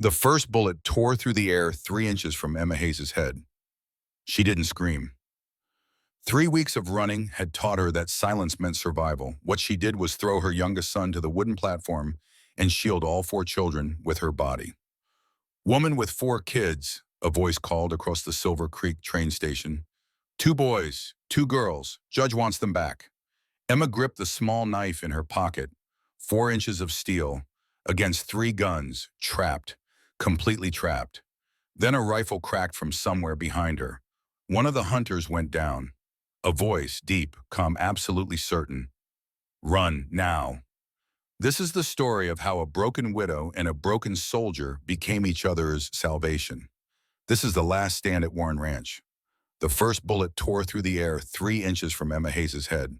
The first bullet tore through the air 3 inches from Emma Hayes' head. She didn't scream. 3 weeks of running had taught her that silence meant survival. What she did was throw her youngest son to the wooden platform and shield all 4 children with her body. "Woman with 4 kids," a voice called across the Silver Creek train station. "2 boys, 2 girls. Judge wants them back." Emma gripped the small knife in her pocket, 4 inches of steel, against 3 guns, trapped, completely trapped. Then a rifle cracked from somewhere behind her. One of the hunters went down. A voice, deep, calm, absolutely certain. "Run, now." This is the story of how a broken widow and a broken soldier became each other's salvation. This is the last stand at Warren Ranch. The first bullet tore through the air 3 inches from Emma Hayes' head.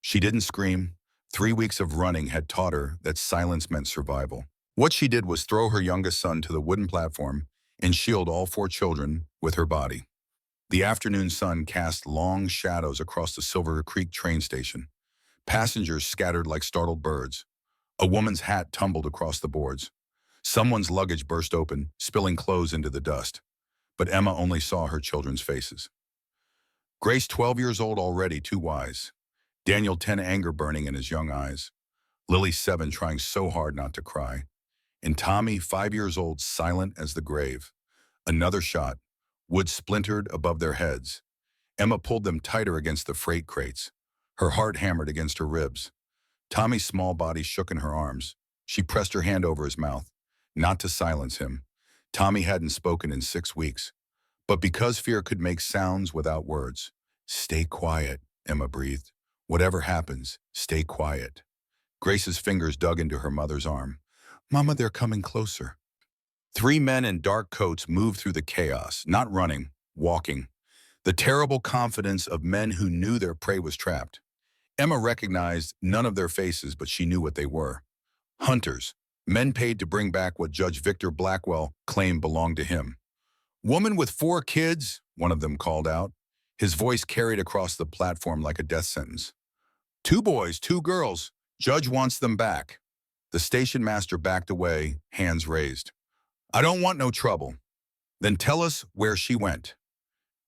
She didn't scream. 3 weeks of running had taught her that silence meant survival. What she did was throw her youngest son to the wooden platform and shield all 4 children with her body. The afternoon sun cast long shadows across the Silver Creek train station. Passengers scattered like startled birds. A woman's hat tumbled across the boards. Someone's luggage burst open, spilling clothes into the dust. But Emma only saw her children's faces. Grace, 12 years old already, too wise. Daniel, 10, anger burning in his young eyes. Lily, 7, trying so hard not to cry. And Tommy, 5 years old, silent as the grave. Another shot. Wood splintered above their heads. Emma pulled them tighter against the freight crates. Her heart hammered against her ribs. Tommy's small body shook in her arms. She pressed her hand over his mouth, not to silence him. Tommy hadn't spoken in 6 weeks, but because fear could make sounds without words. "Stay quiet," Emma breathed. "Whatever happens, stay quiet." Grace's fingers dug into her mother's arm. "Mama, they're coming closer." 3 men in dark coats moved through the chaos, not running, walking. The terrible confidence of men who knew their prey was trapped. Emma recognized none of their faces, but she knew what they were. Hunters, men paid to bring back what Judge Victor Blackwell claimed belonged to him. "Woman with 4 kids, one of them called out. His voice carried across the platform like a death sentence. "2 boys, 2 girls. Judge wants them back." The station master backed away, hands raised. "I don't want no trouble." "Then tell us where she went."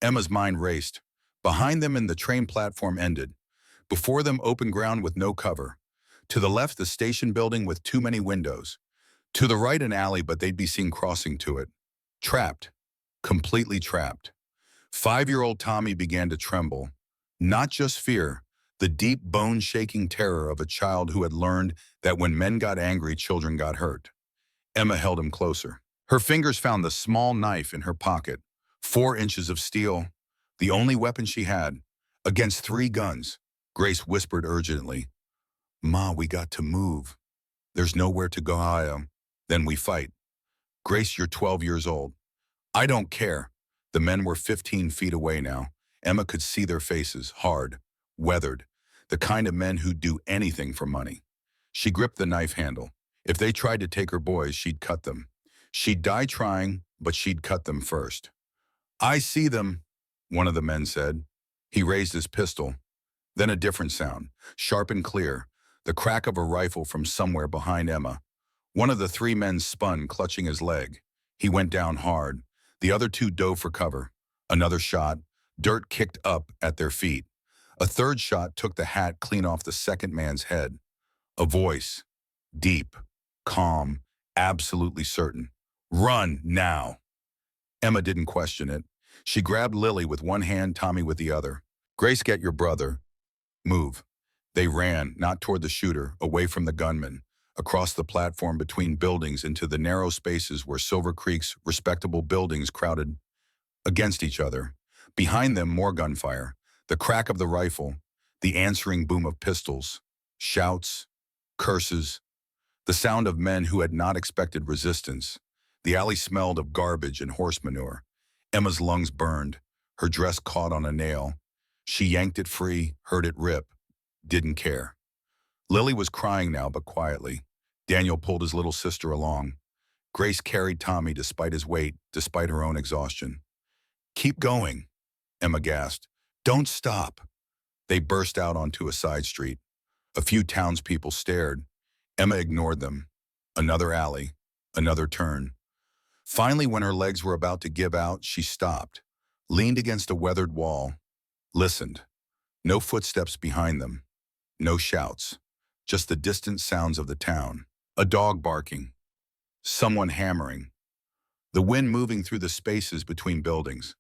Emma's mind raced. Behind them, the train platform ended. Before them, open ground with no cover. To the left, the station building with too many windows. To the right, an alley, but they'd be seen crossing to it. Trapped. Completely trapped. 5-year-old Tommy began to tremble. Not just fear, the deep, bone-shaking terror of a child who had learned that when men got angry, children got hurt. Emma held him closer. Her fingers found the small knife in her pocket. 4 inches of steel, the only weapon she had, against 3 guns. Grace whispered urgently, "Ma, we got to move. There's nowhere to go. Then we fight." "Grace, you're 12 years old." "I don't care." The men were 15 feet away now. Emma could see their faces, hard, weathered, the kind of men who'd do anything for money. She gripped the knife handle. If they tried to take her boys, she'd cut them. She'd die trying, but she'd cut them first. "I see them," one of the men said. He raised his pistol. Then a different sound, sharp and clear, the crack of a rifle from somewhere behind Emma. One of the 3 men spun, clutching his leg. He went down hard. The other 2 dove for cover. Another shot. Dirt kicked up at their feet. A third shot took the hat clean off the second man's head. A voice, deep, calm, absolutely certain. "Run, now." Emma didn't question it. She grabbed Lily with one hand, Tommy with the other. "Grace, get your brother. Move." They ran, not toward the shooter, away from the gunman, across the platform between buildings into the narrow spaces where Silver Creek's respectable buildings crowded against each other. Behind them, more gunfire, the crack of the rifle, the answering boom of pistols, shouts, curses, the sound of men who had not expected resistance. The alley smelled of garbage and horse manure. Emma's lungs burned, her dress caught on a nail. She yanked it free, heard it rip, didn't care. Lily was crying now, but quietly. Daniel pulled his little sister along. Grace carried Tommy despite his weight, despite her own exhaustion. "Keep going," Emma gasped. "Don't stop." They burst out onto a side street. A few townspeople stared. Emma ignored them. Another alley, another turn. Finally, when her legs were about to give out, she stopped, leaned against a weathered wall, listened. No footsteps behind them, no shouts, just the distant sounds of the town. A dog barking, someone hammering, the wind moving through the spaces between buildings.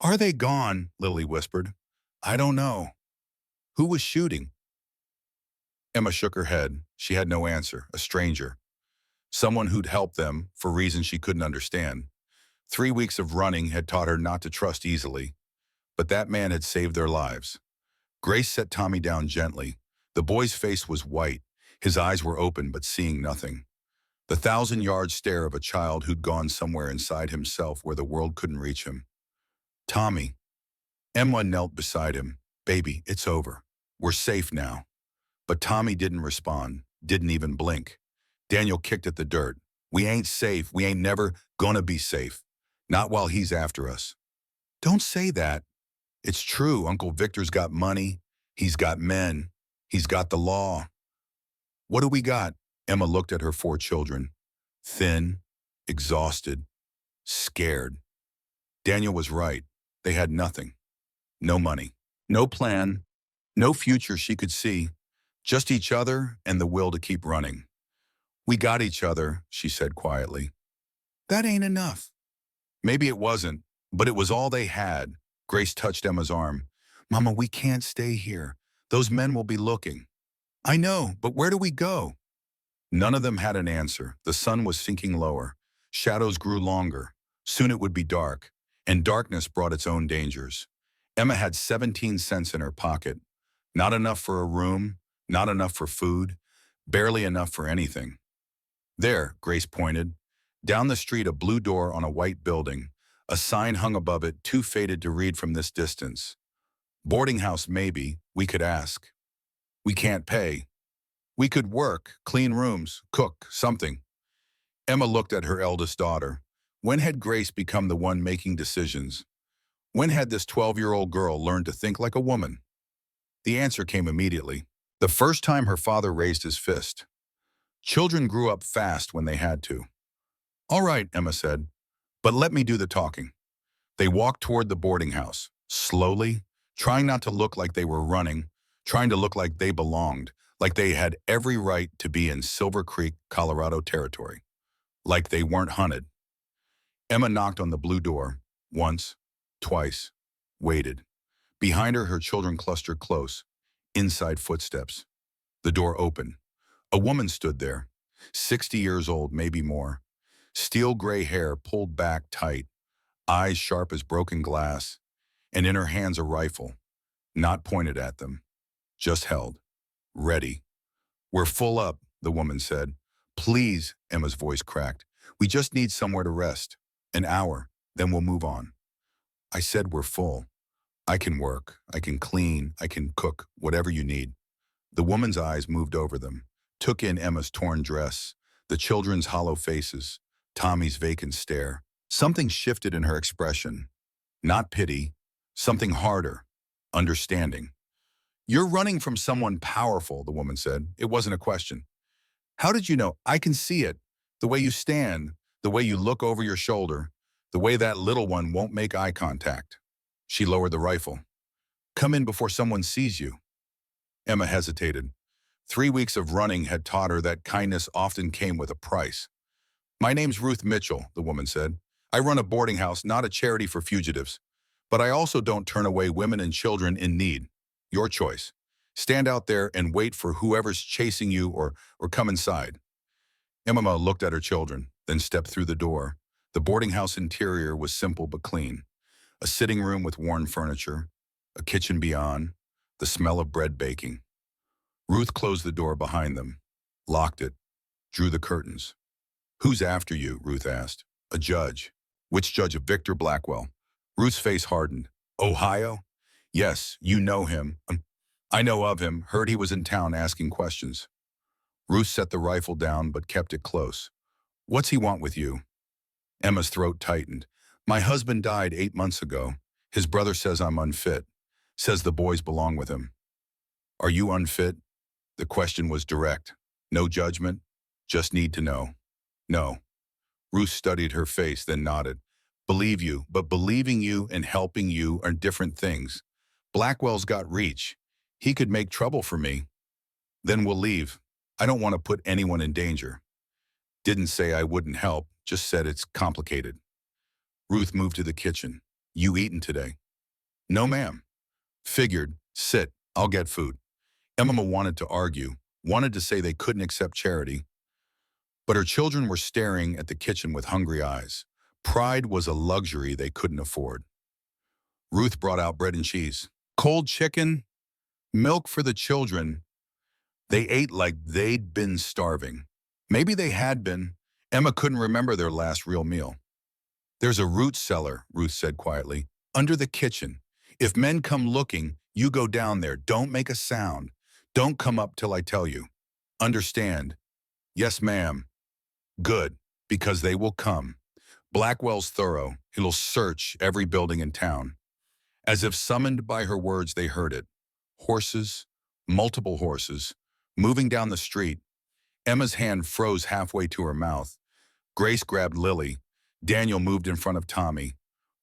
"Are they gone?" Lily whispered. "I don't know." "Who was shooting?" Emma shook her head. She had no answer. A stranger. Someone who'd helped them for reasons she couldn't understand. 3 weeks of running had taught her not to trust easily, but that man had saved their lives. Grace set Tommy down gently. The boy's face was white. His eyes were open but seeing nothing. The thousand-yard stare of a child who'd gone somewhere inside himself where the world couldn't reach him. "Tommy." Emma knelt beside him. "Baby, it's over. We're safe now." But Tommy didn't respond, didn't even blink. Daniel kicked at the dirt. "We ain't safe. We ain't never gonna be safe. Not while he's after us." "Don't say that." "It's true. Uncle Victor's got money. He's got men. He's got the law." "What do we got?" Emma looked at her 4 children. Thin, exhausted, scared. Daniel was right. They had nothing. No money. No plan. No future she could see. Just each other and the will to keep running. "We got each other," she said quietly. "That ain't enough." Maybe it wasn't, but it was all they had. Grace touched Emma's arm. "Mama, we can't stay here. Those men will be looking." "I know, but where do we go?" None of them had an answer. The sun was sinking lower. Shadows grew longer. Soon it would be dark, and darkness brought its own dangers. Emma had 17 cents in her pocket. Not enough for a room, not enough for food, barely enough for anything. "There," Grace pointed. Down the street, a blue door on a white building. A sign hung above it, too faded to read from this distance. "Boarding house, maybe," we could ask. "We can't pay." "We could work, clean rooms, cook, something." Emma looked at her eldest daughter. When had Grace become the one making decisions? When had this 12-year-old girl learned to think like a woman? The answer came immediately. The first time her father raised his fist. Children grew up fast when they had to. "All right," Emma said, "but let me do the talking." They walked toward the boarding house, slowly, trying not to look like they were running, trying to look like they belonged, like they had every right to be in Silver Creek, Colorado territory, like they weren't hunted. Emma knocked on the blue door, once, twice, waited. Behind her, her children clustered close, inside footsteps. The door opened. A woman stood there, 60 years old, maybe more. Steel gray hair pulled back tight, eyes sharp as broken glass, and in her hands a rifle, not pointed at them, just held, ready. "We're full up," the woman said. "Please," Emma's voice cracked. "We just need somewhere to rest. An hour, then we'll move on." "I said we're full. I can work, I can clean, I can cook, whatever you need." The woman's eyes moved over them, took in Emma's torn dress, the children's hollow faces, Tommy's vacant stare. Something shifted in her expression. Not pity, something harder, understanding. "You're running from someone powerful," the woman said. It wasn't a question. "How did you know?" "I can see it. The way you stand, the way you look over your shoulder, the way that little one won't make eye contact." She lowered the rifle. "Come in before someone sees you." Emma hesitated. 3 weeks of running had taught her that kindness often came with a price. "My name's Ruth Mitchell," the woman said. "I run a boarding house, not a charity for fugitives. But I also don't turn away women and children in need. Your choice. Stand out there and wait for whoever's chasing you or come inside." Emma looked at her children, then stepped through the door. The boarding house interior was simple but clean. A sitting room with worn furniture, a kitchen beyond, the smell of bread baking. Ruth closed the door behind them, locked it, drew the curtains. "Who's after you?" Ruth asked. "A judge." "Which judge?" "Victor Blackwell." Ruth's face hardened. "Ohio?" "Yes, you know him." "I know of him, heard he was in town asking questions." Ruth set the rifle down but kept it close. "What's he want with you?" Emma's throat tightened. "My husband died 8 months ago. His brother says I'm unfit. Says the boys belong with him." "Are you unfit?" The question was direct. No judgment, just need to know. "No." Ruth studied her face, then nodded. Believe you, but believing you and helping you are different things. Blackwell's got reach. He could make trouble for me. Then we'll leave. I don't want to put anyone in danger. Didn't say I wouldn't help, just said it's complicated. Ruth moved to the kitchen. You eaten today? No, ma'am. Figured. Sit. I'll get food. Emma wanted to argue, wanted to say they couldn't accept charity, but her children were staring at the kitchen with hungry eyes. Pride was a luxury they couldn't afford. Ruth brought out bread and cheese. Cold chicken, milk for the children. They ate like they'd been starving. Maybe they had been. Emma couldn't remember their last real meal. There's a root cellar, Ruth said quietly, under the kitchen. If men come looking, you go down there. Don't make a sound. Don't come up till I tell you. Understand? Yes, ma'am. Good, because they will come. Blackwell's thorough. He'll search every building in town. As if summoned by her words, they heard it. Horses, multiple horses, moving down the street. Emma's hand froze halfway to her mouth. Grace grabbed Lily. Daniel moved in front of Tommy.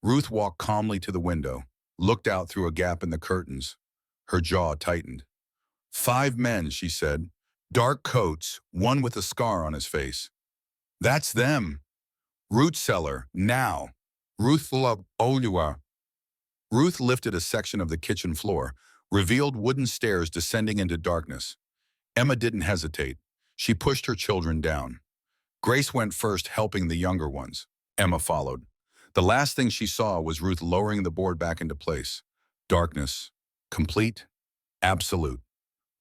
Ruth walked calmly to the window, looked out through a gap in the curtains. Her jaw tightened. 5 men, she said. Dark coats, one with a scar on his face. That's them. Root cellar, now. Ruth loved Olua. Ruth lifted a section of the kitchen floor, revealed wooden stairs descending into darkness. Emma didn't hesitate. She pushed her children down. Grace went first, helping the younger ones. Emma followed. The last thing she saw was Ruth lowering the board back into place. Darkness. Complete. Absolute.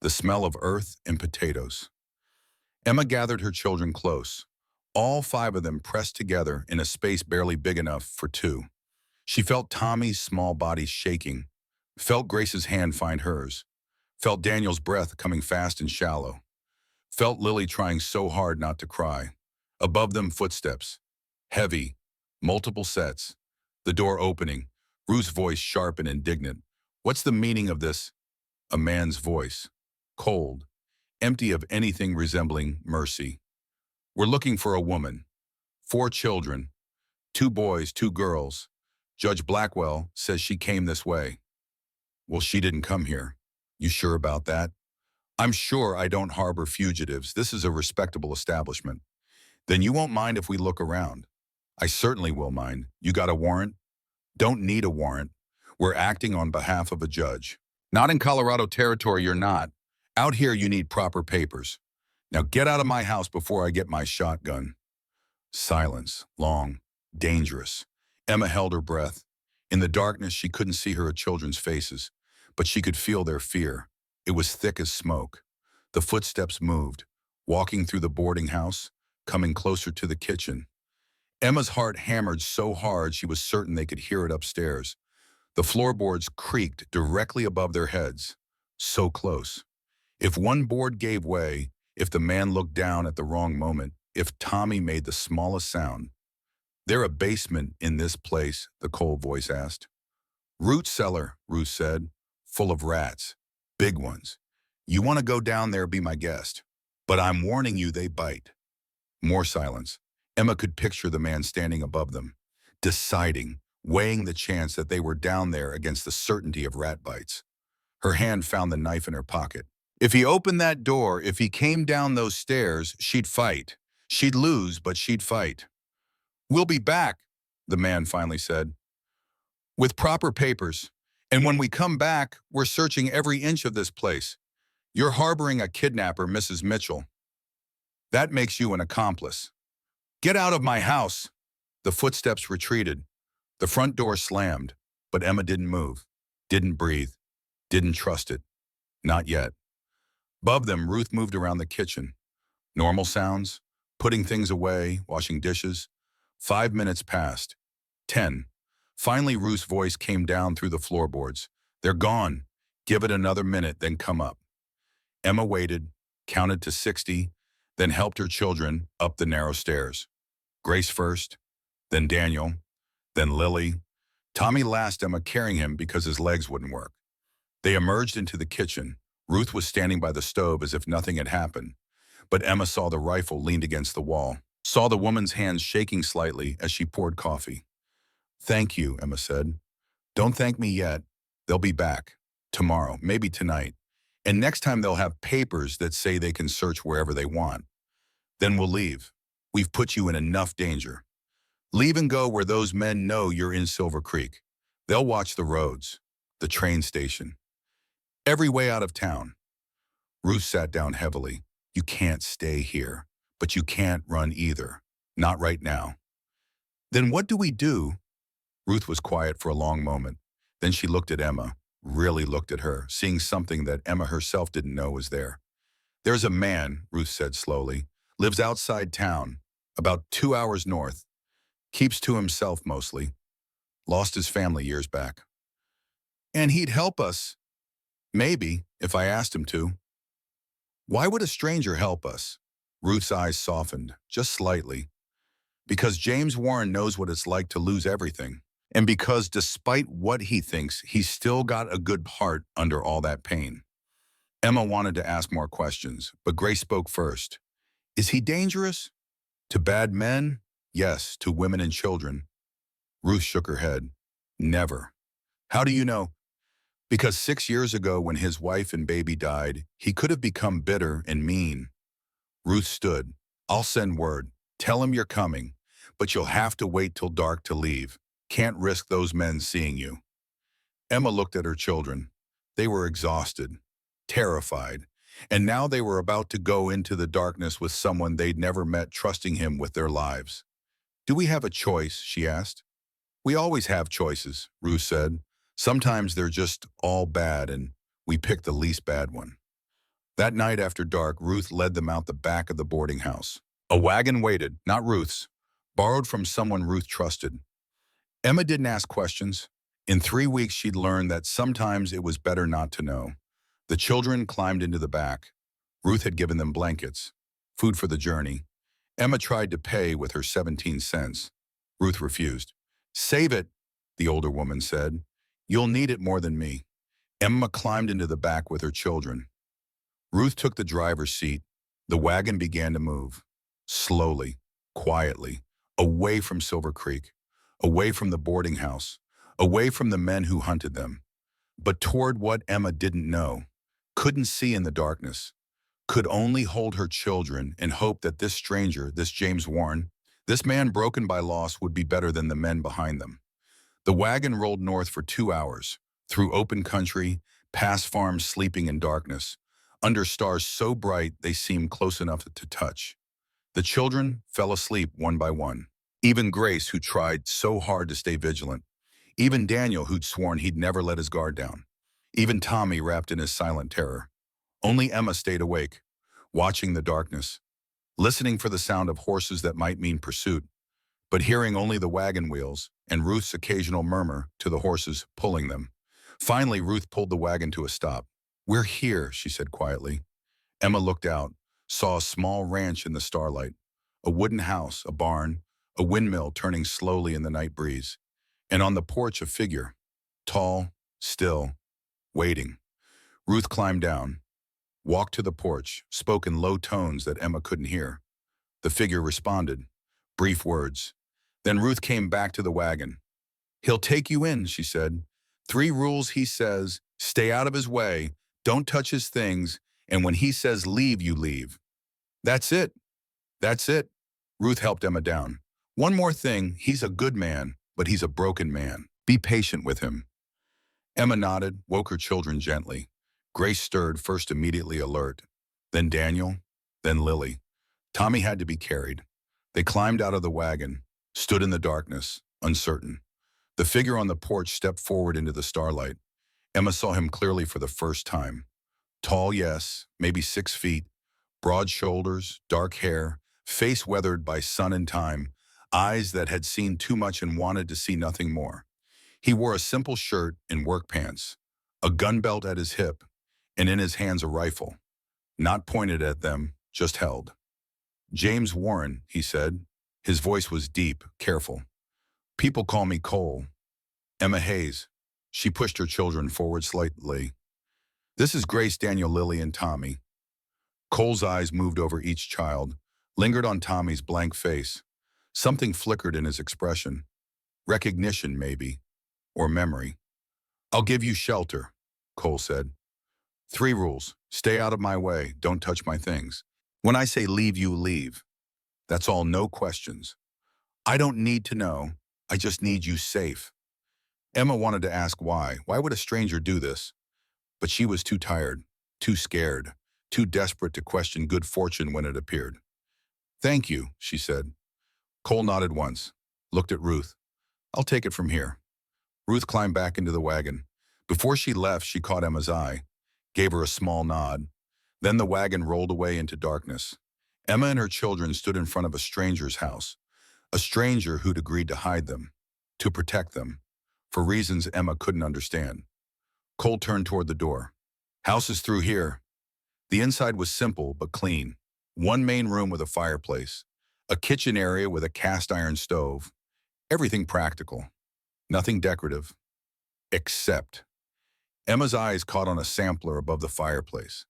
The smell of earth and potatoes. Emma gathered her children close. All 5 of them pressed together in a space barely big enough for 2. She felt Tommy's small body shaking, felt Grace's hand find hers, felt Daniel's breath coming fast and shallow, felt Lily trying so hard not to cry. Above them, footsteps. Heavy, multiple sets. The door opening, Ruth's voice sharp and indignant. What's the meaning of this? A man's voice. Cold, empty of anything resembling mercy. We're looking for a woman. 4 children. 2 boys, 2 girls. Judge Blackwell says she came this way. Well, she didn't come here. You sure about that? I'm sure I don't harbor fugitives. This is a respectable establishment. Then you won't mind if we look around. I certainly will mind. You got a warrant? Don't need a warrant. We're acting on behalf of a judge. Not in Colorado territory, you're not. Out here, you need proper papers. Now get out of my house before I get my shotgun. Silence, long, dangerous. Emma held her breath. In the darkness, she couldn't see her children's faces, but she could feel their fear. It was thick as smoke. The footsteps moved, walking through the boarding house, coming closer to the kitchen. Emma's heart hammered so hard she was certain they could hear it upstairs. The floorboards creaked directly above their heads. So close. If one board gave way, if the man looked down at the wrong moment, if Tommy made the smallest sound. There a basement in this place? The cold voice asked. Root cellar, Ruth said, full of rats. Big ones. You want to go down there, be my guest. But I'm warning you, they bite. More silence. Emma could picture the man standing above them, deciding, weighing the chance that they were down there against the certainty of rat bites. Her hand found the knife in her pocket. If he opened that door, if he came down those stairs, she'd fight. She'd lose, but she'd fight. We'll be back, the man finally said, with proper papers. And when we come back, we're searching every inch of this place. You're harboring a kidnapper, Mrs. Mitchell. That makes you an accomplice. Get out of my house. The footsteps retreated. The front door slammed, but Emma didn't move, didn't breathe, didn't trust it. Not yet. Above them, Ruth moved around the kitchen. Normal sounds, putting things away, washing dishes. 5 minutes passed. 10. Finally, Ruth's voice came down through the floorboards. They're gone. Give it another minute, then come up. Emma waited, counted to 60, then helped her children up the narrow stairs. Grace first, then Daniel, then Lily. Tommy last, Emma carrying him because his legs wouldn't work. They emerged into the kitchen. Ruth was standing by the stove as if nothing had happened, but Emma saw the rifle leaned against the wall. saw the woman's hands shaking slightly as she poured coffee. "Thank you," Emma said. "Don't thank me yet. They'll be back. Tomorrow, maybe tonight. And next time they'll have papers that say they can search wherever they want. Then we'll leave. We've put you in enough danger. Leave and go where those men know you're in Silver Creek. They'll watch the roads, the train station, every way out of town." Ruth sat down heavily. "You can't stay here, but you can't run either. Not right now." "Then what do we do?" Ruth was quiet for a long moment. Then she looked at Emma, really looked at her, seeing something that Emma herself didn't know was there. "There's a man," Ruth said slowly, "lives outside town, about 2 hours north. Keeps to himself mostly. Lost his family years back. And he'd help us, maybe, if I asked him to." "Why would a stranger help us?" Ruth's eyes softened, just slightly. "Because James Warren knows what it's like to lose everything. And because despite what he thinks, he's still got a good heart under all that pain." Emma wanted to ask more questions, but Grace spoke first. "Is he dangerous? To bad men? Yes, to women and children." Ruth shook her head. "Never." "How do you know?" "Because 6 years ago when his wife and baby died, he could have become bitter and mean." Ruth stood. "I'll send word. Tell him you're coming. But you'll have to wait till dark to leave. Can't risk those men seeing you." Emma looked at her children. They were exhausted, terrified, and now they were about to go into the darkness with someone they'd never met, trusting him with their lives. "Do we have a choice?" she asked. "We always have choices," Ruth said. "Sometimes they're just all bad, and we pick the least bad one." That night after dark, Ruth led them out the back of the boarding house. A wagon waited, not Ruth's, borrowed from someone Ruth trusted. Emma didn't ask questions. In 3 weeks, she'd learned that sometimes it was better not to know. The children climbed into the back. Ruth had given them blankets, food for the journey. Emma tried to pay with her 17 cents. Ruth refused. "Save it," the older woman said. "You'll need it more than me." Emma climbed into the back with her children. Ruth took the driver's seat. The wagon began to move. Slowly, quietly, away from Silver Creek, away from the boarding house, away from the men who hunted them, but toward what Emma didn't know, couldn't see in the darkness, could only hold her children and hope that this stranger, this James Warren, this man broken by loss, would be better than the men behind them. The wagon rolled north for 2 hours, through open country, past farms sleeping in darkness, under stars so bright they seemed close enough to touch. The children fell asleep one by one. Even Grace, who tried so hard to stay vigilant. Even Daniel, who'd sworn he'd never let his guard down. Even Tommy, wrapped in his silent terror. Only Emma stayed awake, watching the darkness, listening for the sound of horses that might mean pursuit, but hearing only the wagon wheels and Ruth's occasional murmur to the horses pulling them. Finally, Ruth pulled the wagon to a stop. "We're here," she said quietly. Emma looked out, saw a small ranch in the starlight, a wooden house, a barn, a windmill turning slowly in the night breeze, and on the porch a figure, tall, still, waiting. Ruth climbed down, walked to the porch, spoke in low tones that Emma couldn't hear. The figure responded, brief words. Then Ruth came back to the wagon. "He'll take you in," she said. "3 rules he says: stay out of his way, don't touch his things, and when he says leave, you leave." "That's it. That's it." Ruth helped Emma down. "One more thing, he's a good man, but he's a broken man. Be patient with him." Emma nodded, woke her children gently. Grace stirred, first immediately alert. Then Daniel, then Lily. Tommy had to be carried. They climbed out of the wagon, stood in the darkness, uncertain. The figure on the porch stepped forward into the starlight. Emma saw him clearly for the first time. Tall, yes, maybe 6 feet, broad shoulders, dark hair, face weathered by sun and time, eyes that had seen too much and wanted to see nothing more. He wore a simple shirt and work pants, a gun belt at his hip, and in his hands a rifle, not pointed at them, just held. "James Warren," he said. His voice was deep, careful. "People call me Cole." "Emma Hayes." She pushed her children forward slightly. "This is Grace, Daniel, Lily, and Tommy." Cole's eyes moved over each child, lingered on Tommy's blank face. Something flickered in his expression. Recognition, maybe, or memory. "I'll give you shelter," Cole said. "3 rules. Stay out of my way. Don't touch my things. When I say leave, you leave. That's all, no questions. I don't need to know. I just need you safe." Emma wanted to ask why. Why would a stranger do this? But she was too tired, too scared, too desperate to question good fortune when it appeared. "Thank you," she said. Cole nodded once, looked at Ruth. "I'll take it from here." Ruth climbed back into the wagon. Before she left, she caught Emma's eye, gave her a small nod. Then the wagon rolled away into darkness. Emma and her children stood in front of a stranger's house, a stranger who'd agreed to hide them, to protect them, for reasons Emma couldn't understand. Cole turned toward the door. "House is through here." The inside was simple but clean. One main room with a fireplace, a kitchen area with a cast iron stove. Everything practical, nothing decorative, except Emma's eyes caught on a sampler above the fireplace.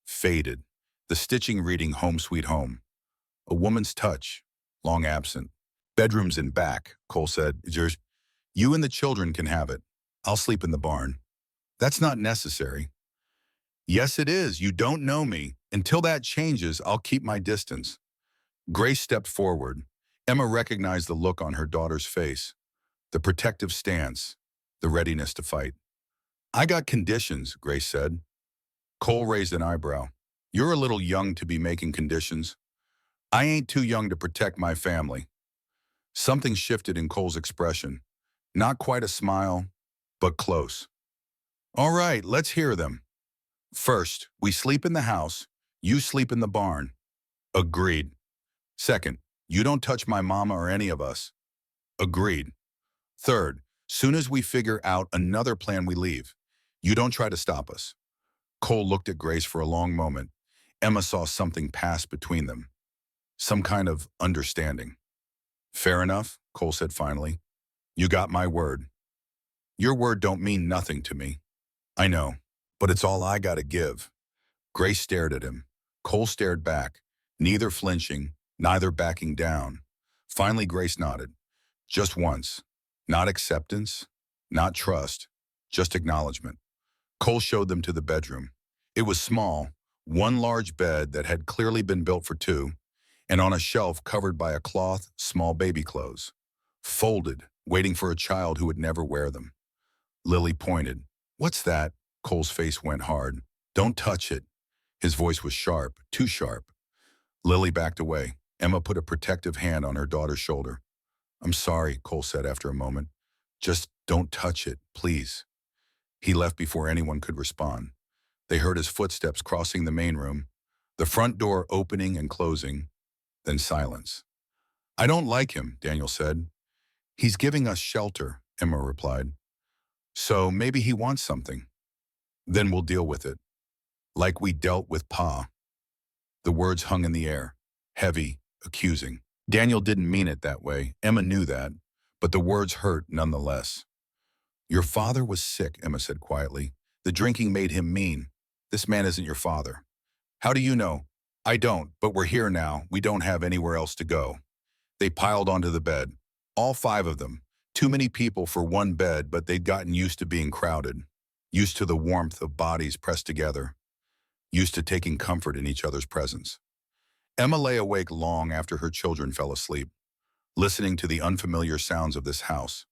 Faded, the stitching reading "Home Sweet Home." A woman's touch, long absent. "Bedroom's in back," Cole said. "Is yours? You and the children can have it. I'll sleep in the barn." "That's not necessary." "Yes, it is. You don't know me. Until that changes, I'll keep my distance." Grace stepped forward. Emma recognized the look on her daughter's face, the protective stance, the readiness to fight. "I got conditions," Grace said. Cole raised an eyebrow. "You're a little young to be making conditions." "I ain't too young to protect my family." Something shifted in Cole's expression. Not quite a smile, but close. "All right, let's hear them. First, we sleep in the house, you sleep in the barn." "Agreed." "Second, you don't touch my mama or any of us." "Agreed." "Third, soon as we figure out another plan, we leave. You don't try to stop us." Cole looked at Grace for a long moment. Emma saw something pass between them. Some kind of understanding. "Fair enough," Cole said finally. "You got my word." "Your word don't mean nothing to me." "I know, but it's all I gotta give." Grace stared at him. Cole stared back, neither flinching, neither backing down. Finally, Grace nodded. Just once. Not acceptance, not trust, just acknowledgement. Cole showed them to the bedroom. It was small, one large bed that had clearly been built for 2, and on a shelf covered by a cloth, small baby clothes. Folded, waiting for a child who would never wear them. Lily pointed. "What's that?" Cole's face went hard. "Don't touch it." His voice was sharp, too sharp. Lily backed away. Emma put a protective hand on her daughter's shoulder. "I'm sorry," Cole said after a moment. "Just don't touch it, please." He left before anyone could respond. They heard his footsteps crossing the main room, the front door opening and closing, then silence. "I don't like him," Daniel said. "He's giving us shelter," Emma replied. "So maybe he wants something. Then we'll deal with it. Like we dealt with Pa." The words hung in the air, heavy, accusing. Daniel didn't mean it that way. Emma knew that, but the words hurt nonetheless. "Your father was sick," Emma said quietly. "The drinking made him mean. This man isn't your father." "How do you know?" "I don't, but we're here now. We don't have anywhere else to go." They piled onto the bed. All 5 of them. Too many people for one bed, but they'd gotten used to being crowded. Used to the warmth of bodies pressed together. Used to taking comfort in each other's presence. Emma lay awake long after her children fell asleep, listening to the unfamiliar sounds of this house,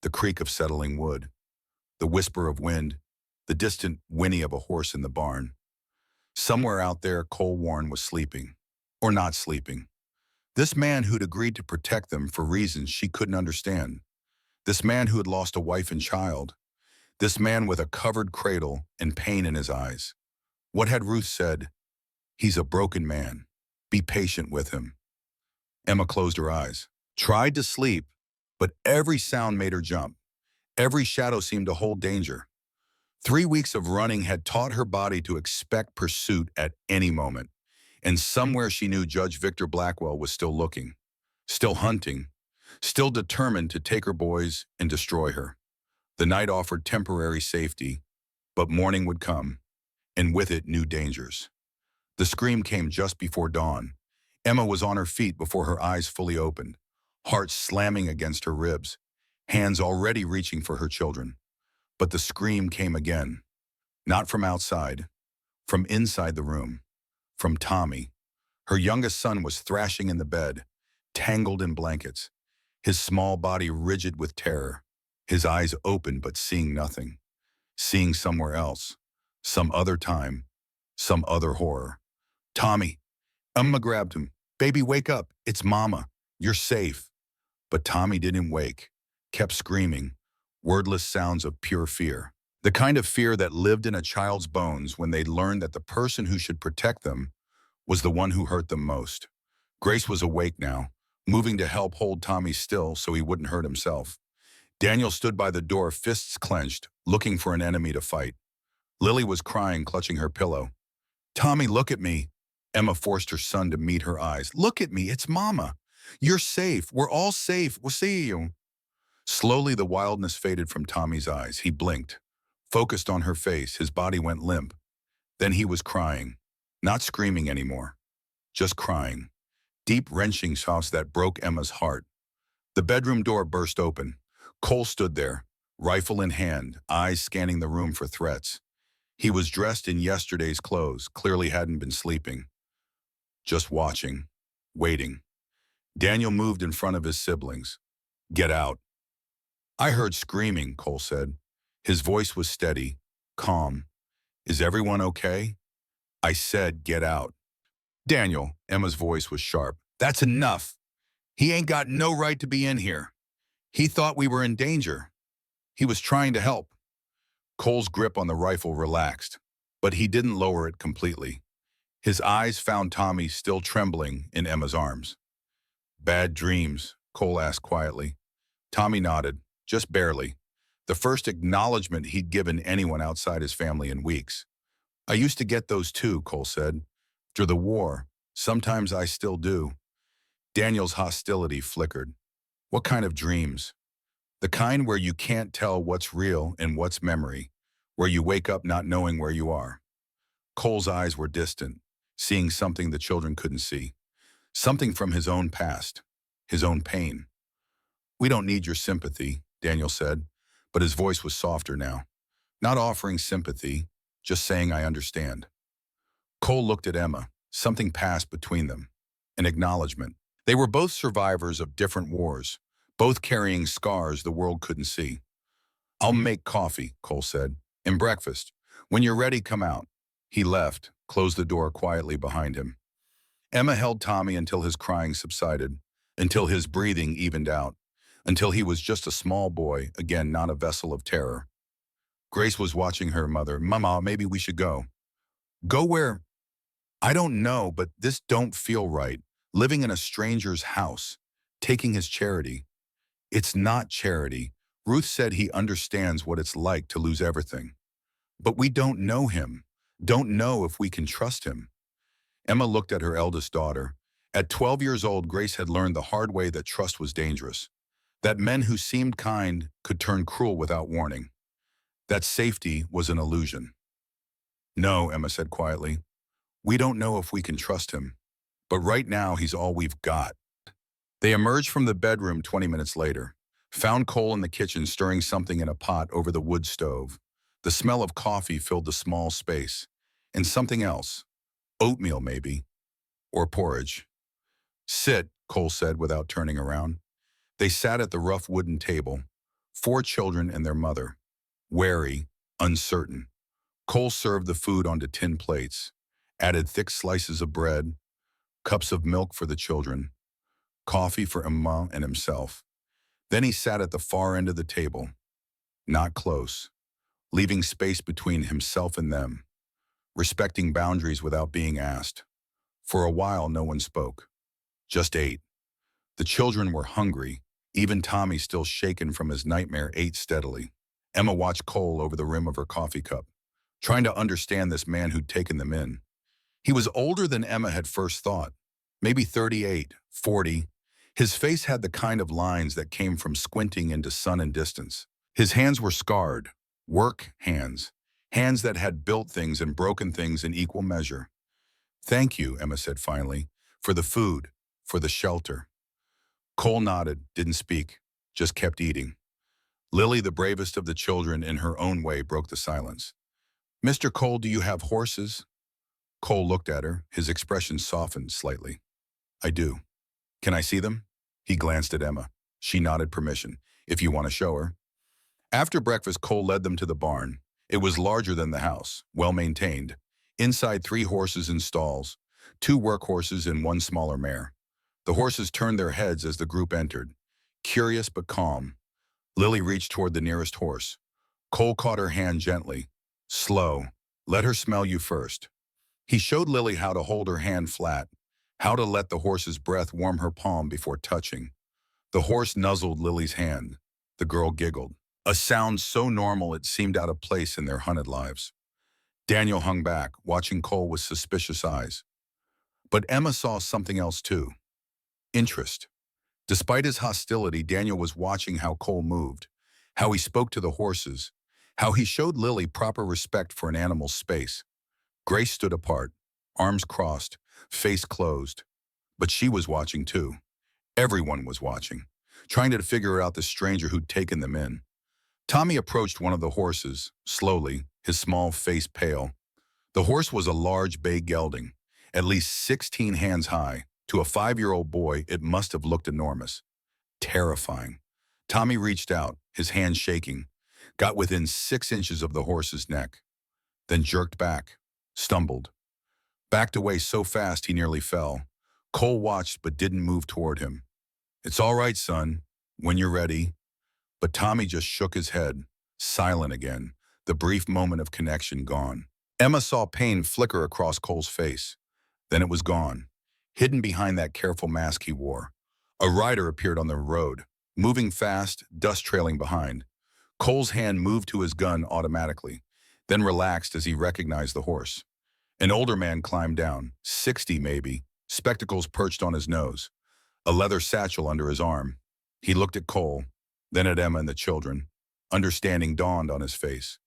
the creak of settling wood, the whisper of wind, the distant whinny of a horse in the barn. Somewhere out there, Cole Warren was sleeping, or not sleeping. This man who'd agreed to protect them for reasons she couldn't understand. This man who had lost a wife and child. This man with a covered cradle and pain in his eyes. What had Ruth said? "He's a broken man. Be patient with him." Emma closed her eyes, tried to sleep, but every sound made her jump. Every shadow seemed to hold danger. 3 weeks of running had taught her body to expect pursuit at any moment. And somewhere she knew Judge Victor Blackwell was still looking, still hunting, still determined to take her boys and destroy her. The night offered temporary safety, but morning would come, and with it new dangers. The scream came just before dawn. Emma was on her feet before her eyes fully opened, heart slamming against her ribs, hands already reaching for her children. But the scream came again, not from outside, from inside the room, from Tommy. Her youngest son was thrashing in the bed, tangled in blankets, his small body rigid with terror, his eyes open but seeing nothing, seeing somewhere else, some other time, some other horror. Tommy! Emma grabbed him. Baby, wake up. It's Mama. You're safe. But Tommy didn't wake, kept screaming, wordless sounds of pure fear. The kind of fear that lived in a child's bones when they'd learned that the person who should protect them was the one who hurt them most. Grace was awake now, moving to help hold Tommy still so he wouldn't hurt himself. Daniel stood by the door, fists clenched, looking for an enemy to fight. Lily was crying, clutching her pillow. Tommy, look at me. Emma forced her son to meet her eyes. Look at me, it's Mama. You're safe. We're all safe. We'll see you. Slowly, the wildness faded from Tommy's eyes. He blinked, focused on her face. His body went limp. Then he was crying, not screaming anymore, just crying. Deep, wrenching sobs that broke Emma's heart. The bedroom door burst open. Cole stood there, rifle in hand, eyes scanning the room for threats. He was dressed in yesterday's clothes, clearly hadn't been sleeping. Just watching, waiting. Daniel moved in front of his siblings. Get out. I heard screaming, Cole said. His voice was steady, calm. Is everyone okay? I said, get out. Daniel, Emma's voice was sharp. That's enough. He ain't got no right to be in here. He thought we were in danger. He was trying to help. Cole's grip on the rifle relaxed, but he didn't lower it completely. His eyes found Tommy still trembling in Emma's arms. Bad dreams, Cole asked quietly. Tommy nodded, just barely. The first acknowledgement he'd given anyone outside his family in weeks. I used to get those too, Cole said. Through the war, sometimes I still do. Daniel's hostility flickered. What kind of dreams? The kind where you can't tell what's real and what's memory, where you wake up not knowing where you are. Cole's eyes were distant, seeing something the children couldn't see. Something from his own past, his own pain. We don't need your sympathy, Daniel said, but his voice was softer now. Not offering sympathy, just saying I understand. Cole looked at Emma. Something passed between them. An acknowledgement. They were both survivors of different wars, both carrying scars the world couldn't see. I'll make coffee, Cole said, and breakfast. When you're ready, come out. He left, closed the door quietly behind him. Emma held Tommy until his crying subsided, until his breathing evened out, until he was just a small boy, again not a vessel of terror. Grace was watching her mother. Mama, maybe we should go. Go where? I don't know, but this don't feel right. Living in a stranger's house, taking his charity. It's not charity. Ruth said he understands what it's like to lose everything. But we don't know him, don't know if we can trust him. Emma looked at her eldest daughter. At 12 years old, Grace had learned the hard way that trust was dangerous, that men who seemed kind could turn cruel without warning, that safety was an illusion. No, Emma said quietly. We don't know if we can trust him, but right now he's all we've got. They emerged from the bedroom 20 minutes later, found Cole in the kitchen stirring something in a pot over the wood stove. The smell of coffee filled the small space, and something else, oatmeal maybe, or porridge. Sit, Cole said without turning around. They sat at the rough wooden table, 4 children and their mother, wary, uncertain. Cole served the food onto tin plates, added thick slices of bread, cups of milk for the children, coffee for Emma and himself. Then he sat at the far end of the table, not close, leaving space between himself and them, respecting boundaries without being asked. For a while, no one spoke, just ate. The children were hungry. Even Tommy, still shaken from his nightmare, ate steadily. Emma watched Cole over the rim of her coffee cup, trying to understand this man who'd taken them in. He was older than Emma had first thought, maybe 38, 40. His face had the kind of lines that came from squinting into sun and distance. His hands were scarred, work hands, hands that had built things and broken things in equal measure. Thank you, Emma said finally, For the food, for the shelter. Cole nodded, didn't speak, just kept eating. Lily, the bravest of the children in her own way, broke the silence. Mr. Cole, do you have horses? Cole looked at her, his expression softened slightly. I do. Can I see them? He glanced at Emma. She nodded permission. If you want to show her. After breakfast, Cole led them to the barn. It was larger than the house, well-maintained. Inside, 3 horses in stalls, 2 work horses and 1 smaller mare. The horses turned their heads as the group entered, curious but calm. Lily reached toward the nearest horse. Cole caught her hand gently. Slow. Let her smell you first. He showed Lily how to hold her hand flat, how to let the horse's breath warm her palm before touching. The horse nuzzled Lily's hand. The girl giggled, a sound so normal it seemed out of place in their hunted lives. Daniel hung back, watching Cole with suspicious eyes. But Emma saw something else too. Interest. Despite his hostility, Daniel was watching how Cole moved, how he spoke to the horses, how he showed Lily proper respect for an animal's space. Grace stood apart, arms crossed, face closed. But she was watching too. Everyone was watching, trying to figure out the stranger who'd taken them in. Tommy approached one of the horses, slowly, his small face pale. The horse was a large bay gelding, at least 16 hands high. To a 5-year-old boy, it must have looked enormous. Terrifying. Tommy reached out, his hand shaking, got within 6 inches of the horse's neck, then jerked back, stumbled. Backed away so fast he nearly fell. Cole watched but didn't move toward him. It's all right, son, when you're ready. But Tommy just shook his head, silent again, the brief moment of connection gone. Emma saw pain flicker across Cole's face. Then it was gone, hidden behind that careful mask he wore. A rider appeared on the road, moving fast, dust trailing behind. Cole's hand moved to his gun automatically, then relaxed as he recognized the horse. An older man climbed down, 60 maybe, spectacles perched on his nose, a leather satchel under his arm. He looked at Cole, then at Emma and the children. Understanding dawned on his face.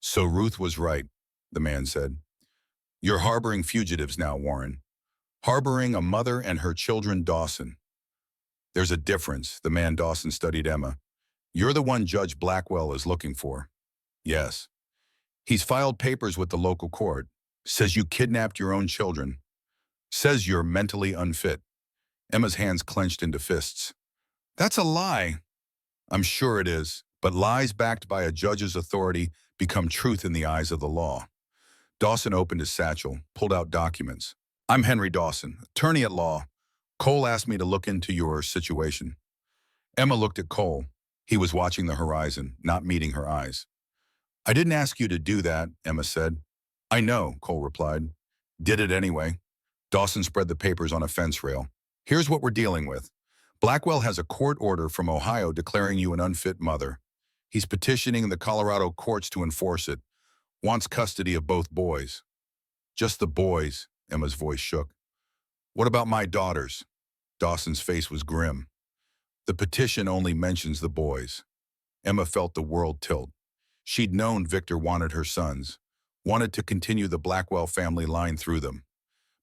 So Ruth was right, the man said. You're harboring fugitives now, Warren. Harboring a mother and her children, Dawson. There's a difference, the man. Dawson studied Emma. You're the one Judge Blackwell is looking for. Yes. He's filed papers with the local court. Says you kidnapped your own children. Says you're mentally unfit. Emma's hands clenched into fists. That's a lie. I'm sure it is, but lies backed by a judge's authority become truth in the eyes of the law. Dawson opened his satchel, pulled out documents. I'm Henry Dawson, attorney at law. Cole asked me to look into your situation. Emma looked at Cole. He was watching the horizon, not meeting her eyes. I didn't ask you to do that, Emma said. I know, Cole replied. Did it anyway. Dawson spread the papers on a fence rail. Here's what we're dealing with. Blackwell has a court order from Ohio declaring you an unfit mother. He's petitioning the Colorado courts to enforce it. Wants custody of both boys. Just the boys, Emma's voice shook. What about my daughters? Dawson's face was grim. The petition only mentions the boys. Emma felt the world tilt. She'd known Victor wanted her sons, wanted to continue the Blackwell family line through them.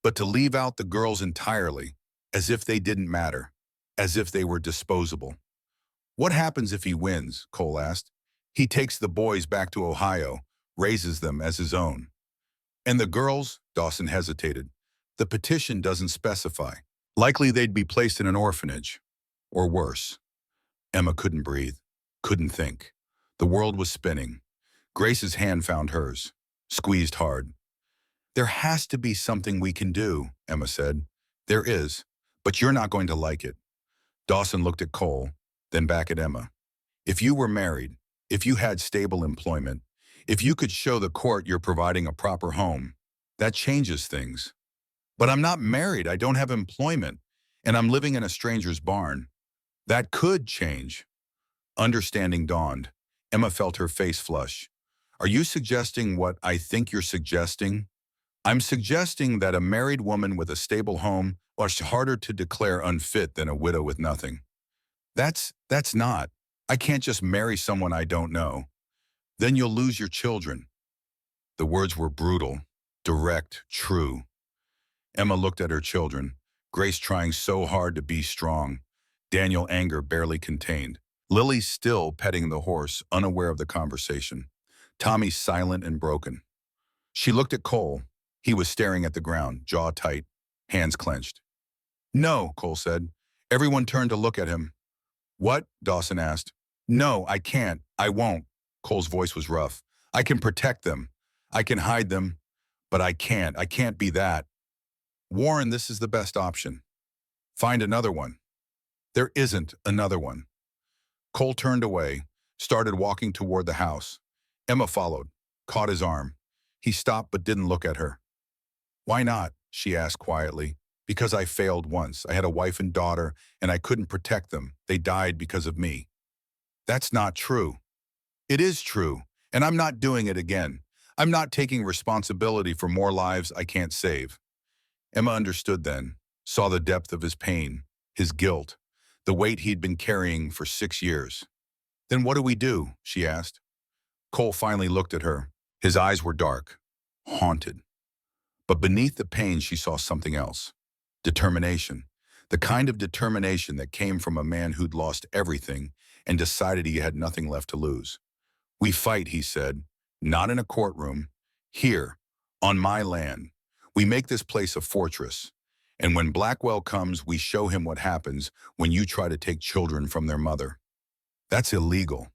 But to leave out the girls entirely, as if they didn't matter, as if they were disposable. What happens if he wins? Cole asked. He takes the boys back to Ohio, raises them as his own. And the girls? Dawson hesitated. The petition doesn't specify. Likely they'd be placed in an orphanage. Or worse. Emma couldn't breathe, couldn't think. The world was spinning. Grace's hand found hers, squeezed hard. There has to be something we can do, Emma said. There is, but you're not going to like it. Dawson looked at Cole, then back at Emma. If you were married, if you had stable employment, if you could show the court you're providing a proper home, that changes things. But I'm not married, I don't have employment, and I'm living in a stranger's barn. That could change. Understanding dawned. Emma felt her face flush. Are you suggesting what I think you're suggesting? I'm suggesting that a married woman with a stable home is harder to declare unfit than a widow with nothing. That's not. I can't just marry someone I don't know. Then you'll lose your children. The words were brutal, direct, true. Emma looked at her children. Grace trying so hard to be strong. Daniel anger barely contained. Lily still petting the horse, unaware of the conversation. Tommy silent and broken. She looked at Cole. He was staring at the ground, jaw tight, hands clenched. No, Cole said. Everyone turned to look at him. What? Dawson asked. No, I can't. I won't. Cole's voice was rough. I can protect them. I can hide them. But I can't. I can't be that. Warren, this is the best option. Find another one. There isn't another one. Cole turned away, started walking toward the house. Emma followed, caught his arm. He stopped but didn't look at her. Why not? She asked quietly. Because I failed once. I had a wife and daughter, and I couldn't protect them. They died because of me. That's not true. It is true, and I'm not doing it again. I'm not taking responsibility for more lives I can't save. Emma understood then, saw the depth of his pain, his guilt, the weight he'd been carrying for 6 years. Then what do we do? She asked. Cole finally looked at her. His eyes were dark, haunted. But beneath the pain, she saw something else. Determination. The kind of determination that came from a man who'd lost everything and decided he had nothing left to lose. We fight, he said, not in a courtroom. Here, on my land. We make this place a fortress. And when Blackwell comes, we show him what happens when you try to take children from their mother. That's illegal.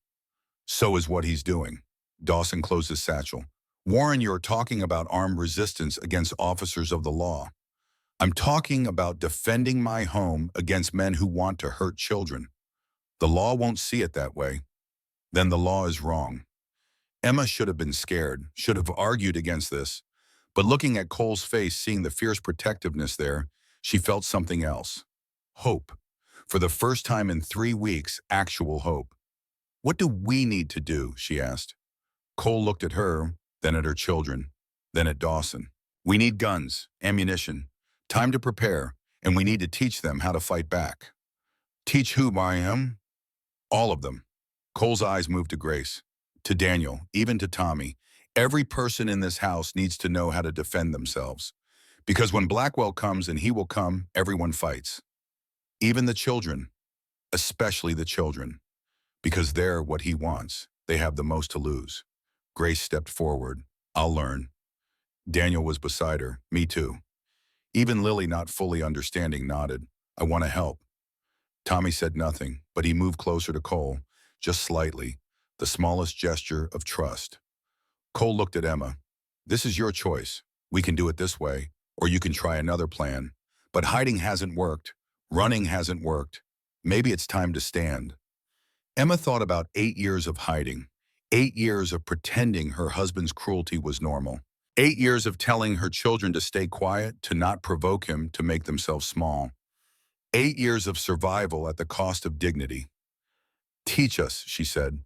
So is what he's doing. Dawson closed his satchel. Warren, you're talking about armed resistance against officers of the law. I'm talking about defending my home against men who want to hurt children. The law won't see it that way. Then the law is wrong. Emma should have been scared, should have argued against this. But looking at Cole's face, seeing the fierce protectiveness there, she felt something else. Hope. For the first time in 3 weeks, actual hope. What do we need to do? She asked. Cole looked at her, then at her children, then at Dawson. We need guns, ammunition, time to prepare, and we need to teach them how to fight back. Teach who I am? All of them. Cole's eyes moved to Grace, to Daniel, even to Tommy. Every person in this house needs to know how to defend themselves. Because when Blackwell comes, and he will come, everyone fights. Even the children, especially the children. Because they're what he wants. They have the most to lose. Grace stepped forward. I'll learn. Daniel was beside her. Me too. Even Lily, not fully understanding, nodded. I want to help. Tommy said nothing, but he moved closer to Cole, just slightly, the smallest gesture of trust. Cole looked at Emma. This is your choice. We can do it this way, or you can try another plan. But hiding hasn't worked. Running hasn't worked. Maybe it's time to stand. Emma thought about 8 years of hiding, 8 years of pretending her husband's cruelty was normal, 8 years of telling her children to stay quiet, to not provoke him, to make themselves small, 8 years of survival at the cost of dignity. Teach us, she said.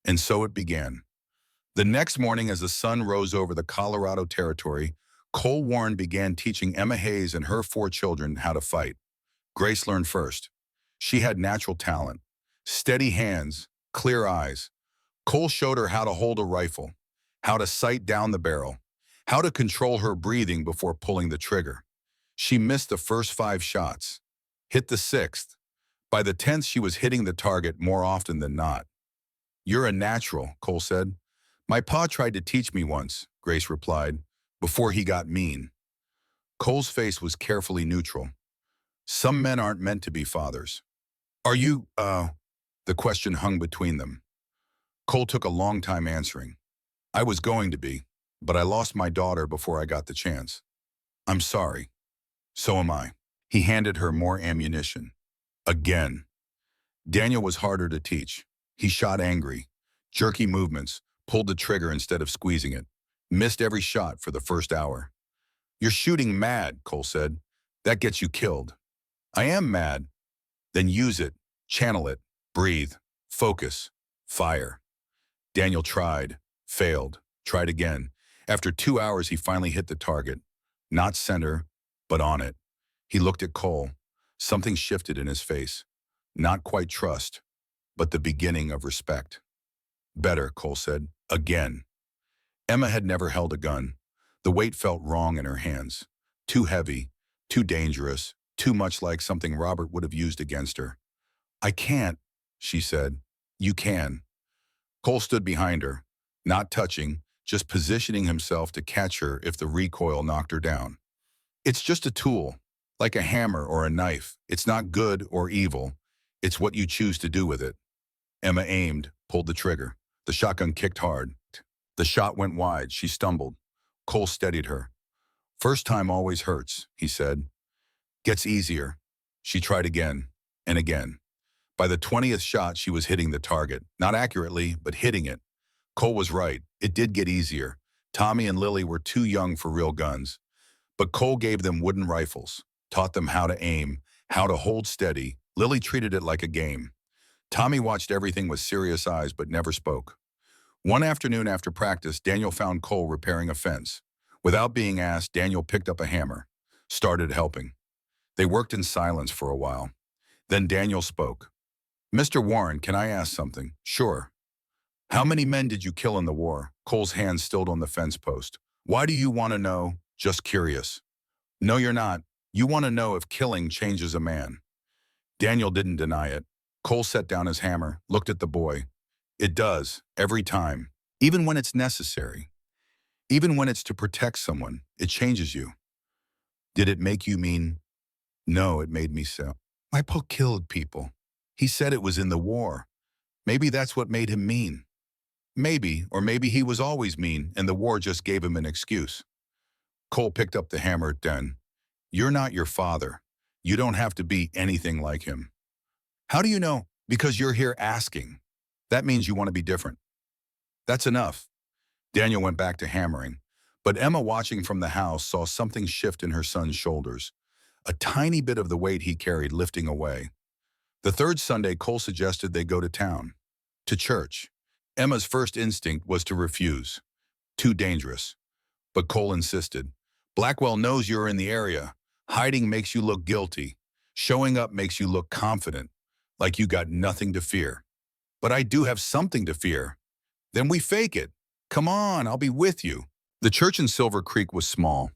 And so it began. The next morning, as the sun rose over the Colorado Territory, Cole Warren began teaching Emma Hayes and her 4 children how to fight. Grace learned first. She had natural talent, steady hands, clear eyes. Cole showed her how to hold a rifle, how to sight down the barrel, how to control her breathing before pulling the trigger. She missed the first 5 shots, hit the 6th. By the 10th, she was hitting the target more often than not. You're a natural, Cole said. My pa tried to teach me once, Grace replied, before he got mean. Cole's face was carefully neutral. Some men aren't meant to be fathers. Are you, The question hung between them. Cole took a long time answering. I was going to be, but I lost my daughter before I got the chance. I'm sorry. So am I. He handed her more ammunition. Again. Daniel was harder to teach. He shot angry. Jerky movements, pulled the trigger instead of squeezing it. Missed every shot for the first hour. You're shooting mad, Cole said. That gets you killed. I am mad. Then use it, channel it, breathe, focus, fire. Daniel tried, failed, tried again. After 2 hours, he finally hit the target. Not center, but on it. He looked at Cole. Something shifted in his face. Not quite trust, but the beginning of respect. Better, Cole said. Again. Emma had never held a gun. The weight felt wrong in her hands. Too heavy, too dangerous, too much like something Robert would have used against her. I can't, she said. You can. Cole stood behind her, not touching, just positioning himself to catch her if the recoil knocked her down. It's just a tool, like a hammer or a knife. It's not good or evil. It's what you choose to do with it. Emma aimed, pulled the trigger. The shotgun kicked hard. The shot went wide. She stumbled. Cole steadied her. First time always hurts, he said. Gets easier. She tried again and again. By the 20th shot, she was hitting the target. Not accurately, but hitting it. Cole was right. It did get easier. Tommy and Lily were too young for real guns. But Cole gave them wooden rifles, taught them how to aim, how to hold steady. Lily treated it like a game. Tommy watched everything with serious eyes but never spoke. One afternoon after practice, Daniel found Cole repairing a fence. Without being asked, Daniel picked up a hammer, started helping. They worked in silence for a while. Then Daniel spoke. Mr. Warren, can I ask something? Sure. How many men did you kill in the war? Cole's hand still on the fence post. Why do you want to know? Just curious. No, you're not. You want to know if killing changes a man. Daniel didn't deny it. Cole set down his hammer, looked at the boy. It does, every time. Even when it's necessary. Even when it's to protect someone, it changes you. Did it make you mean? No, it made me so. My pa killed people. He said it was in the war. Maybe that's what made him mean. Maybe, or maybe he was always mean and the war just gave him an excuse. Cole picked up the hammer then. You're not your father. You don't have to be anything like him. How do you know? Because you're here asking. That means you want to be different. That's enough. Daniel went back to hammering, but Emma, watching from the house, saw something shift in her son's shoulders. A tiny bit of the weight he carried lifting away. The third Sunday, Cole suggested they go to town, to church. Emma's first instinct was to refuse. Too dangerous. But Cole insisted. Blackwell knows you're in the area. Hiding makes you look guilty. Showing up makes you look confident, like you got nothing to fear. But I do have something to fear. Then we fake it. Come on, I'll be with you. The church in Silver Creek was small,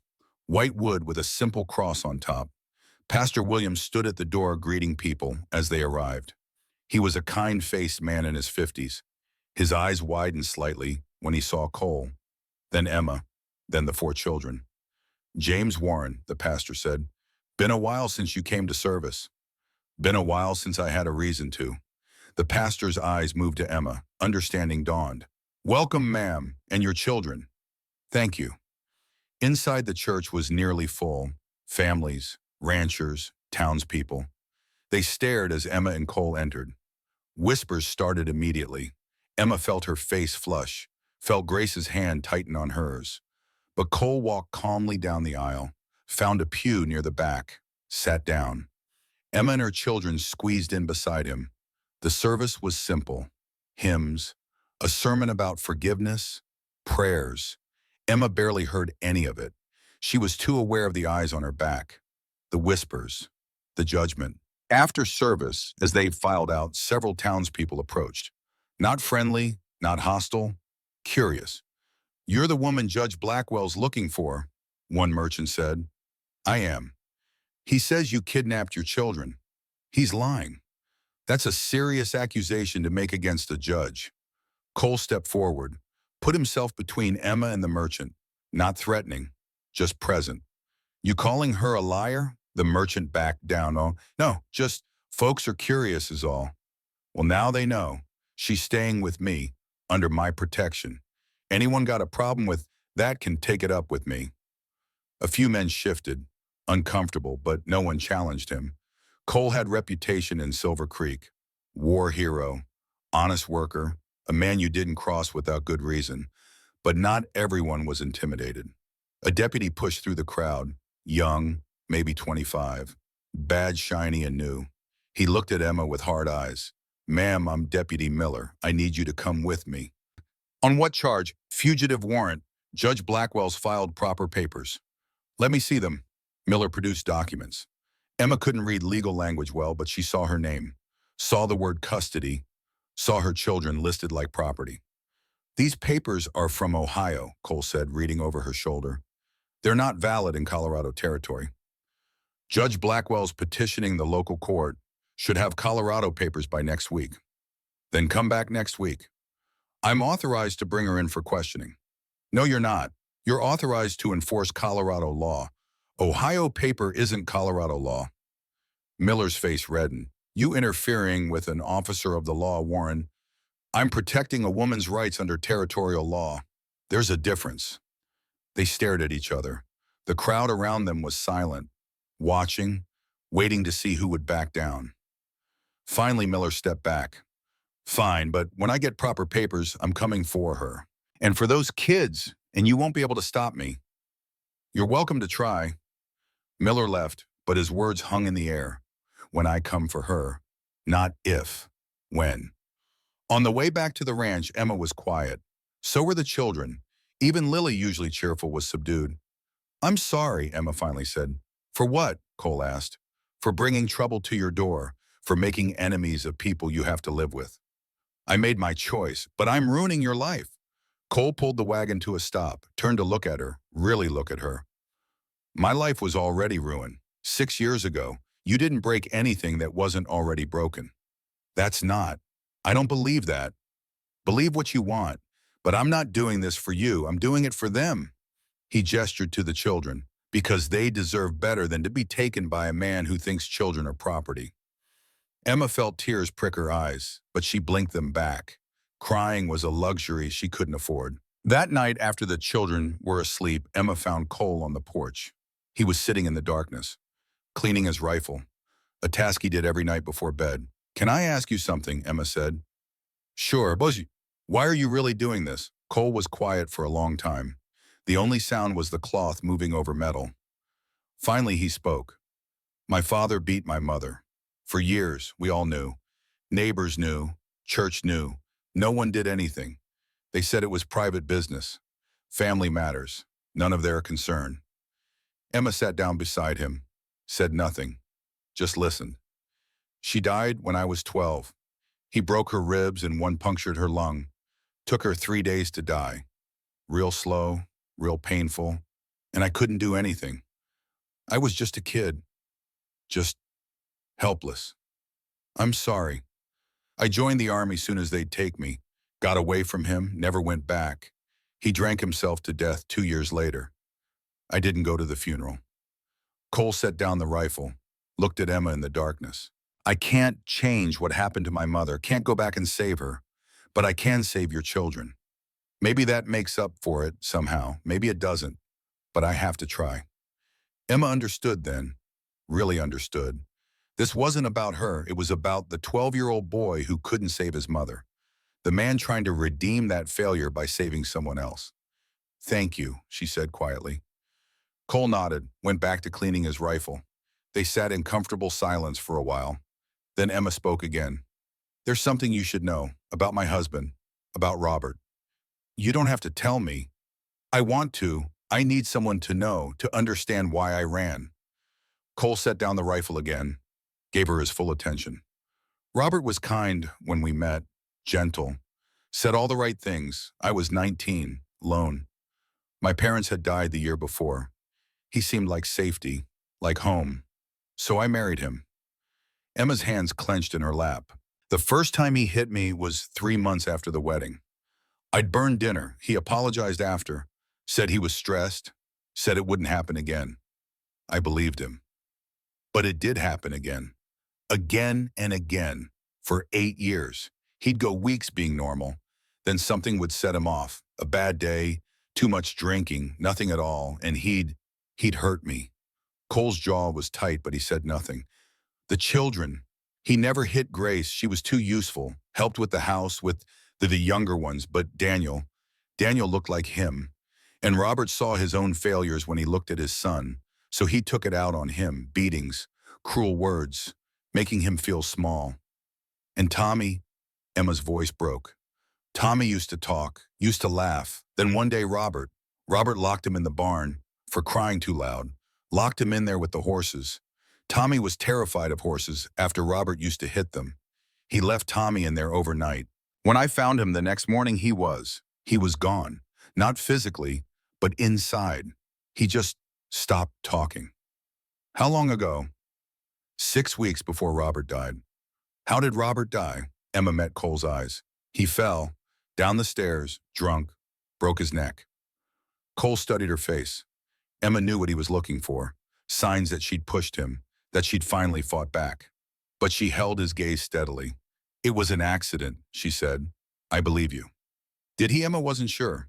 white wood with a simple cross on top. Pastor Williams stood at the door greeting people as they arrived. He was a kind-faced man in his 50s. His eyes widened slightly when he saw Cole, then Emma, then the 4 children. James Warren, the pastor said, been a while since you came to service. Been a while since I had a reason to. The pastor's eyes moved to Emma, understanding dawned. Welcome, ma'am, and your children. Thank you. Inside the church was nearly full. Families, ranchers, townspeople. They stared as Emma and Cole entered. Whispers started immediately. Emma felt her face flush, felt Grace's hand tighten on hers. But Cole walked calmly down the aisle, found a pew near the back, sat down. Emma and her children squeezed in beside him. The service was simple. Hymns, a sermon about forgiveness, prayers. Emma barely heard any of it. She was too aware of the eyes on her back, the whispers, the judgment. After service, as they filed out, several townspeople approached. Not friendly, not hostile, curious. You're the woman Judge Blackwell's looking for, one merchant said. I am. He says you kidnapped your children. He's lying. That's a serious accusation to make against a judge. Cole stepped forward, put himself between Emma and the merchant, not threatening, just present. You calling her a liar? The merchant backed down. Oh, no, just folks are curious is all. Well, now they know. She's staying with me, under my protection. Anyone got a problem with that can take it up with me. A few men shifted, uncomfortable, but no one challenged him. Cole had reputation in Silver Creek. War hero, honest worker, a man you didn't cross without good reason. But not everyone was intimidated. A deputy pushed through the crowd, young, maybe 25, badge shiny and new. He looked at Emma with hard eyes. Ma'am, I'm Deputy Miller. I need you to come with me. On what charge? Fugitive warrant. Judge Blackwell's filed proper papers. Let me see them. Miller produced documents. Emma couldn't read legal language well, but she saw her name, saw the word custody, saw her children listed like property. These papers are from Ohio, Cole said, reading over her shoulder. They're not valid in Colorado territory. Judge Blackwell's petitioning the local court. Should have Colorado papers by next week. Then come back next week. I'm authorized to bring her in for questioning. No, you're not. You're authorized to enforce Colorado law. Ohio paper isn't Colorado law. Miller's face reddened. You interfering with an officer of the law, Warren. I'm protecting a woman's rights under territorial law. There's a difference. They stared at each other. The crowd around them was silent, watching, waiting to see who would back down. Finally, Miller stepped back. Fine, but when I get proper papers, I'm coming for her. And for those kids, and you won't be able to stop me. You're welcome to try. Miller left, but his words hung in the air. When I come for her. Not if. When. On the way back to the ranch, Emma was quiet. So were the children. Even Lily, usually cheerful, was subdued. I'm sorry, Emma finally said. For what? Cole asked. For bringing trouble to your door. For making enemies of people you have to live with. I made my choice, but I'm ruining your life. Cole pulled the wagon to a stop, turned to look at her, really look at her. My life was already ruined. 6 years ago, you didn't break anything that wasn't already broken. That's not. I don't believe that. Believe what you want, but I'm not doing this for you. I'm doing it for them. He gestured to the children, because they deserve better than to be taken by a man who thinks children are property. Emma felt tears prick her eyes, but she blinked them back. Crying was a luxury she couldn't afford. That night, after the children were asleep, Emma found Cole on the porch. He was sitting in the darkness, cleaning his rifle, a task he did every night before bed. Can I ask you something? Emma said. Sure, Buzzy. Why are you really doing this? Cole was quiet for a long time. The only sound was the cloth moving over metal. Finally, he spoke. My father beat my mother. For years, we all knew. Neighbors knew. Church knew. No one did anything. They said it was private business. Family matters. None of their concern. Emma sat down beside him, said nothing, just listened. She died when I was 12. He broke her ribs and one punctured her lung. Took her 3 days to die. Real slow, real painful, and I couldn't do anything. I was just a kid, just helpless. I'm sorry. I joined the army soon as they'd take me, got away from him, never went back. He drank himself to death 2 years later. I didn't go to the funeral. Cole set down the rifle, looked at Emma in the darkness. I can't change what happened to my mother, can't go back and save her, but I can save your children. Maybe that makes up for it somehow, maybe it doesn't, but I have to try. Emma understood then, really understood. This wasn't about her, it was about the 12-year-old boy who couldn't save his mother. The man trying to redeem that failure by saving someone else. Thank you, she said quietly. Cole nodded, went back to cleaning his rifle. They sat in comfortable silence for a while. Then Emma spoke again. There's something you should know about my husband, about Robert. You don't have to tell me. I want to. I need someone to know, to understand why I ran. Cole set down the rifle again, gave her his full attention. Robert was kind when we met, gentle, said all the right things. I was 19, alone. My parents had died the year before. He seemed like safety, like home. So I married him. Emma's hands clenched in her lap. The first time he hit me was 3 months after the wedding. I'd burned dinner. He apologized after, said he was stressed, said it wouldn't happen again. I believed him. But it did happen again. Again and again. For 8 years. He'd go weeks being normal. Then something would set him off. A bad day, too much drinking, nothing at all, and he'd hurt me. Cole's jaw was tight, but he said nothing. The children. He never hit Grace. She was too useful. Helped with the house, with the younger ones, but Daniel looked like him. And Robert saw his own failures when he looked at his son, so he took it out on him, beatings, cruel words, making him feel small. And Tommy, Emma's voice broke. Tommy used to talk, used to laugh. Then one day Robert locked him in the barn for crying too loud, locked him in there with the horses. Tommy was terrified of horses after Robert used to hit them. He left Tommy in there overnight. When I found him the next morning, he was gone. Not physically, but inside. He just stopped talking. How long ago? 6 weeks before Robert died. How did Robert die? Emma met Cole's eyes. He fell, down the stairs, drunk, broke his neck. Cole studied her face. Emma knew what he was looking for, signs that she'd pushed him, that she'd finally fought back. But she held his gaze steadily. It was an accident, she said. I believe you. Did he? Emma wasn't sure.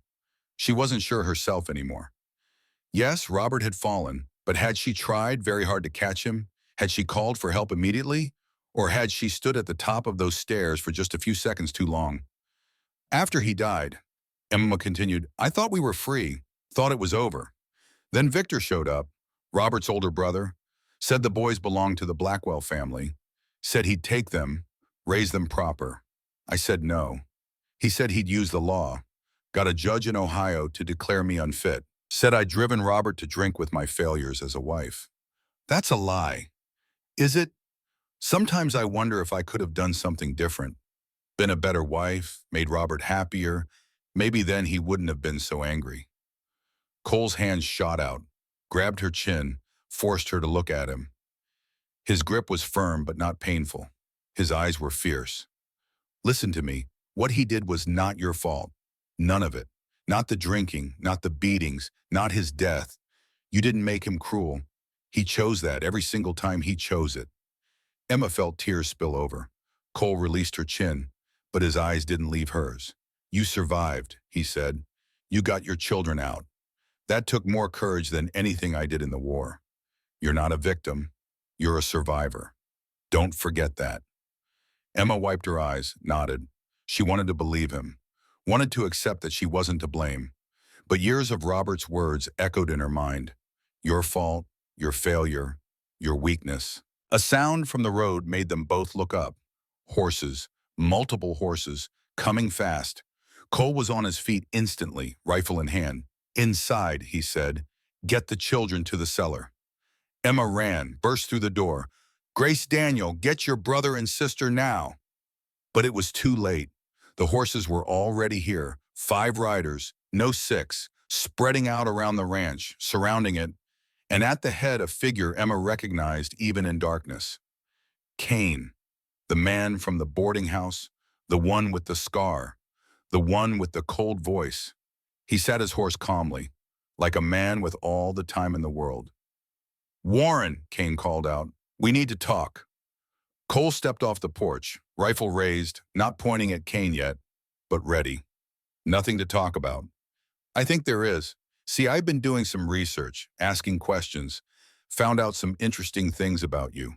She wasn't sure herself anymore. Yes, Robert had fallen, but had she tried very hard to catch him? Had she called for help immediately? Or had she stood at the top of those stairs for just a few seconds too long? After he died, Emma continued, I thought we were free, thought it was over. Then Victor showed up, Robert's older brother, said the boys belonged to the Blackwell family, said he'd take them, raise them proper. I said no. He said he'd use the law, got a judge in Ohio to declare me unfit, said I'd driven Robert to drink with my failures as a wife. That's a lie. Is it? Sometimes I wonder if I could have done something different, been a better wife, made Robert happier. Maybe then he wouldn't have been so angry. Cole's hands shot out, grabbed her chin, forced her to look at him. His grip was firm but not painful. His eyes were fierce. Listen to me. What he did was not your fault. None of it. Not the drinking, not the beatings, not his death. You didn't make him cruel. He chose that every single time he chose it. Emma felt tears spill over. Cole released her chin, but his eyes didn't leave hers. You survived, he said. You got your children out. That took more courage than anything I did in the war. You're not a victim. You're a survivor. Don't forget that. Emma wiped her eyes, nodded. She wanted to believe him, wanted to accept that she wasn't to blame. But years of Robert's words echoed in her mind. Your fault, your failure, your weakness. A sound from the road made them both look up. Horses, multiple horses, coming fast. Cole was on his feet instantly, rifle in hand. Inside, he said, get the children to the cellar. Emma ran, burst through the door. Grace Daniel, get your brother and sister now. But it was too late. The horses were already here, 5 riders, no 6, spreading out around the ranch, surrounding it, and at the head a figure Emma recognized even in darkness. Cain, the man from the boarding house, the one with the scar, the one with the cold voice. He sat his horse calmly, like a man with all the time in the world. Warren, Cain called out, we need to talk. Cole stepped off the porch, rifle raised, not pointing at Cain yet, but ready. Nothing to talk about. I think there is. See, I've been doing some research, asking questions, found out some interesting things about you.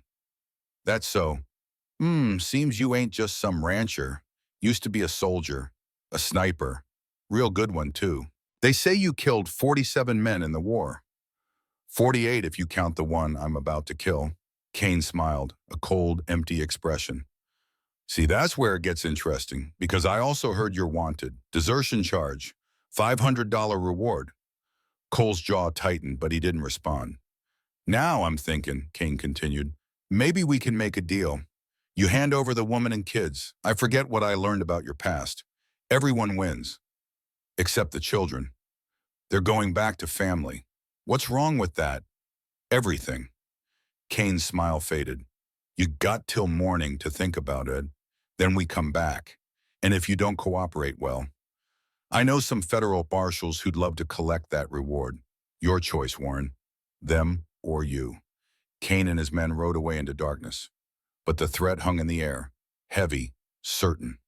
That's so. Seems you ain't just some rancher. Used to be a soldier, a sniper. Real good one, too. They say you killed 47 men in the war. 48 if you count the one I'm about to kill. Cain smiled, a cold, empty expression. See, that's where it gets interesting, because I also heard you're wanted. Desertion charge, $500 reward. Cole's jaw tightened, but he didn't respond. Now I'm thinking, Cain continued, maybe we can make a deal. You hand over the woman and kids. I forget what I learned about your past. Everyone wins. Except the children. They're going back to family. What's wrong with that? Everything. Cain's smile faded. You got till morning to think about it. Then we come back. And if you don't cooperate, well, I know some federal marshals who'd love to collect that reward. Your choice, Warren. Them or you. Cain and his men rode away into darkness. But the threat hung in the air. Heavy, certain.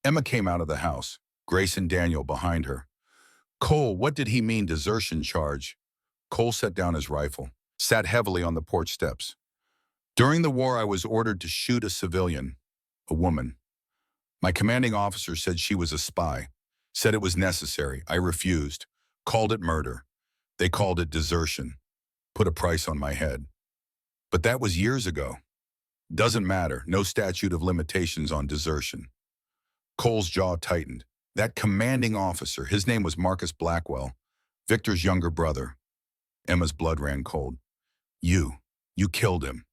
Emma came out of the house, Grace and Daniel behind her. Cole, what did he mean desertion charge? Cole set down his rifle, sat heavily on the porch steps. During the war, I was ordered to shoot a civilian, a woman. My commanding officer said she was a spy, said it was necessary. I refused, called it murder. They called it desertion, put a price on my head. But that was years ago. Doesn't matter, no statute of limitations on desertion. Cole's jaw tightened. That commanding officer, his name was Marcus Blackwell, Victor's younger brother. Emma's blood ran cold. You killed him.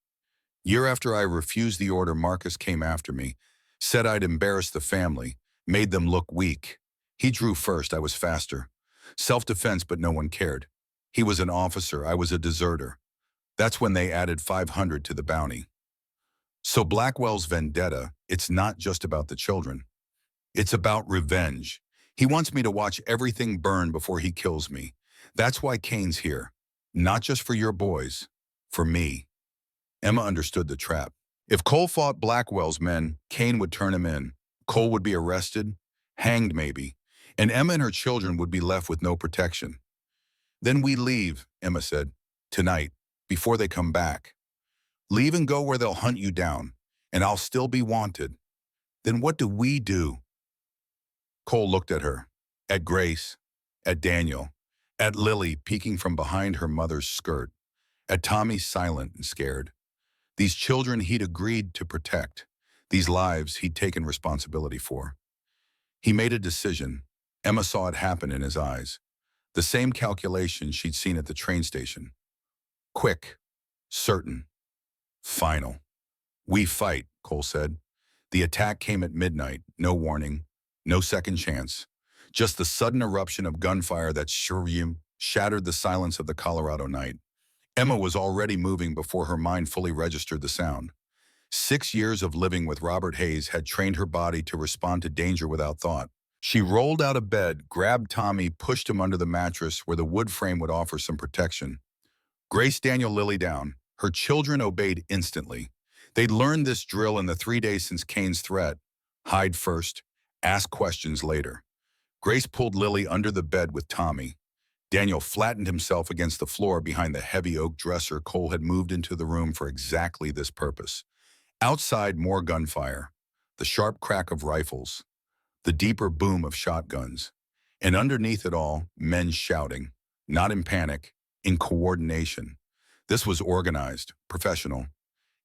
Year after I refused the order, Marcus came after me, said I'd embarrassed the family, made them look weak. He drew first, I was faster. Self-defense, but no one cared. He was an officer, I was a deserter. That's when they added 500 to the bounty. So Blackwell's vendetta, it's not just about the children. It's about revenge. He wants me to watch everything burn before he kills me. That's why Kane's here. Not just for your boys, for me. Emma understood the trap. If Cole fought Blackwell's men, Kane would turn him in. Cole would be arrested, hanged maybe, and Emma and her children would be left with no protection. Then we leave, Emma said, tonight, before they come back. Leave and go where they'll hunt you down, and I'll still be wanted. Then what do we do? Cole looked at her, at Grace, at Daniel, at Lily peeking from behind her mother's skirt, at Tommy silent and scared. These children he'd agreed to protect, these lives he'd taken responsibility for. He made a decision. Emma saw it happen in his eyes. The same calculation she'd seen at the train station. Quick, certain, final. We fight, Cole said. The attack came at midnight, no warning, no second chance. Just the sudden eruption of gunfire that shattered the silence of the Colorado night. Emma was already moving before her mind fully registered the sound. 6 years of living with Robert Hayes had trained her body to respond to danger without thought. She rolled out of bed, grabbed Tommy, pushed him under the mattress where the wood frame would offer some protection. Grace, Daniel, Lily down. Her children obeyed instantly. They'd learned this drill in the 3 days since Kane's threat. Hide first, ask questions later. Grace pulled Lily under the bed with Tommy. Daniel flattened himself against the floor behind the heavy oak dresser Cole had moved into the room for exactly this purpose. Outside, more gunfire, the sharp crack of rifles, the deeper boom of shotguns, and underneath it all, men shouting, not in panic, in coordination. This was organized, professional.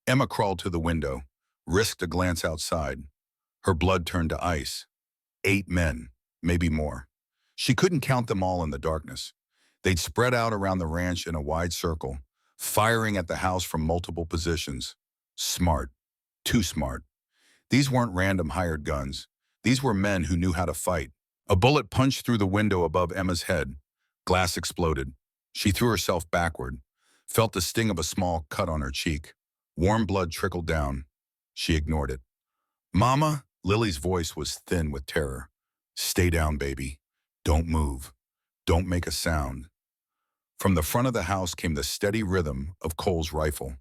Emma crawled to the window, risked a glance outside. Her blood turned to ice. 8 men, maybe more. She couldn't count them all in the darkness. They'd spread out around the ranch in a wide circle, firing at the house from multiple positions. Smart. Too smart. These weren't random hired guns. These were men who knew how to fight. A bullet punched through the window above Emma's head. Glass exploded. She threw herself backward, felt the sting of a small cut on her cheek. Warm blood trickled down. She ignored it. Mama, Lily's voice was thin with terror. Stay down, baby. Don't move. Don't make a sound. From the front of the house came the steady rhythm of Cole's rifle.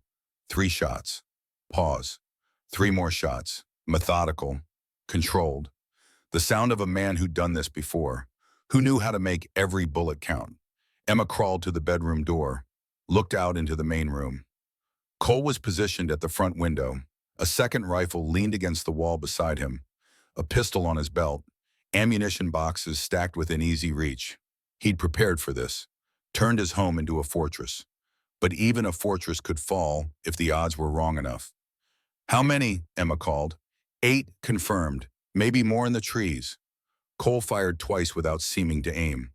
3 shots. Pause. 3 more shots. Methodical. Controlled. The sound of a man who'd done this before, who knew how to make every bullet count. Emma crawled to the bedroom door, looked out into the main room. Cole was positioned at the front window. A second rifle leaned against the wall beside him, a pistol on his belt, ammunition boxes stacked within easy reach. He'd prepared for this, turned his home into a fortress. But even a fortress could fall if the odds were wrong enough. How many? Emma called. 8 confirmed, maybe more in the trees. Cole fired twice without seeming to aim.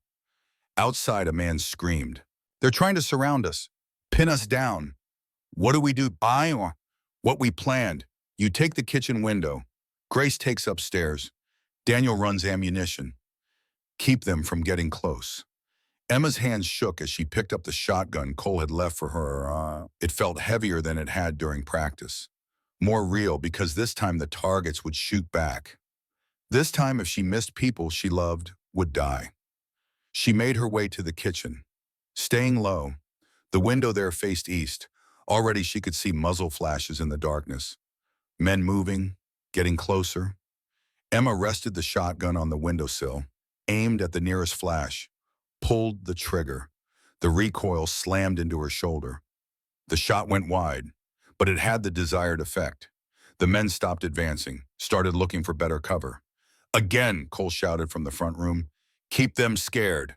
Outside, a man screamed. They're trying to surround us, pin us down. What do we do? What we planned. You take the kitchen window. Grace takes upstairs. Daniel runs ammunition. Keep them from getting close. Emma's hands shook as she picked up the shotgun Cole had left for her. It felt heavier than it had during practice. More real because this time the targets would shoot back. This time, if she missed people she loved, would die. She made her way to the kitchen. Staying low, the window there faced east. Already she could see muzzle flashes in the darkness. Men moving, getting closer. Emma rested the shotgun on the windowsill, aimed at the nearest flash, pulled the trigger. The recoil slammed into her shoulder. The shot went wide, but it had the desired effect. The men stopped advancing, started looking for better cover. Again, Cole shouted from the front room, keep them scared.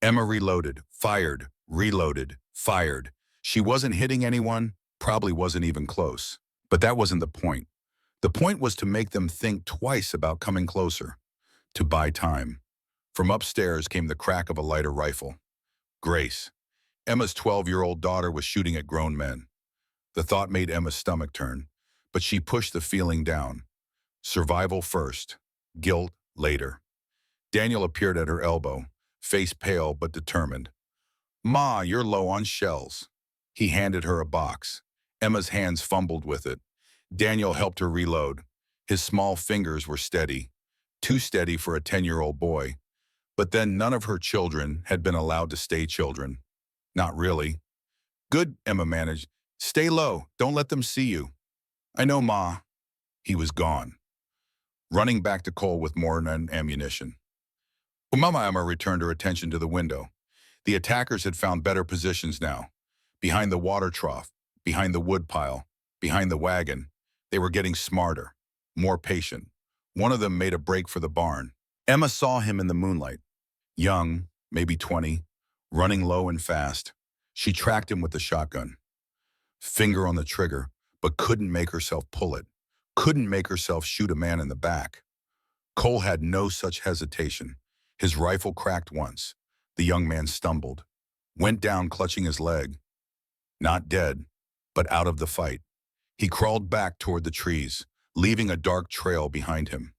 Emma reloaded, fired, reloaded, fired. She wasn't hitting anyone, probably wasn't even close. But that wasn't the point. The point was to make them think twice about coming closer, to buy time. From upstairs came the crack of a lighter rifle. Grace, Emma's 12-year-old daughter, was shooting at grown men. The thought made Emma's stomach turn, but she pushed the feeling down. Survival first, guilt later. Daniel appeared at her elbow, face pale but determined. Ma, you're low on shells. He handed her a box. Emma's hands fumbled with it. Daniel helped her reload. His small fingers were steady, too steady for a 10-year-old boy. But then none of her children had been allowed to stay children. Not really. Good, Emma managed. Stay low. Don't let them see you. I know, Ma. He was gone, running back to Cole with more ammunition. Mama Emma returned her attention to the window. The attackers had found better positions now. Behind the water trough, behind the woodpile, behind the wagon. They were getting smarter, more patient. One of them made a break for the barn. Emma saw him in the moonlight. Young, maybe 20, running low and fast. She tracked him with the shotgun. Finger on the trigger, but couldn't make herself pull it. Couldn't make herself shoot a man in the back. Cole had no such hesitation. His rifle cracked once. The young man stumbled, went down clutching his leg. Not dead, but out of the fight. He crawled back toward the trees, leaving a dark trail behind him.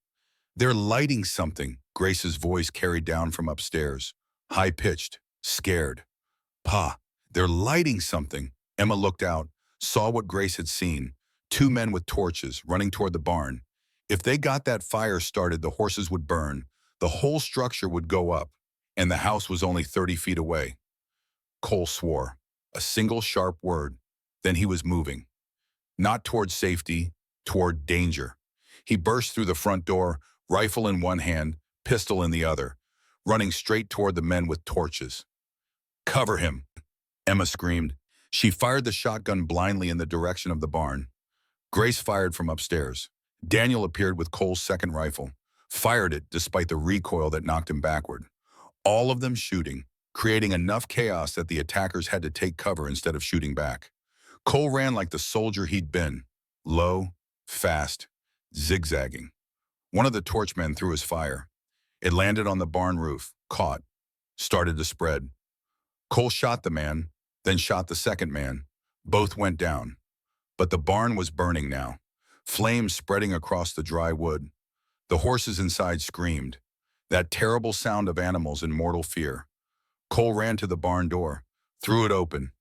They're lighting something, Grace's voice carried down from upstairs, high-pitched, scared. Pa, they're lighting something. Emma looked out, saw what Grace had seen. 2 men with torches running toward the barn. If they got that fire started, the horses would burn, the whole structure would go up, and the house was only 30 feet away. Cole swore, a single sharp word. Then he was moving. Not toward safety, toward danger. He burst through the front door, rifle in one hand, pistol in the other, running straight toward the men with torches. Cover him, Emma screamed. She fired the shotgun blindly in the direction of the barn. Grace fired from upstairs. Daniel appeared with Cole's second rifle, fired it despite the recoil that knocked him backward. All of them shooting, creating enough chaos that the attackers had to take cover instead of shooting back. Cole ran like the soldier he'd been, low, fast, zigzagging. One of the torchmen threw his fire. It landed on the barn roof, caught, started to spread. Cole shot the man, then shot the second man. Both went down. But the barn was burning now, flames spreading across the dry wood. The horses inside screamed, that terrible sound of animals in mortal fear. Cole ran to the barn door, threw it open.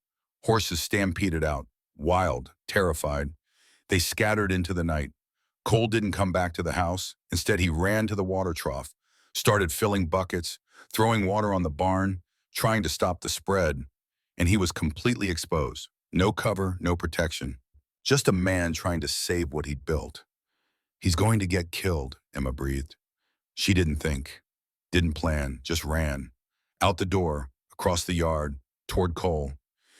Horses stampeded out, wild, terrified. They scattered into the night. Cole didn't come back to the house. Instead, he ran to the water trough, started filling buckets, throwing water on the barn, trying to stop the spread. And he was completely exposed. No cover, no protection. Just a man trying to save what he'd built. He's going to get killed, Emma breathed. She didn't think, didn't plan, just ran. Out the door, across the yard, toward Cole.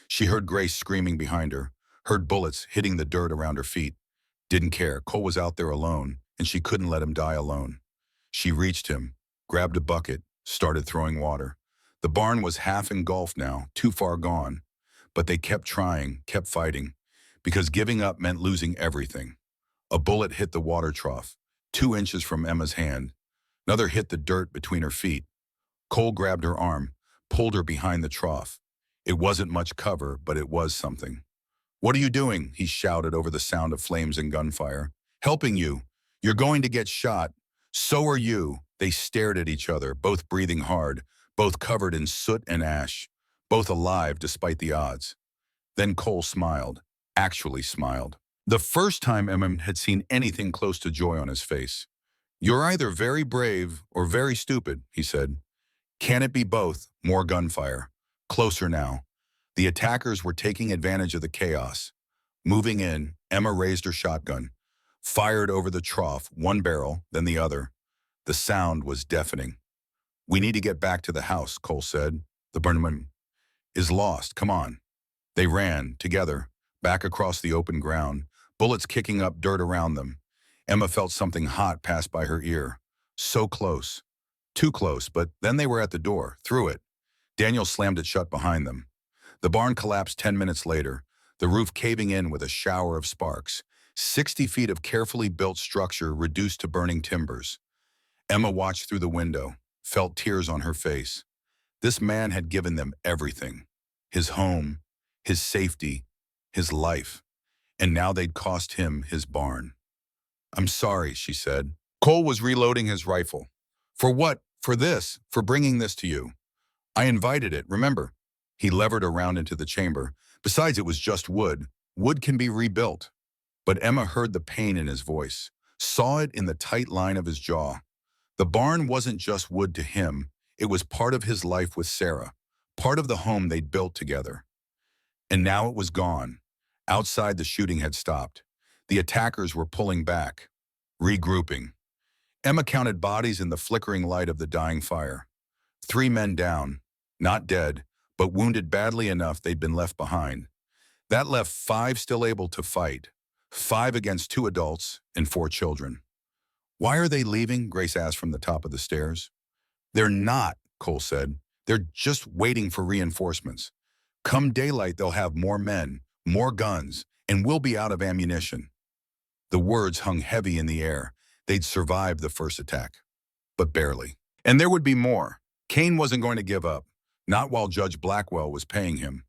She heard Grace screaming behind her, heard bullets hitting the dirt around her feet. Didn't care. Cole was out there alone, and she couldn't let him die alone. She reached him, grabbed a bucket, started throwing water. The barn was half engulfed now, too far gone. But they kept trying, kept fighting, because giving up meant losing everything. A bullet hit the water trough, 2 inches from Emma's hand. Another hit the dirt between her feet. Cole grabbed her arm, pulled her behind the trough. It wasn't much cover, but it was something. What are you doing? He shouted over the sound of flames and gunfire. Helping you. You're going to get shot. So are you. They stared at each other, both breathing hard, both covered in soot and ash, both alive despite the odds. Then Cole smiled, actually smiled. The first time Emma had seen anything close to joy on his face. You're either very brave or very stupid, he said. Can it be both? More gunfire. Closer now. The attackers were taking advantage of the chaos. Moving in, Emma raised her shotgun, fired over the trough, one barrel, then the other. The sound was deafening. We need to get back to the house, Cole said. The burnman is lost. Come on. They ran, together, back across the open ground, bullets kicking up dirt around them. Emma felt something hot pass by her ear. So close. Too close, but then they were at the door, through it. Daniel slammed it shut behind them. The barn collapsed 10 minutes later, the roof caving in with a shower of sparks. 60 feet of carefully built structure reduced to burning timbers. Emma watched through the window, felt tears on her face. This man had given them everything. His home, his safety, his life. And now they'd cost him his barn. I'm sorry, she said. Cole was reloading his rifle. For what? For this, for bringing this to you. I invited it, remember? He levered around into the chamber. Besides, it was just wood. Wood can be rebuilt. But Emma heard the pain in his voice, saw it in the tight line of his jaw. The barn wasn't just wood to him. It was part of his life with Sarah, part of the home they'd built together. And now it was gone. Outside, the shooting had stopped. The attackers were pulling back, regrouping. Emma counted bodies in the flickering light of the dying fire. 3 men down, not dead, but wounded badly enough they'd been left behind. That left 5 still able to fight, 5 against 2 adults and 4 children. "Why are they leaving?" Grace asked from the top of the stairs. "They're not," Cole said. "They're just waiting for reinforcements. Come daylight, they'll have more men, more guns, and we'll be out of ammunition." The words hung heavy in the air. They'd survived the first attack, but barely. And there would be more. Kane wasn't going to give up, not while Judge Blackwell was paying him.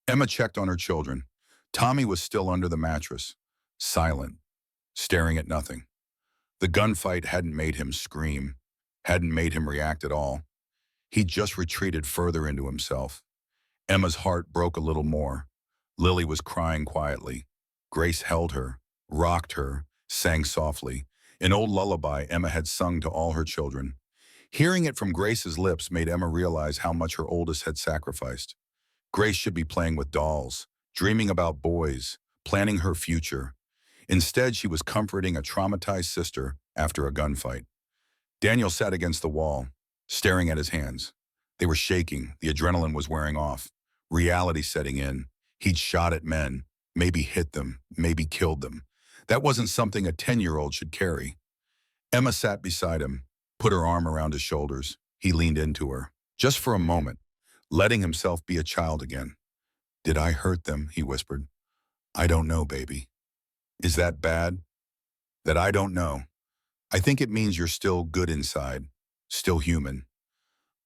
Emma checked on her children. Tommy was still under the mattress, silent, staring at nothing. The gunfight hadn't made him scream, hadn't made him react at all. He just retreated further into himself. Emma's heart broke a little more. Lily was crying quietly. Grace held her, rocked her, sang softly, an old lullaby Emma had sung to all her children. Hearing it from Grace's lips made Emma realize how much her oldest had sacrificed. Grace should be playing with dolls, dreaming about boys, planning her future. Instead, she was comforting a traumatized sister after a gunfight. Daniel sat against the wall, staring at his hands. They were shaking, the adrenaline was wearing off. Reality setting in. He'd shot at men, maybe hit them, maybe killed them. That wasn't something a 10-year-old should carry. Emma sat beside him, put her arm around his shoulders. He leaned into her, just for a moment, letting himself be a child again. "Did I hurt them?" he whispered. "I don't know, baby." "Is that bad?" "That I don't know. I think it means you're still good inside, still human."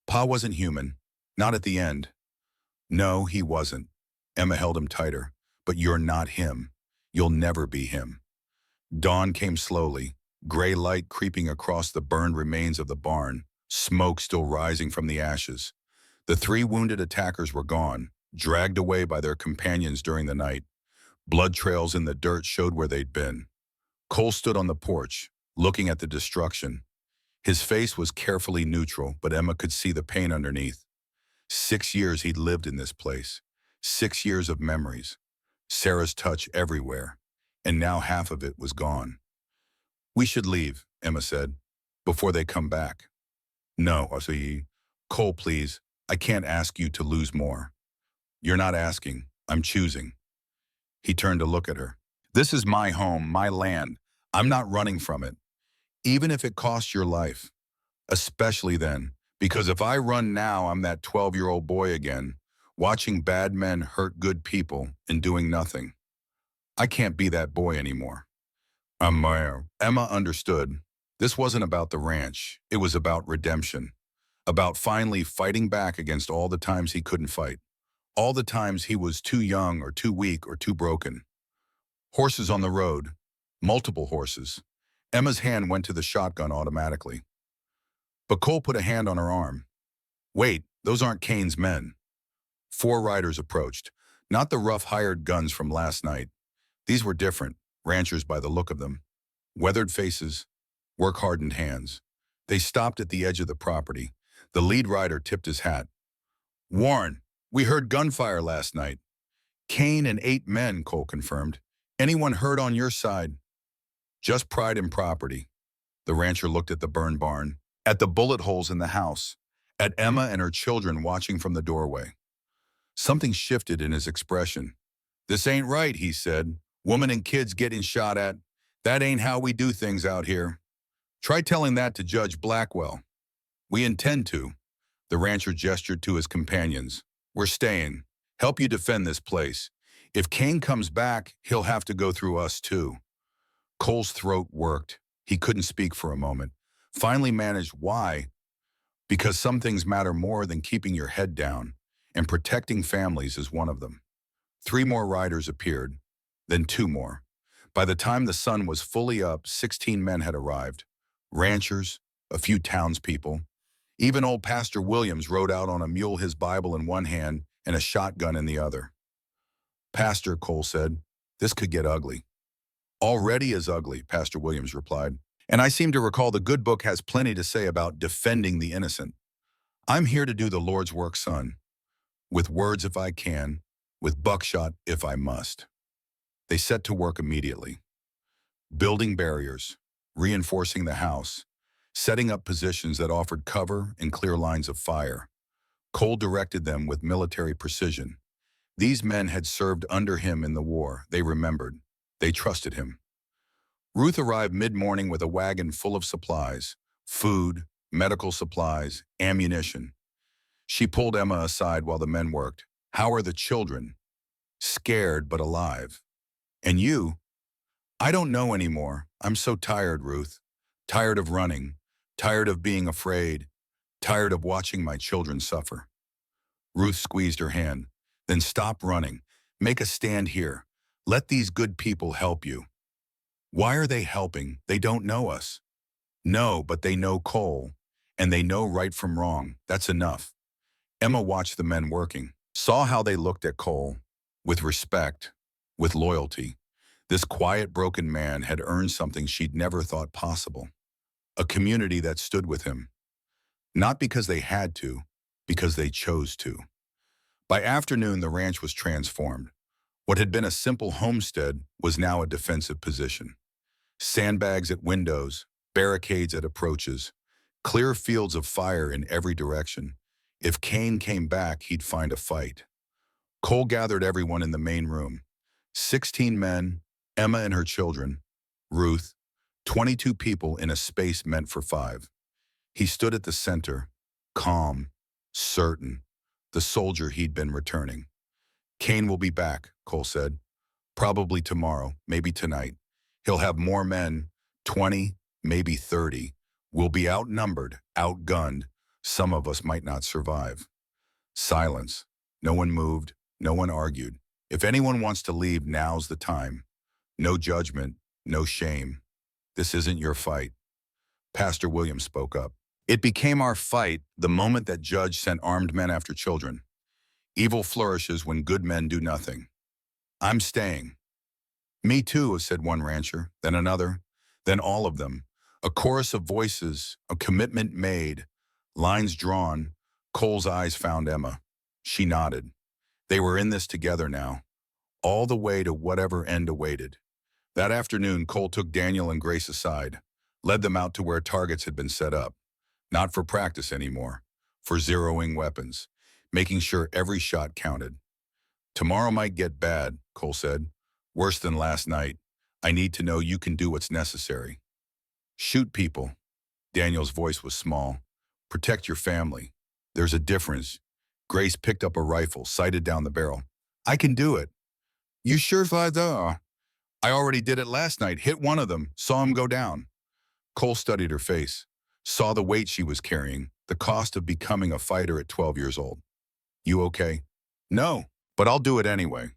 Pa wasn't human, not at the end. No, he wasn't. Emma held him tighter. "But you're not him. You'll never be him." Dawn came slowly, gray light creeping across the burned remains of the barn, smoke still rising from the ashes. The 3 wounded attackers were gone, dragged away by their companions during the night. Blood trails in the dirt showed where they'd been. Cole stood on the porch, looking at the destruction. His face was carefully neutral, but Emma could see the pain underneath. 6 years he'd lived in this place. 6 years of memories. Sarah's touch everywhere. And now half of it was gone. "We should leave," Emma said, "before they come back." "No, Asuyi. Cole, please. I can't ask you to lose more." "You're not asking. I'm choosing." He turned to look at her. "This is my home, my land. I'm not running from it. Even if it costs your life. Especially then, because if I run now, I'm that 12-year-old boy again, watching bad men hurt good people and doing nothing. I can't be that boy anymore." Emma understood. This wasn't about the ranch. It was about redemption. About finally fighting back against all the times he couldn't fight. All the times he was too young or too weak or too broken. Horses on the road. Multiple horses. Emma's hand went to the shotgun automatically. But Cole put a hand on her arm. "Wait, those aren't Kane's men." 4 riders approached. Not the rough hired guns from last night. These were different, ranchers by the look of them. Weathered faces, work-hardened hands. They stopped at the edge of the property. The lead rider tipped his hat. "Warren, we heard gunfire last night." "Kane and 8 men," Cole confirmed. "Anyone hurt on your side?" "Just pride in property." The rancher looked at the burned barn, at the bullet holes in the house, at Emma and her children watching from the doorway. Something shifted in his expression. "This ain't right," he said. "Women and kids getting shot at. That ain't how we do things out here. Try telling that to Judge Blackwell." "We intend to." The rancher gestured to his companions. "We're staying. Help you defend this place. If Kane comes back, he'll have to go through us too." Cole's throat worked. He couldn't speak for a moment. Finally managed, "Why?" "Because some things matter more than keeping your head down, and protecting families is one of them." 3 more riders appeared, then 2 more. By the time the sun was fully up, 16 men had arrived. Ranchers, a few townspeople. Even old Pastor Williams rode out on a mule, his Bible in one hand, and a shotgun in the other. Pastor, Cole said, this could get ugly. Already is ugly, Pastor Williams replied. And I seem to recall the good book has plenty to say about defending the innocent. I'm here to do the Lord's work, son, with words if I can, with buckshot if I must. They set to work immediately, building barriers, reinforcing the house, setting up positions that offered cover and clear lines of fire. Cole directed them with military precision. These men had served under him in the war. They remembered. They trusted him. Ruth arrived mid-morning with a wagon full of supplies, food, medical supplies, ammunition. She pulled Emma aside while the men worked. How are the children? Scared but alive. And you? I don't know anymore. I'm so tired, Ruth. Tired of running. Tired of being afraid. Tired of watching my children suffer. Ruth squeezed her hand. Then stop running. Make a stand here. Let these good people help you. Why are they helping? They don't know us. No, but they know Cole, and they know right from wrong. That's enough. Emma watched the men working, saw how they looked at Cole, with respect, with loyalty. This quiet, broken man had earned something she'd never thought possible. A community that stood with him. Not because they had to, because they chose to. By afternoon, the ranch was transformed. What had been a simple homestead was now a defensive position. Sandbags at windows, barricades at approaches, clear fields of fire in every direction. If Cain came back, he'd find a fight. Cole gathered everyone in the main room. 16 men, Emma and her children, Ruth, 22 people in a space meant for 5. He stood at the center, calm, certain, the soldier he'd been returning. Cain will be back, Cole said. Probably tomorrow, maybe tonight. He'll have more men, 20, maybe 30. We'll be outnumbered, outgunned. Some of us might not survive. Silence. No one moved. No one argued. If anyone wants to leave, now's the time. No judgment, no shame. This isn't your fight. Pastor Williams spoke up. It became our fight the moment that judge sent armed men after children. Evil flourishes when good men do nothing. I'm staying. Me too, said one rancher, then another, then all of them. A chorus of voices, a commitment made, lines drawn. Cole's eyes found Emma. She nodded. They were in this together now, all the way to whatever end awaited. That afternoon, Cole took Daniel and Grace aside, led them out to where targets had been set up. Not for practice anymore, for zeroing weapons, making sure every shot counted. Tomorrow might get bad, Cole said. Worse than last night. I need to know you can do what's necessary. Shoot people. Daniel's voice was small. Protect your family. There's a difference. Grace picked up a rifle, sighted down the barrel. I can do it. You sure, Father? I already did it last night. Hit one of them. Saw him go down. Cole studied her face. Saw the weight she was carrying. The cost of becoming a fighter at 12 years old. You okay? No, but I'll do it anyway.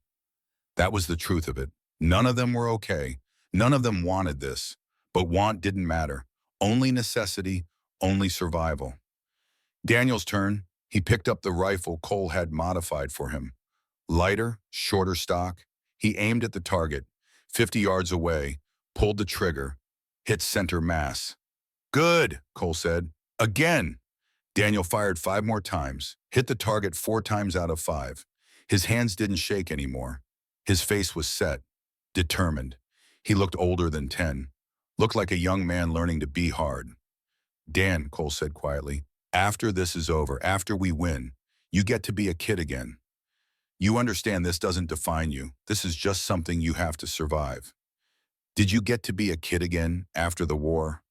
That was the truth of it. None of them were okay. None of them wanted this. But want didn't matter. Only necessity, only survival. Daniel's turn. He picked up the rifle Cole had modified for him. Lighter, shorter stock. He aimed at the target, 50 yards away, pulled the trigger, hit center mass. Good, Cole said. Again. Daniel fired 5 more times, hit the target 4 times out of 5. His hands didn't shake anymore. His face was set, determined. He looked older than 10, looked like a young man learning to be hard. Dan, Cole said quietly, after this is over, after we win, you get to be a kid again. You understand this doesn't define you. This is just something you have to survive. Did you get to be a kid again after the war?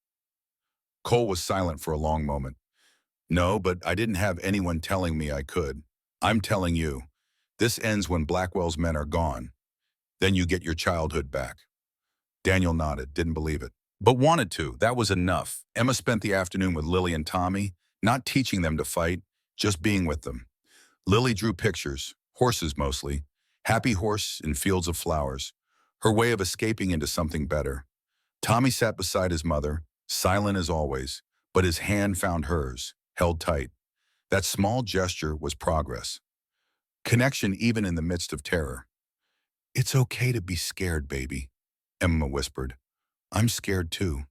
Cole was silent for a long moment. No, but I didn't have anyone telling me I could. I'm telling you, this ends when Blackwell's men are gone. Then you get your childhood back. Daniel nodded, didn't believe it, but wanted to. That was enough. Emma spent the afternoon with Lily and Tommy, not teaching them to fight, just being with them. Lily drew pictures, horses mostly, happy horse in fields of flowers, her way of escaping into something better. Tommy sat beside his mother, silent as always, but his hand found hers, held tight. That small gesture was progress. Connection even in the midst of terror. "It's okay to be scared, baby," Emma whispered. "I'm scared too."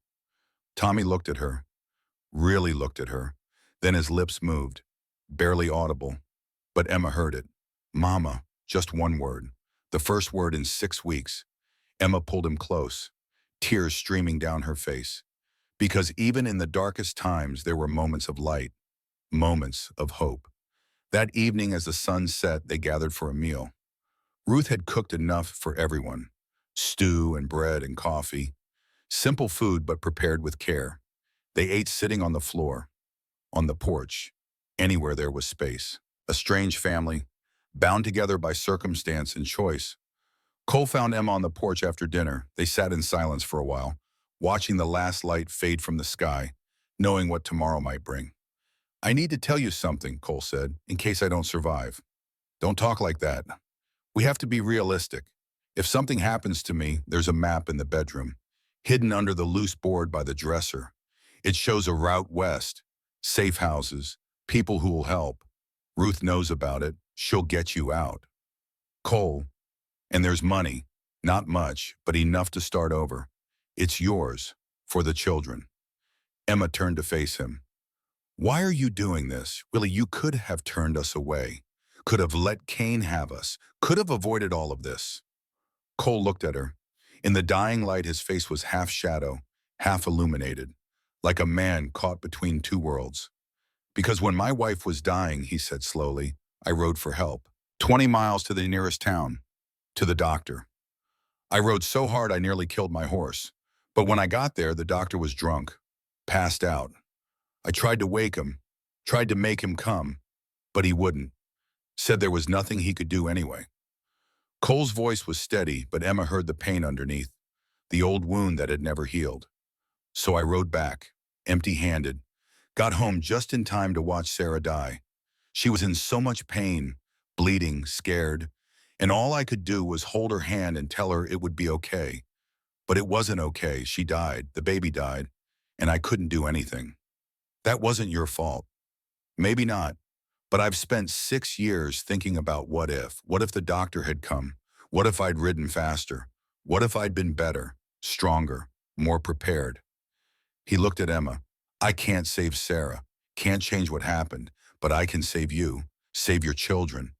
Tommy looked at her, really looked at her. Then his lips moved, barely audible, but Emma heard it. "Mama," just one word. The first word in 6 weeks. Emma pulled him close, tears streaming down her face. Because even in the darkest times, there were moments of light, moments of hope. That evening as the sun set, they gathered for a meal. Ruth had cooked enough for everyone. Stew and bread and coffee. Simple food, but prepared with care. They ate sitting on the floor, on the porch, anywhere there was space. A strange family, bound together by circumstance and choice. Cole found Emma on the porch after dinner. They sat in silence for a while, watching the last light fade from the sky, knowing what tomorrow might bring. "I need to tell you something," Cole said, "in case I don't survive." "Don't talk like that. We have to be realistic. If something happens to me, there's a map in the bedroom, hidden under the loose board by the dresser. It shows a route west, safe houses, people who will help. Ruth knows about it. She'll get you out." "Cole, and there's money. Not much, but enough to start over. It's yours, for the children." Emma turned to face him. "Why are you doing this? Really, you could have turned us away. Could have let Cain have us. Could have avoided all of this." Cole looked at her. In the dying light, his face was half shadow, half illuminated, like a man caught between two worlds. "Because when my wife was dying," he said slowly, "I rode for help. 20 miles to the nearest town, to the doctor. I rode so hard I nearly killed my horse. But when I got there, the doctor was drunk, passed out. I tried to wake him, tried to make him come, but he wouldn't. Said there was nothing he could do anyway." Cole's voice was steady, but Emma heard the pain underneath, the old wound that had never healed. "So I rode back, empty-handed, got home just in time to watch Sarah die. She was in so much pain, bleeding, scared, and all I could do was hold her hand and tell her it would be okay. But it wasn't okay. She died, the baby died, and I couldn't do anything. That wasn't your fault. Maybe not. But I've spent 6 years thinking about what if. What if the doctor had come? What if I'd ridden faster? What if I'd been better, stronger, more prepared?" He looked at Emma. "I can't save Sarah, can't change what happened, but I can save you, save your children.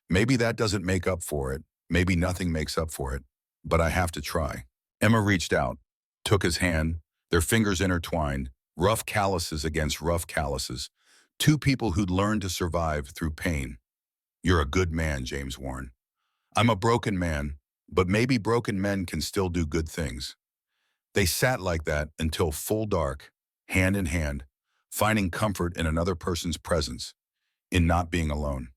Maybe that doesn't make up for it. Maybe nothing makes up for it. But I have to try." Emma reached out, took his hand, their fingers intertwined, rough calluses against rough calluses. Two people who'd learned to survive through pain. "You're a good man," James warned. "I'm a broken man, but maybe broken men can still do good things." They sat like that until full dark, hand in hand, finding comfort in another person's presence, in not being alone.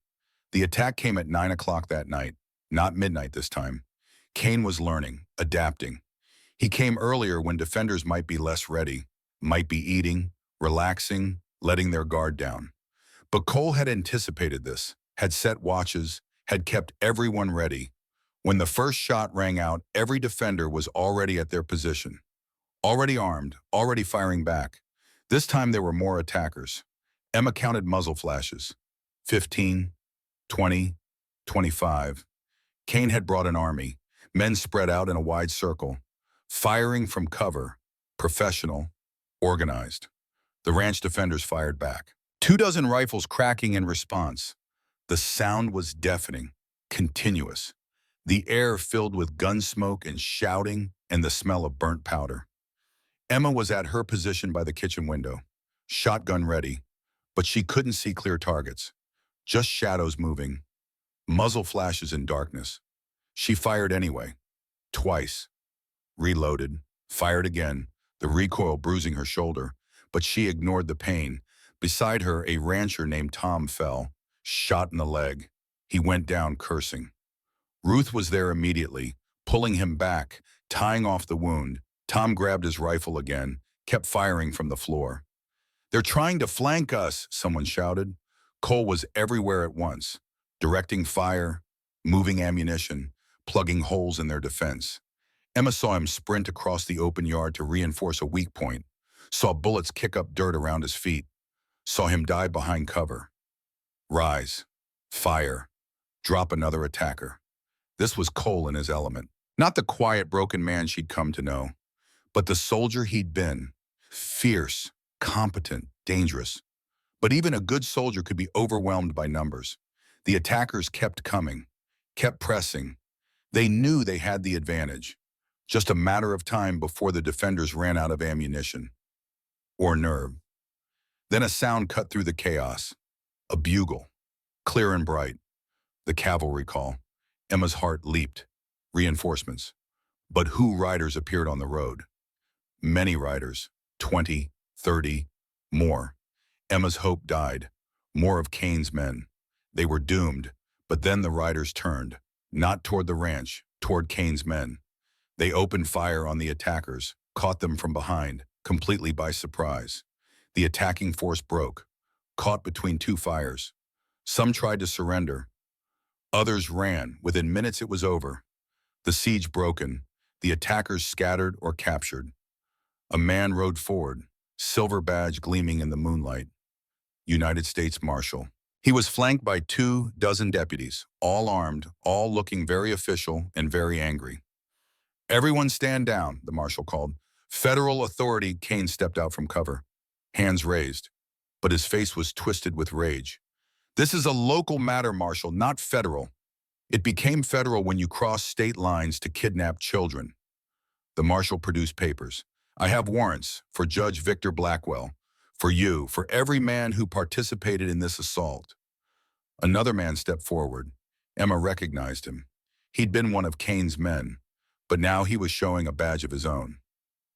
The attack came at 9 o'clock that night, not midnight this time. Cain was learning, adapting. He came earlier when defenders might be less ready, might be eating, relaxing, letting their guard down. But Cole had anticipated this, had set watches, had kept everyone ready. When the first shot rang out, every defender was already at their position, already armed, already firing back. This time there were more attackers. Emma counted muzzle flashes. 15, 20, 25. Cain had brought an army, men spread out in a wide circle, firing from cover, professional, organized. The ranch defenders fired back. 24 rifles cracking in response. The sound was deafening, continuous. The air filled with gun smoke and shouting and the smell of burnt powder. Emma was at her position by the kitchen window, shotgun ready, but she couldn't see clear targets, just shadows moving, muzzle flashes in darkness. She fired anyway, twice, reloaded, fired again, the recoil bruising her shoulder, but she ignored the pain. Beside her, a rancher named Tom fell, shot in the leg. He went down cursing. Ruth was there immediately, pulling him back, tying off the wound. Tom grabbed his rifle again, kept firing from the floor. "They're trying to flank us," someone shouted. Cole was everywhere at once, directing fire, moving ammunition, plugging holes in their defense. Emma saw him sprint across the open yard to reinforce a weak point, saw bullets kick up dirt around his feet, saw him die behind cover. Rise, fire, drop another attacker. This was Cole in his element. Not the quiet, broken man she'd come to know, but the soldier he'd been. Fierce, competent, dangerous. But even a good soldier could be overwhelmed by numbers. The attackers kept coming, kept pressing. They knew they had the advantage. Just a matter of time before the defenders ran out of ammunition. Or nerve. Then a sound cut through the chaos. A bugle. Clear and bright. The cavalry call. Emma's heart leaped. Reinforcements. But who riders appeared on the road? Many riders. 20, 30, more. Emma's hope died. More of Kane's men. They were doomed, but then the riders turned. Not toward the ranch, toward Kane's men. They opened fire on the attackers, caught them from behind, completely by surprise. The attacking force broke, caught between two fires. Some tried to surrender. Others ran. Within minutes it was over. The siege broken, the attackers scattered or captured. A man rode forward, silver badge gleaming in the moonlight. United States Marshal. He was flanked by 24 deputies, all armed, all looking very official and very angry. "Everyone stand down," the marshal called. "Federal authority." Kane stepped out from cover, hands raised, but his face was twisted with rage. "This is a local matter, Marshal, not federal. It became federal when you crossed state lines to kidnap children." The marshal produced papers. "I have warrants for Judge Victor Blackwell, for you, for every man who participated in this assault." Another man stepped forward. Emma recognized him. He'd been one of Kane's men, but now he was showing a badge of his own.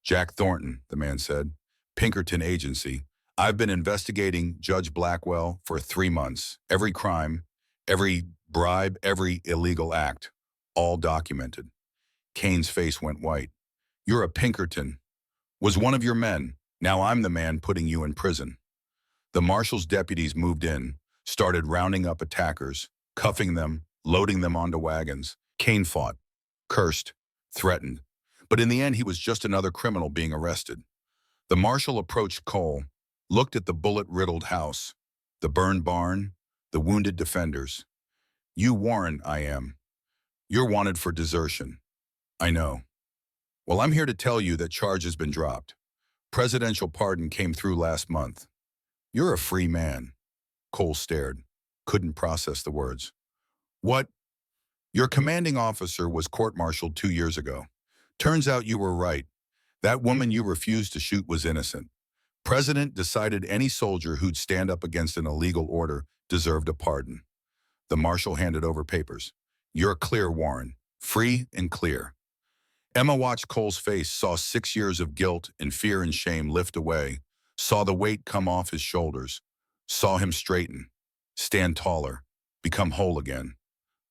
"Jack Thornton," the man said, "Pinkerton Agency. I've been investigating Judge Blackwell for 3 months. Every crime, every bribe, every illegal act, all documented." Kane's face went white. "You're a Pinkerton. Was one of your men. Now I'm the man putting you in prison." The marshal's deputies moved in, started rounding up attackers, cuffing them, loading them onto wagons. Kane fought, cursed, threatened. But in the end, he was just another criminal being arrested. The marshal approached Cole, looked at the bullet-riddled house, the burned barn, the wounded defenders. "You Warren, I am. You're wanted for desertion." "I know." "Well, I'm here to tell you that charge has been dropped. Presidential pardon came through last month. You're a free man." Cole stared, couldn't process the words. "What? Your commanding officer was court-martialed 2 years ago. Turns out you were right. That woman you refused to shoot was innocent. President decided any soldier who'd stand up against an illegal order deserved a pardon." The marshal handed over papers. "You're clear, Warren. Free and clear." Emma watched Cole's face, saw 6 years of guilt and fear and shame lift away, saw the weight come off his shoulders, saw him straighten, stand taller, become whole again.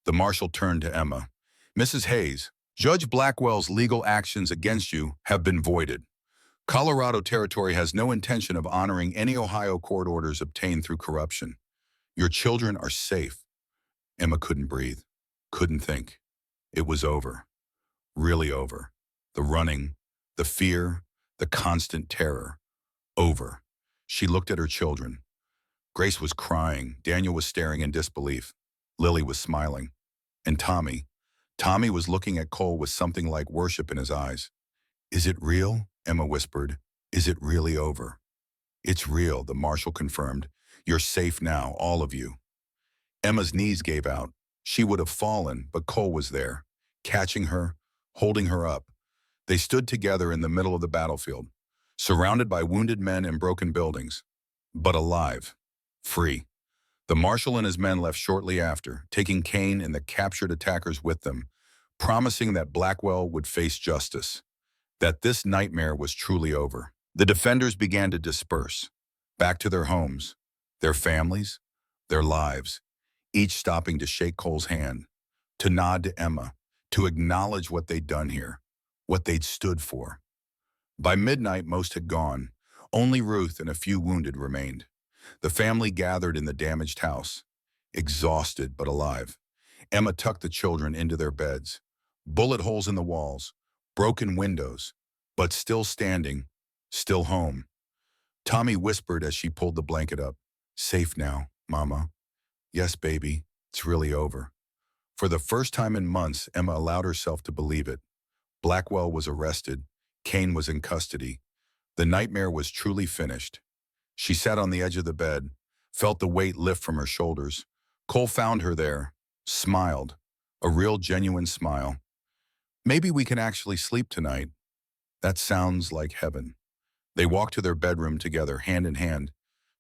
The marshal turned to Emma. "Mrs. Hayes, Judge Blackwell's legal actions against you have been voided. Colorado Territory has no intention of honoring any Ohio court orders obtained through corruption. Your children are safe." Emma couldn't breathe, couldn't think. It was over. Really over. The running, the fear, the constant terror. Over. She looked at her children. Grace was crying. Daniel was staring in disbelief. Lily was smiling. And Tommy was looking at Cole with something like worship in his eyes. "Is it real?" Emma whispered. "Is it really over?" "It's real," the marshal confirmed. "You're safe now, all of you." Emma's knees gave out. She would have fallen, but Cole was there, catching her, holding her up. They stood together in the middle of the battlefield, surrounded by wounded men and broken buildings, but alive, free. The marshal and his men left shortly after, taking Kane and the captured attackers with them, promising that Blackwell would face justice, that this nightmare was truly over. The defenders began to disperse, back to their homes, their families, their lives, each stopping to shake Cole's hand, to nod to Emma, to acknowledge what they'd done here, what they'd stood for. By midnight, most had gone. Only Ruth and a few wounded remained. The family gathered in the damaged house, exhausted but alive. Emma tucked the children into their beds. Bullet holes in the walls, broken windows, but still standing, still home. Tommy whispered as she pulled the blanket up. "Safe now, Mama." "Yes, baby, it's really over." For the first time in months, Emma allowed herself to believe it. Blackwell was arrested. Kane was in custody. The nightmare was truly finished. She sat on the edge of the bed, felt the weight lift from her shoulders. Cole found her there, smiled, a real genuine smile. Maybe we can actually sleep tonight. That sounds like heaven. They walked to their bedroom together, hand in hand,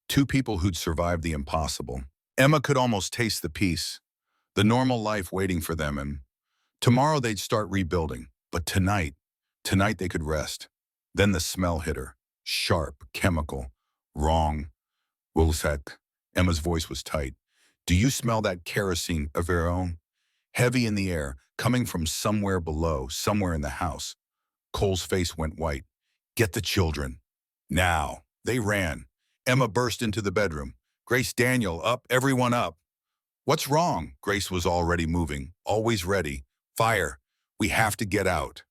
two people who'd survived the impossible. Emma could almost taste the peace, the normal life waiting for them, and tomorrow they'd start rebuilding. But tonight they could rest. Then the smell hit her, sharp, chemical, wrong. Wilsek, Emma's voice was tight. Do you smell that kerosene of your own? Heavy in the air, coming from somewhere below, somewhere in the house. Cole's face went white. Get the children. Now. They ran. Emma burst into the bedroom. Grace, Daniel, up, everyone up. What's wrong? Grace was already moving, always ready. Fire. We have to get out.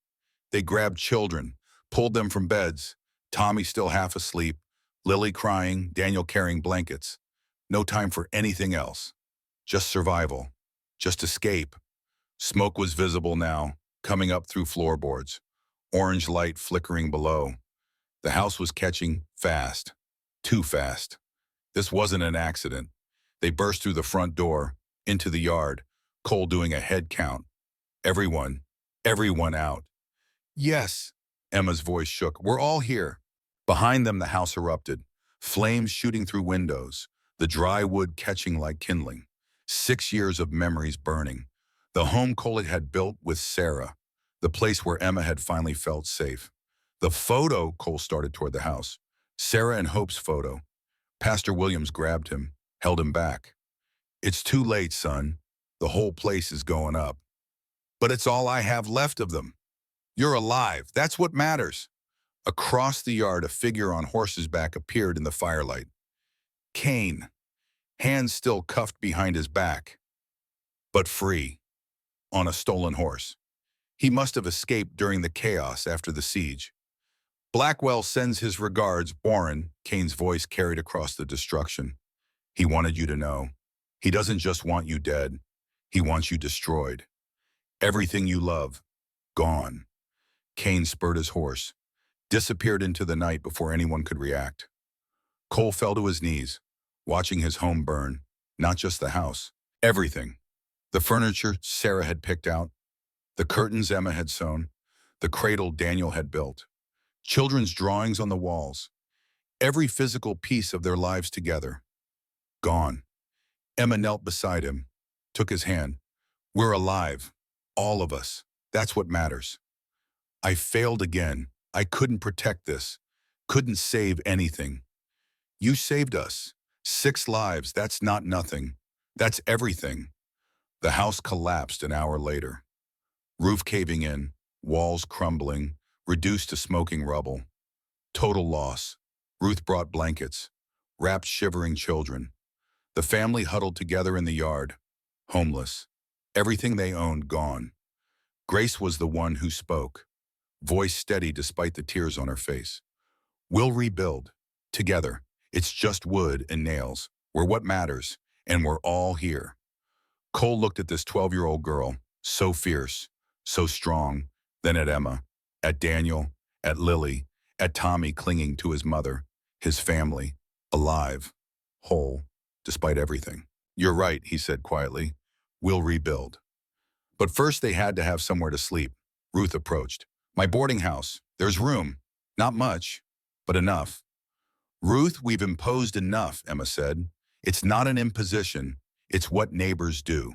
They grabbed children, pulled them from beds. Tommy still half asleep, Lily crying, Daniel carrying blankets. No time for anything else. Just survival. Just escape. Smoke was visible now, coming up through floorboards. Orange light flickering below. The house was catching fast. Too fast. This wasn't an accident. They burst through the front door, into the yard, Cole doing a head count. Everyone out. Yes, Emma's voice shook. We're all here. Behind them, the house erupted. Flames shooting through windows, the dry wood catching like kindling. 6 years of memories burning. The home Cole had built with Sarah, the place where Emma had finally felt safe. The photo, Cole started toward the house. Sarah and Hope's photo. Pastor Williams grabbed him, held him back. It's too late, son. The whole place is going up. But it's all I have left of them. You're alive. That's what matters. Across the yard, a figure on horse's back appeared in the firelight. Kane, hands still cuffed behind his back, but free, on a stolen horse. He must have escaped during the chaos after the siege. Blackwell sends his regards, Warren, Kane's voice carried across the destruction. He wanted you to know. He doesn't just want you dead. He wants you destroyed. Everything you love, gone. Kane spurred his horse, disappeared into the night before anyone could react. Cole fell to his knees, watching his home burn, not just the house, everything. The furniture Sarah had picked out, the curtains Emma had sewn, the cradle Daniel had built, children's drawings on the walls, every physical piece of their lives together. Gone. Emma knelt beside him, took his hand. We're alive, all of us. That's what matters. I failed again. I couldn't protect this, couldn't save anything. You saved us. 6 lives, that's not nothing. That's everything. The house collapsed an hour later. Roof caving in, walls crumbling, reduced to smoking rubble. Total loss. Ruth brought blankets, wrapped shivering children. The family huddled together in the yard, homeless. Everything they owned gone. Grace was the one who spoke, voice steady despite the tears on her face. We'll rebuild, together. It's just wood and nails. We're what matters, and we're all here. Cole looked at this 12-year-old girl, so fierce, so strong, then at Emma, at Daniel, at Lily, at Tommy clinging to his mother, his family, alive, whole, despite everything. You're right, he said quietly. We'll rebuild. But first they had to have somewhere to sleep. Ruth approached. My boarding house. There's room. Not much, but enough. Ruth, we've imposed enough, Emma said. It's not an imposition. It's what neighbors do.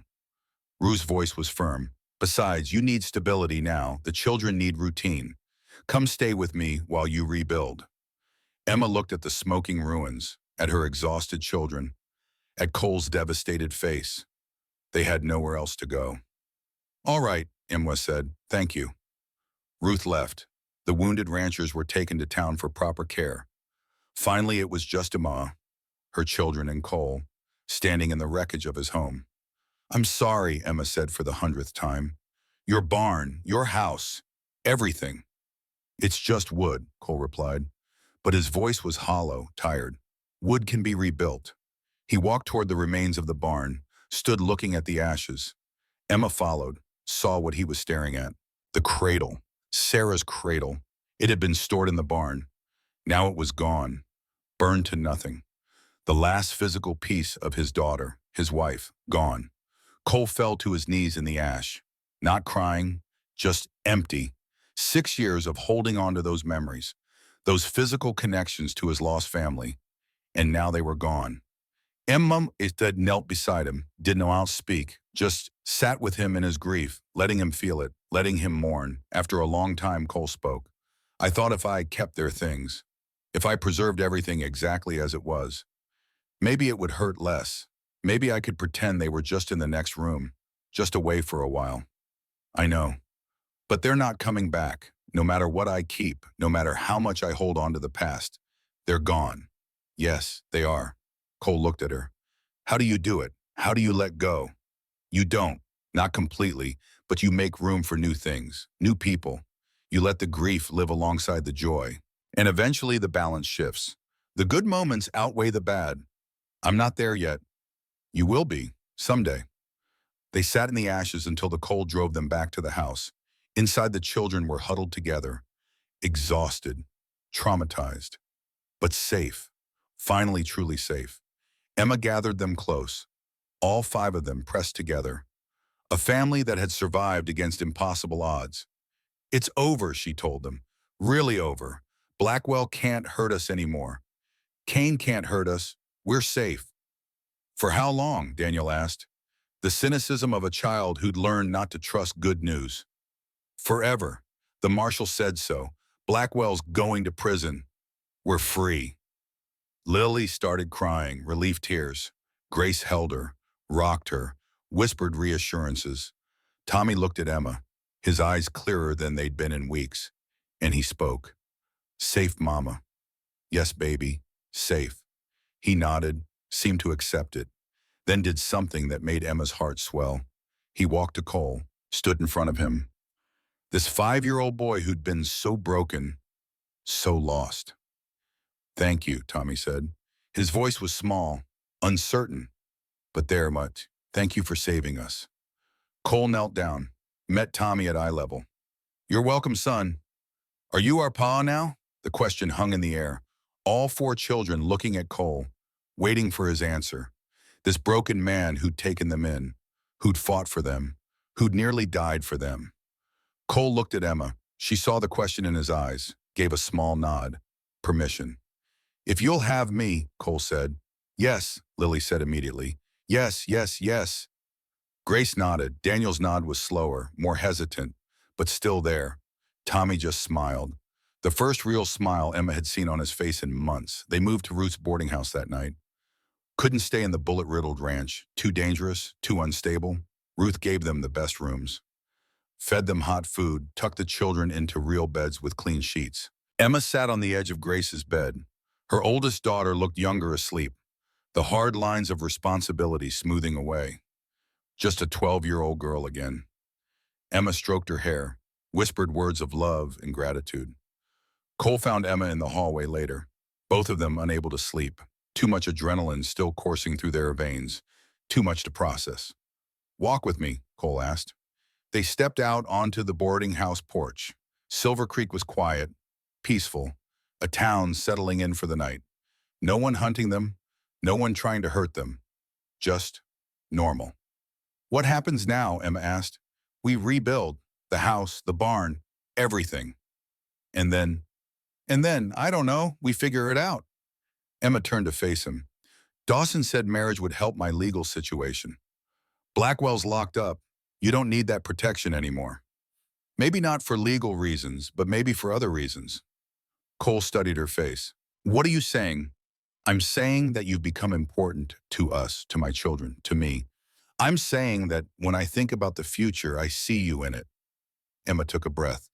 Ruth's voice was firm. Besides, you need stability now. The children need routine. Come stay with me while you rebuild. Emma looked at the smoking ruins, at her exhausted children, at Cole's devastated face. They had nowhere else to go. All right, Emma said. Thank you. Ruth left. The wounded ranchers were taken to town for proper care. Finally, it was just Emma, her children, and Cole, standing in the wreckage of his home. I'm sorry, Emma said for the 100th time. Your barn, your house, everything. It's just wood, Cole replied. But his voice was hollow, tired. Wood can be rebuilt. He walked toward the remains of the barn, stood looking at the ashes. Emma followed, saw what he was staring at. The cradle. Sarah's cradle. It had been stored in the barn. Now it was gone, burned to nothing. The last physical piece of his daughter, his wife, gone. Cole fell to his knees in the ash, not crying, just empty. 6 years of holding on to those memories, those physical connections to his lost family, and now they were gone. Emma instead knelt beside him, didn't know how to speak, just sat with him in his grief, letting him feel it, letting him mourn. After a long time, Cole spoke. I thought if I kept their things, if I preserved everything exactly as it was, maybe it would hurt less. Maybe I could pretend they were just in the next room, just away for a while. I know. But they're not coming back, no matter what I keep, no matter how much I hold on to the past. They're gone. Yes, they are. Cole looked at her. How do you do it? How do you let go? You don't. Not completely, but you make room for new things, new people. You let the grief live alongside the joy. And eventually the balance shifts. The good moments outweigh the bad. I'm not there yet. You will be, someday. They sat in the ashes until the cold drove them back to the house. Inside, the children were huddled together, exhausted, traumatized, but safe, finally truly safe. Emma gathered them close, all 5 of them pressed together. A family that had survived against impossible odds. It's over, she told them. Really over. Blackwell can't hurt us anymore. Kane can't hurt us. We're safe. For how long? Daniel asked. The cynicism of a child who'd learned not to trust good news. Forever. The marshal said so. Blackwell's going to prison. We're free. Lily started crying, relief tears. Grace held her, rocked her, whispered reassurances. Tommy looked at Emma, his eyes clearer than they'd been in weeks, and he spoke. Safe, Mama. Yes, baby, safe. He nodded, seemed to accept it, then did something that made Emma's heart swell. He walked to Cole, stood in front of him. This 5-year-old boy who'd been so broken, so lost. Thank you, Tommy said. His voice was small, uncertain, but there much. Thank you for saving us. Cole knelt down, met Tommy at eye level. You're welcome, son. Are you our pa now? The question hung in the air. All 4 children looking at Cole, waiting for his answer. This broken man who'd taken them in, who'd fought for them, who'd nearly died for them. Cole looked at Emma. She saw the question in his eyes, gave a small nod. Permission. If you'll have me, Cole said. Yes, Lily said immediately. Yes, yes, yes. Grace nodded. Daniel's nod was slower, more hesitant, but still there. Tommy just smiled. The first real smile Emma had seen on his face in months. They moved to Ruth's boarding house that night. Couldn't stay in the bullet-riddled ranch. Too dangerous, too unstable. Ruth gave them the best rooms. Fed them hot food, tucked the children into real beds with clean sheets. Emma sat on the edge of Grace's bed. Her oldest daughter looked younger asleep, the hard lines of responsibility smoothing away. Just a 12-year-old girl again. Emma stroked her hair, whispered words of love and gratitude. Cole found Emma in the hallway later, both of them unable to sleep, too much adrenaline still coursing through their veins, too much to process. Walk with me, Cole asked. They stepped out onto the boarding house porch. Silver Creek was quiet, peaceful, a town settling in for the night. No one hunting them, no one trying to hurt them. Just normal. What happens now? Emma asked. We rebuild the house, the barn, everything. And then, I don't know, we figure it out. Emma turned to face him. Dawson said marriage would help my legal situation. Blackwell's locked up. You don't need that protection anymore. Maybe not for legal reasons, but maybe for other reasons. Cole studied her face. What are you saying? I'm saying that you've become important to us, to my children, to me. I'm saying that when I think about the future, I see you in it. Emma took a breath.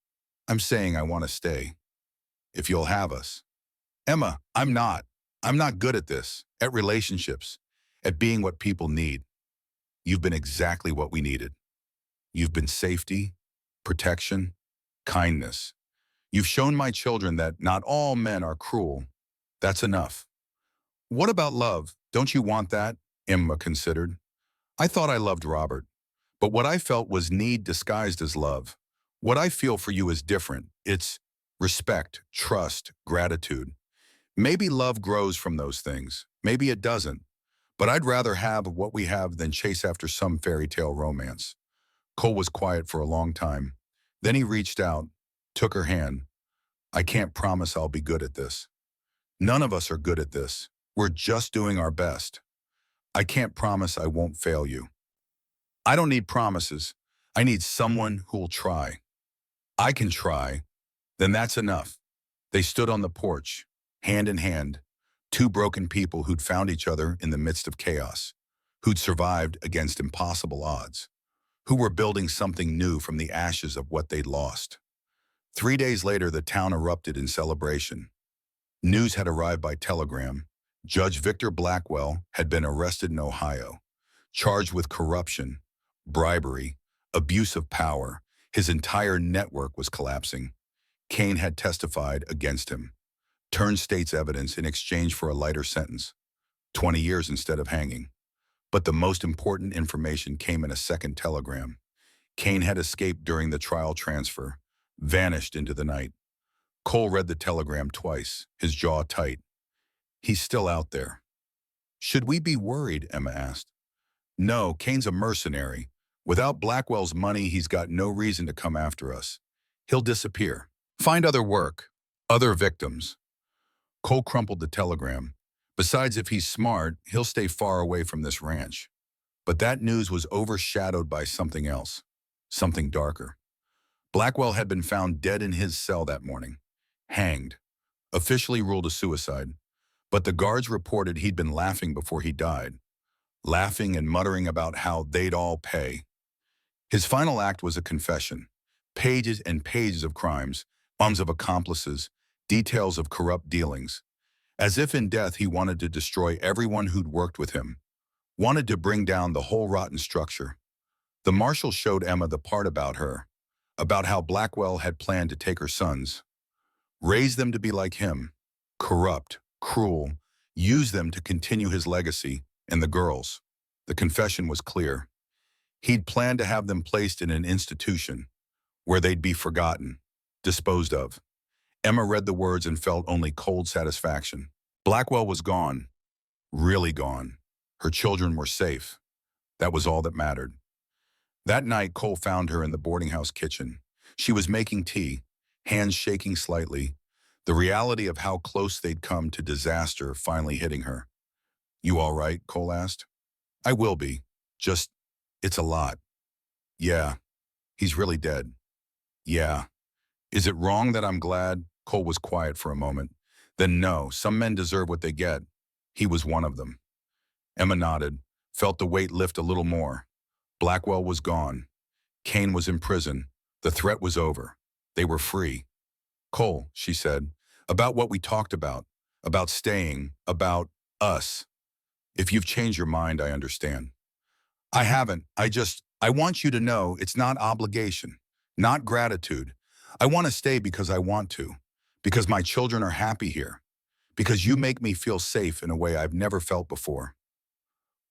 I'm saying I want to stay. If you'll have us. Emma, I'm not. I'm not good at this, at relationships, at being what people need. You've been exactly what we needed. You've been safety, protection, kindness. You've shown my children that not all men are cruel. That's enough. What about love? Don't you want that? Emma considered. I thought I loved Robert, But what I felt was need disguised as love. What I feel for you is different. It's respect, trust, gratitude. Maybe love grows from those things. Maybe it doesn't. But I'd rather have what we have than chase after some fairy tale romance. Cole was quiet for a long time. Then he reached out, took her hand. I can't promise I'll be good at this. None of us are good at this. We're just doing our best. I can't promise I won't fail you. I don't need promises. I need someone who'll try. I can try. Then that's enough. They stood on the porch, hand in hand, two broken people who'd found each other in the midst of chaos, who'd survived against impossible odds, who were building something new from the ashes of what they'd lost. 3 days later, the town erupted in celebration. News had arrived by telegram. Judge Victor Blackwell had been arrested in Ohio, charged with corruption, bribery, abuse of power. His entire network was collapsing. Cain had testified against him, turned state's evidence in exchange for a lighter sentence, 20 years instead of hanging. But the most important information came in a second telegram. Cain had escaped during the trial transfer, vanished into the night. Cole read the telegram twice, his jaw tight. He's still out there. Should we be worried? Emma asked. No, Cain's a mercenary. Without Blackwell's money, he's got no reason to come after us. He'll disappear. Find other work, other victims. Cole crumpled the telegram. Besides, if he's smart, he'll stay far away from this ranch. But that news was overshadowed by something else, something darker. Blackwell had been found dead in his cell that morning, hanged, officially ruled a suicide. But the guards reported he'd been laughing before he died, laughing and muttering about how they'd all pay. His final act was a confession, pages and pages of crimes, names of accomplices, details of corrupt dealings. As if in death he wanted to destroy everyone who'd worked with him, wanted to bring down the whole rotten structure. The marshal showed Emma the part about her, about how Blackwell had planned to take her sons, raise them to be like him, corrupt, cruel, use them to continue his legacy, and the girls. The confession was clear. He'd planned to have them placed in an institution where they'd be forgotten, disposed of. Emma read the words and felt only cold satisfaction. Blackwell was gone, really gone. Her children were safe. That was all that mattered. That night, Cole found her in the boarding house kitchen. She was making tea, hands shaking slightly, the reality of how close they'd come to disaster finally hitting her. You all right? Cole asked. I will be. Just, it's a lot. Yeah, he's really dead. Yeah. Is it wrong that I'm glad? Cole was quiet for a moment. Then no, some men deserve what they get. He was one of them. Emma nodded, felt the weight lift a little more. Blackwell was gone. Cain was in prison. The threat was over. They were free. Cole, she said, about what we talked about staying, about us. If you've changed your mind, I understand. I haven't. I want you to know it's not obligation, not gratitude. I want to stay because I want to, because my children are happy here, because you make me feel safe in a way I've never felt before.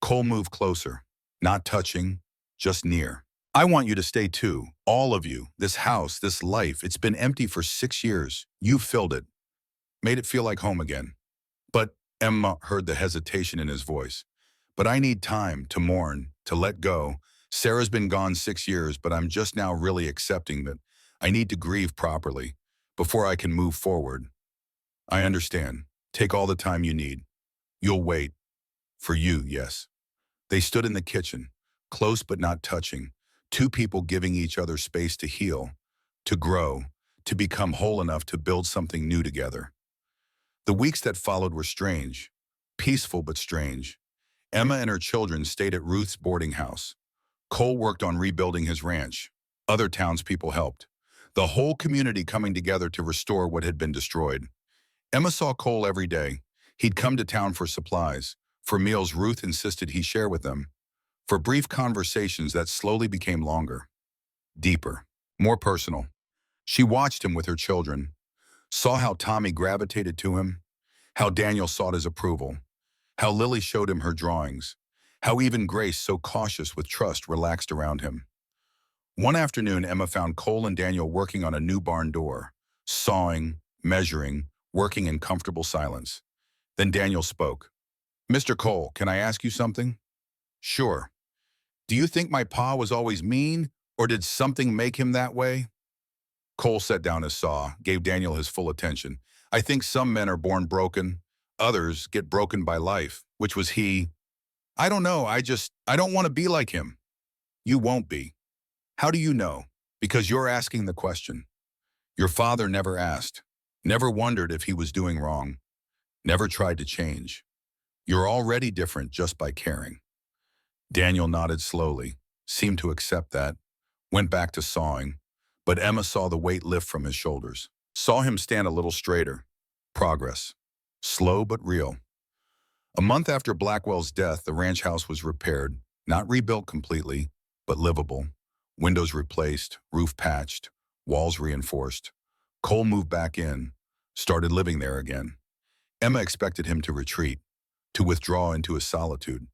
Cole moved closer, not touching, just near. I want you to stay too, all of you. This house, this life, it's been empty for 6 years. You filled it, made it feel like home again. But Emma heard the hesitation in his voice. But I need time to mourn, to let go. Sarah's been gone 6 years, but I'm just now really accepting that I need to grieve properly before I can move forward. I understand. Take all the time you need. You'll wait. For you, yes. They stood in the kitchen, close but not touching, two people giving each other space to heal, to grow, to become whole enough to build something new together. The weeks that followed were strange, peaceful but strange. Emma and her children stayed at Ruth's boarding house. Cole worked on rebuilding his ranch. Other townspeople helped. The whole community coming together to restore what had been destroyed. Emma saw Cole every day. He'd come to town for supplies, for meals Ruth insisted he share with them, for brief conversations that slowly became longer, deeper, more personal. She watched him with her children, saw how Tommy gravitated to him, how Daniel sought his approval, how Lily showed him her drawings, How even Grace, so cautious with trust, relaxed around him. One afternoon, Emma found Cole and Daniel working on a new barn door, sawing, measuring, working in comfortable silence. Then Daniel spoke. "Mr. Cole, can I ask you something?" "Sure. Do you think my pa was always mean, or did something make him that way?" Cole set down his saw, gave Daniel his full attention. "I think some men are born broken. Others get broken by life," which was he. "I don't know, I don't want to be like him." "You won't be." "How do you know?" "Because you're asking the question. Your father never asked, never wondered if he was doing wrong, never tried to change. You're already different just by caring." Daniel nodded slowly, seemed to accept that, went back to sawing, but Emma saw the weight lift from his shoulders, saw him stand a little straighter. Progress. Slow but real. A month after Blackwell's death, the ranch house was repaired, not rebuilt completely, but livable. Windows replaced, roof patched, walls reinforced. Cole moved back in, started living there again. Emma expected him to retreat, to withdraw into his solitude,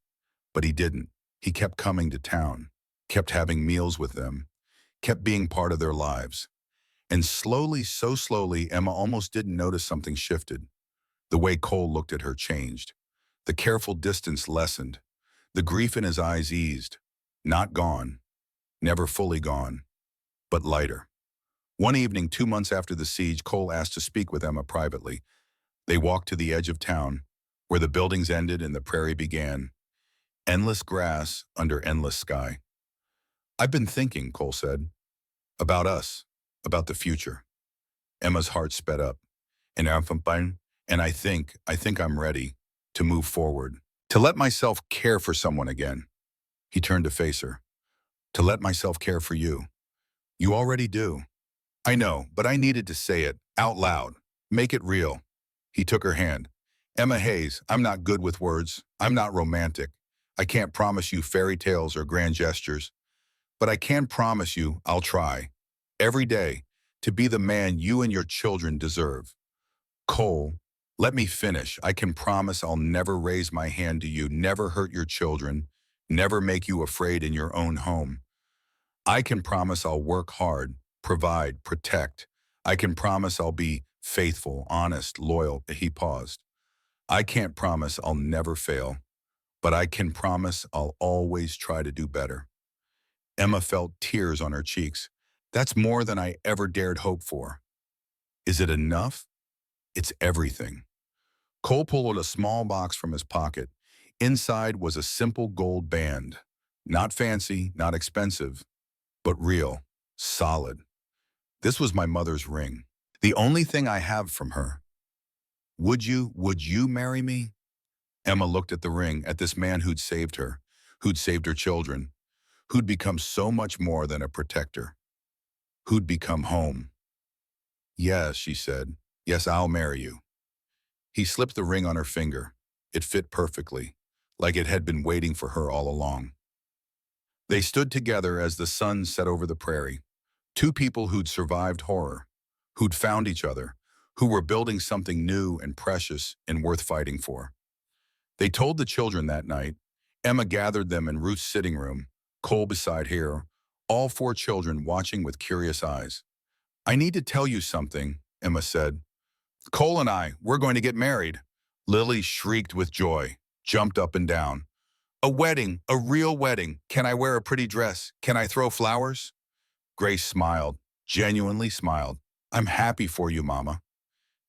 but he didn't. He kept coming to town, kept having meals with them, kept being part of their lives. And slowly, so slowly, Emma almost didn't notice something shifted. The way Cole looked at her changed. The careful distance lessened. The grief in his eyes eased. Not gone, never fully gone, but lighter. One evening, 2 months after the siege, Cole asked to speak with Emma privately. They walked to the edge of town, where the buildings ended and the prairie began. Endless grass under endless sky. "I've been thinking," Cole said, "about us, about the future." Emma's heart sped up. And I think I'm ready to move forward, to let myself care for someone again." He turned to face her. "To let myself care for you. You already do." "I know, but I needed to say it out loud. Make it real." He took her hand. "Emma Hayes, I'm not good with words. I'm not romantic. I can't promise you fairy tales or grand gestures. But I can promise you I'll try, every day, to be the man you and your children deserve." "Cole, let me finish. I can promise I'll never raise my hand to you, never hurt your children, never make you afraid in your own home. I can promise I'll work hard, provide, protect. I can promise I'll be faithful, honest, loyal." He paused. "I can't promise I'll never fail, but I can promise I'll always try to do better." Emma felt tears on her cheeks. "That's more than I ever dared hope for." "Is it enough?" "It's everything." Cole pulled a small box from his pocket. Inside was a simple gold band. Not fancy, not expensive, but real, solid. "This was my mother's ring. The only thing I have from her. Would you marry me?" Emma looked at the ring, at this man who'd saved her, who'd saved her children, who'd become so much more than a protector, who'd become home. "Yes," she said. "Yes, I'll marry you." He slipped the ring on her finger. It fit perfectly, like it had been waiting for her all along. They stood together as the sun set over the prairie. Two people who'd survived horror, who'd found each other, who were building something new and precious and worth fighting for. They told the children that night. Emma gathered them in Ruth's sitting room, Cole beside her, all four children watching with curious eyes. "I need to tell you something," Emma said. "Cole and we're going to get married." Lily shrieked with joy, jumped up and down. "A wedding, a real wedding. Can I wear a pretty dress? Can I throw flowers?" Grace smiled, genuinely smiled. "I'm happy for you, Mama."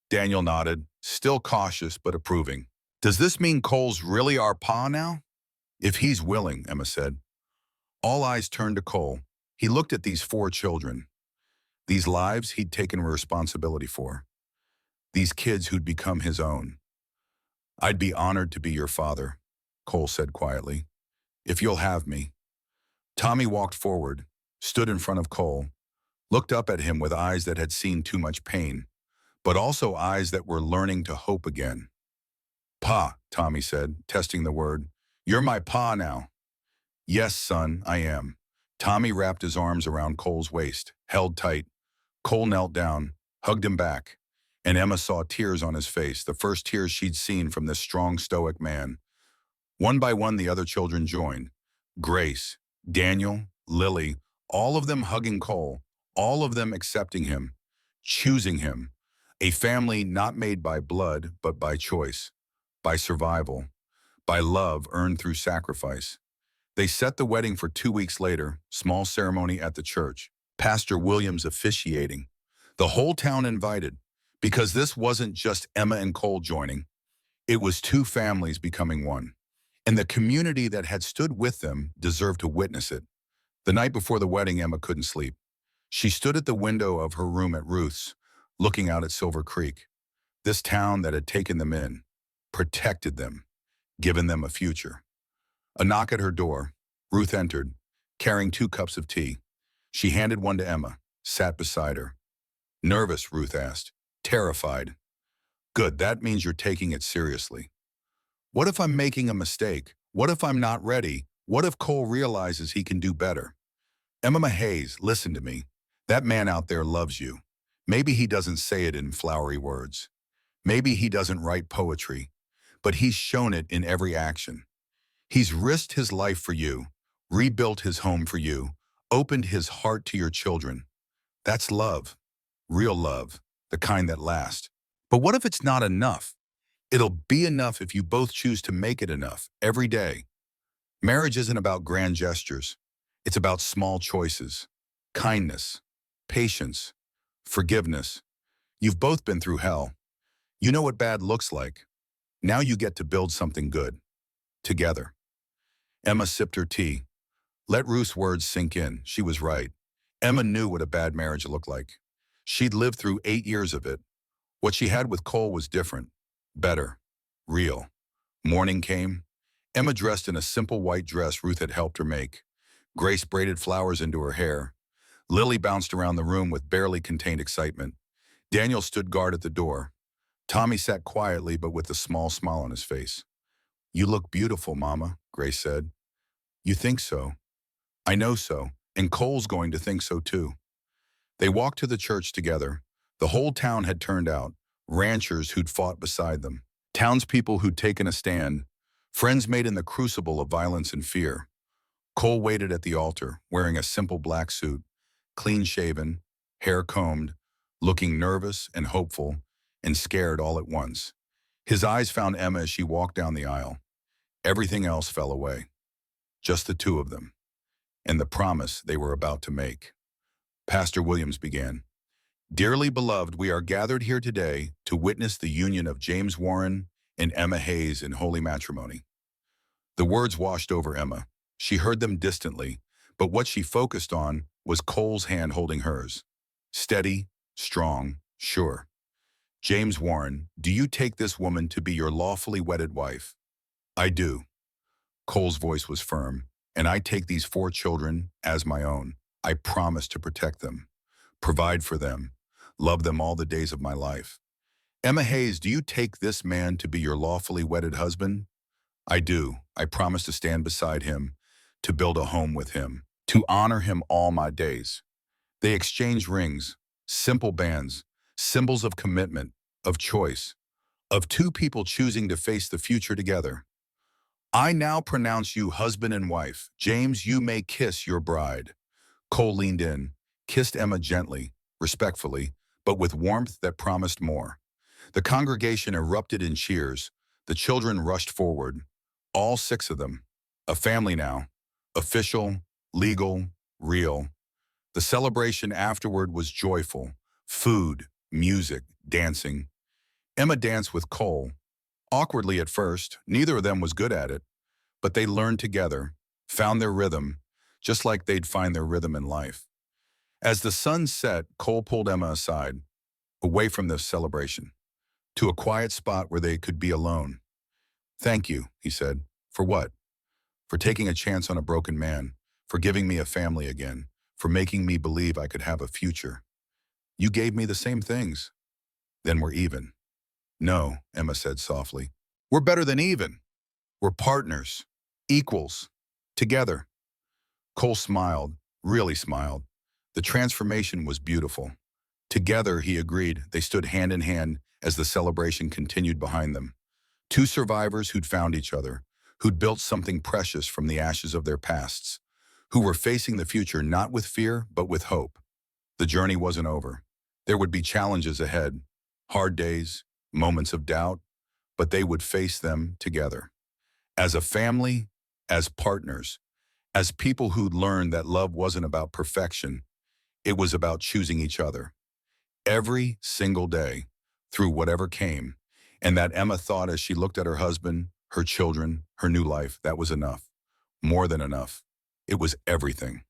Daniel nodded, still cautious but approving. "Does this mean Cole's really our pa now?" "If he's willing," Emma said. All eyes turned to Cole. He looked at these four children, these lives he'd taken responsibility for, these kids who'd become his own. "I'd be honored to be your father," Cole said quietly, "if you'll have me." Tommy walked forward, stood in front of Cole, looked up at him with eyes that had seen too much pain, but also eyes that were learning to hope again. "Pa," Tommy said, testing the word. "You're my pa now." "Yes, son, I am." Tommy wrapped his arms around Cole's waist, held tight. Cole knelt down, hugged him back, and Emma saw tears on his face, the first tears she'd seen from this strong, stoic man. One by one, the other children joined. Grace, Daniel, Lily, all of them hugging Cole, all of them accepting him, choosing him. A family not made by blood, but by choice, by survival, by love earned through sacrifice. They set the wedding for 2 weeks later, small ceremony at the church. Pastor Williams officiating. The whole town invited, because this wasn't just Emma and Cole joining. It was two families becoming one. And the community that had stood with them deserved to witness it. The night before the wedding, Emma couldn't sleep. She stood at the window of her room at Ruth's, looking out at Silver Creek, this town that had taken them in, protected them, given them a future. A knock at her door. Ruth entered, carrying 2 cups of tea. She handed one to Emma, sat beside her. Nervous, Ruth asked. Terrified. Good, that means you're taking it seriously. What if I'm making a mistake? What if I'm not ready? What if Cole realizes he can do better? Emma Hayes, listen to me. That man out there loves you. Maybe he doesn't say it in flowery words. Maybe he doesn't write poetry, but he's shown it in every action. He's risked his life for you, rebuilt his home for you, opened his heart to your children. That's love, real love, the kind that lasts. But what if it's not enough? It'll be enough if you both choose to make it enough every day. Marriage isn't about grand gestures. It's about small choices, kindness, patience, forgiveness. You've both been through hell. You know what bad looks like. Now you get to build something good, together. Emma sipped her tea. Let Ruth's words sink in. She was right. Emma knew what a bad marriage looked like. She'd lived through 8 years of it. What she had with Cole was different, better, real. Morning came. Emma dressed in a simple white dress Ruth had helped her make. Grace braided flowers into her hair. Lily bounced around the room with barely contained excitement. Daniel stood guard at the door. Tommy sat quietly but with a small smile on his face. You look beautiful, Mama, Grace said. You think so? I know so, and Cole's going to think so too. They walked to the church together. The whole town had turned out, ranchers who'd fought beside them, townspeople who'd taken a stand, friends made in the crucible of violence and fear. Cole waited at the altar, wearing a simple black suit, clean-shaven, hair combed, looking nervous and hopeful and scared all at once. His eyes found Emma as she walked down the aisle. Everything else fell away. Just the two of them, and the promise they were about to make. Pastor Williams began. Dearly beloved, we are gathered here today to witness the union of James Warren and Emma Hayes in holy matrimony. The words washed over Emma. She heard them distantly, but what she focused on was Cole's hand holding hers. Steady, strong, sure. James Warren, do you take this woman to be your lawfully wedded wife? I do. Cole's voice was firm. And I take these 4 children as my own. I promise to protect them, provide for them, love them all the days of my life. Emma Hayes, do you take this man to be your lawfully wedded husband? I do. I promise to stand beside him, to build a home with him, to honor him all my days. They exchanged rings, simple bands, symbols of commitment, of choice, of 2 people choosing to face the future together. I now pronounce you husband and wife. James, you may kiss your bride. Cole leaned in, kissed Emma gently, respectfully, but with warmth that promised more. The congregation erupted in cheers. The children rushed forward, all 6 of them. A family now, official, legal, real. The celebration afterward was joyful. Food, music, dancing. Emma danced with Cole. Awkwardly at first, neither of them was good at it, but they learned together, found their rhythm, just like they'd find their rhythm in life. As the sun set, Cole pulled Emma aside, away from the celebration, to a quiet spot where they could be alone. Thank you, he said. For what? For taking a chance on a broken man, for giving me a family again, for making me believe I could have a future. You gave me the same things. Then we're even. No, Emma said softly. We're better than even. We're partners, equals, together. Cole smiled, really smiled. The transformation was beautiful. Together, he agreed, they stood hand in hand as the celebration continued behind them. 2 survivors who'd found each other, who'd built something precious from the ashes of their pasts, who were facing the future not with fear, but with hope. The journey wasn't over. There would be challenges ahead, hard days, moments of doubt, but they would face them together. As a family, as partners, as people who'd learned that love wasn't about perfection, it was about choosing each other. Every single day, through whatever came, and that Emma thought as she looked at her husband, her children, her new life, that was enough. More than enough. It was everything.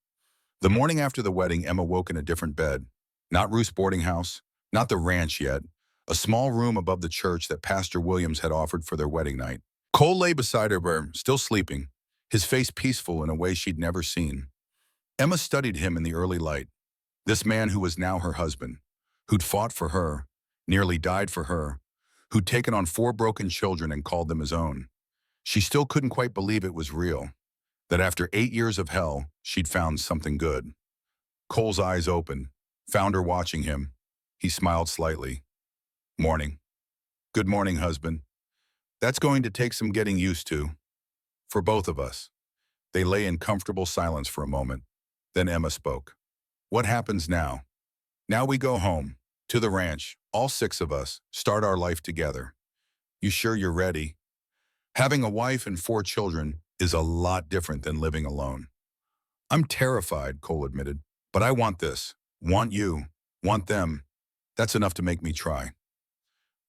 The morning after the wedding, Emma woke in a different bed. Not Ruth's boarding house, not the ranch yet, a small room above the church that Pastor Williams had offered for their wedding night. Cole lay beside her, still sleeping, his face peaceful in a way she'd never seen. Emma studied him in the early light, this man who was now her husband, who'd fought for her, nearly died for her, who'd taken on 4 broken children and called them his own. She still couldn't quite believe it was real, that after 8 years of hell, she'd found something good. Cole's eyes opened, found her watching him. He smiled slightly. Morning. Good morning, husband. That's going to take some getting used to. For both of us. They lay in comfortable silence for a moment. Then Emma spoke. What happens now? Now we go home, to the ranch, all 6 of us, start our life together. You sure you're ready? Having a wife and 4 children is a lot different than living alone. I'm terrified, Cole admitted, but I want this, want you, want them. That's enough to make me try.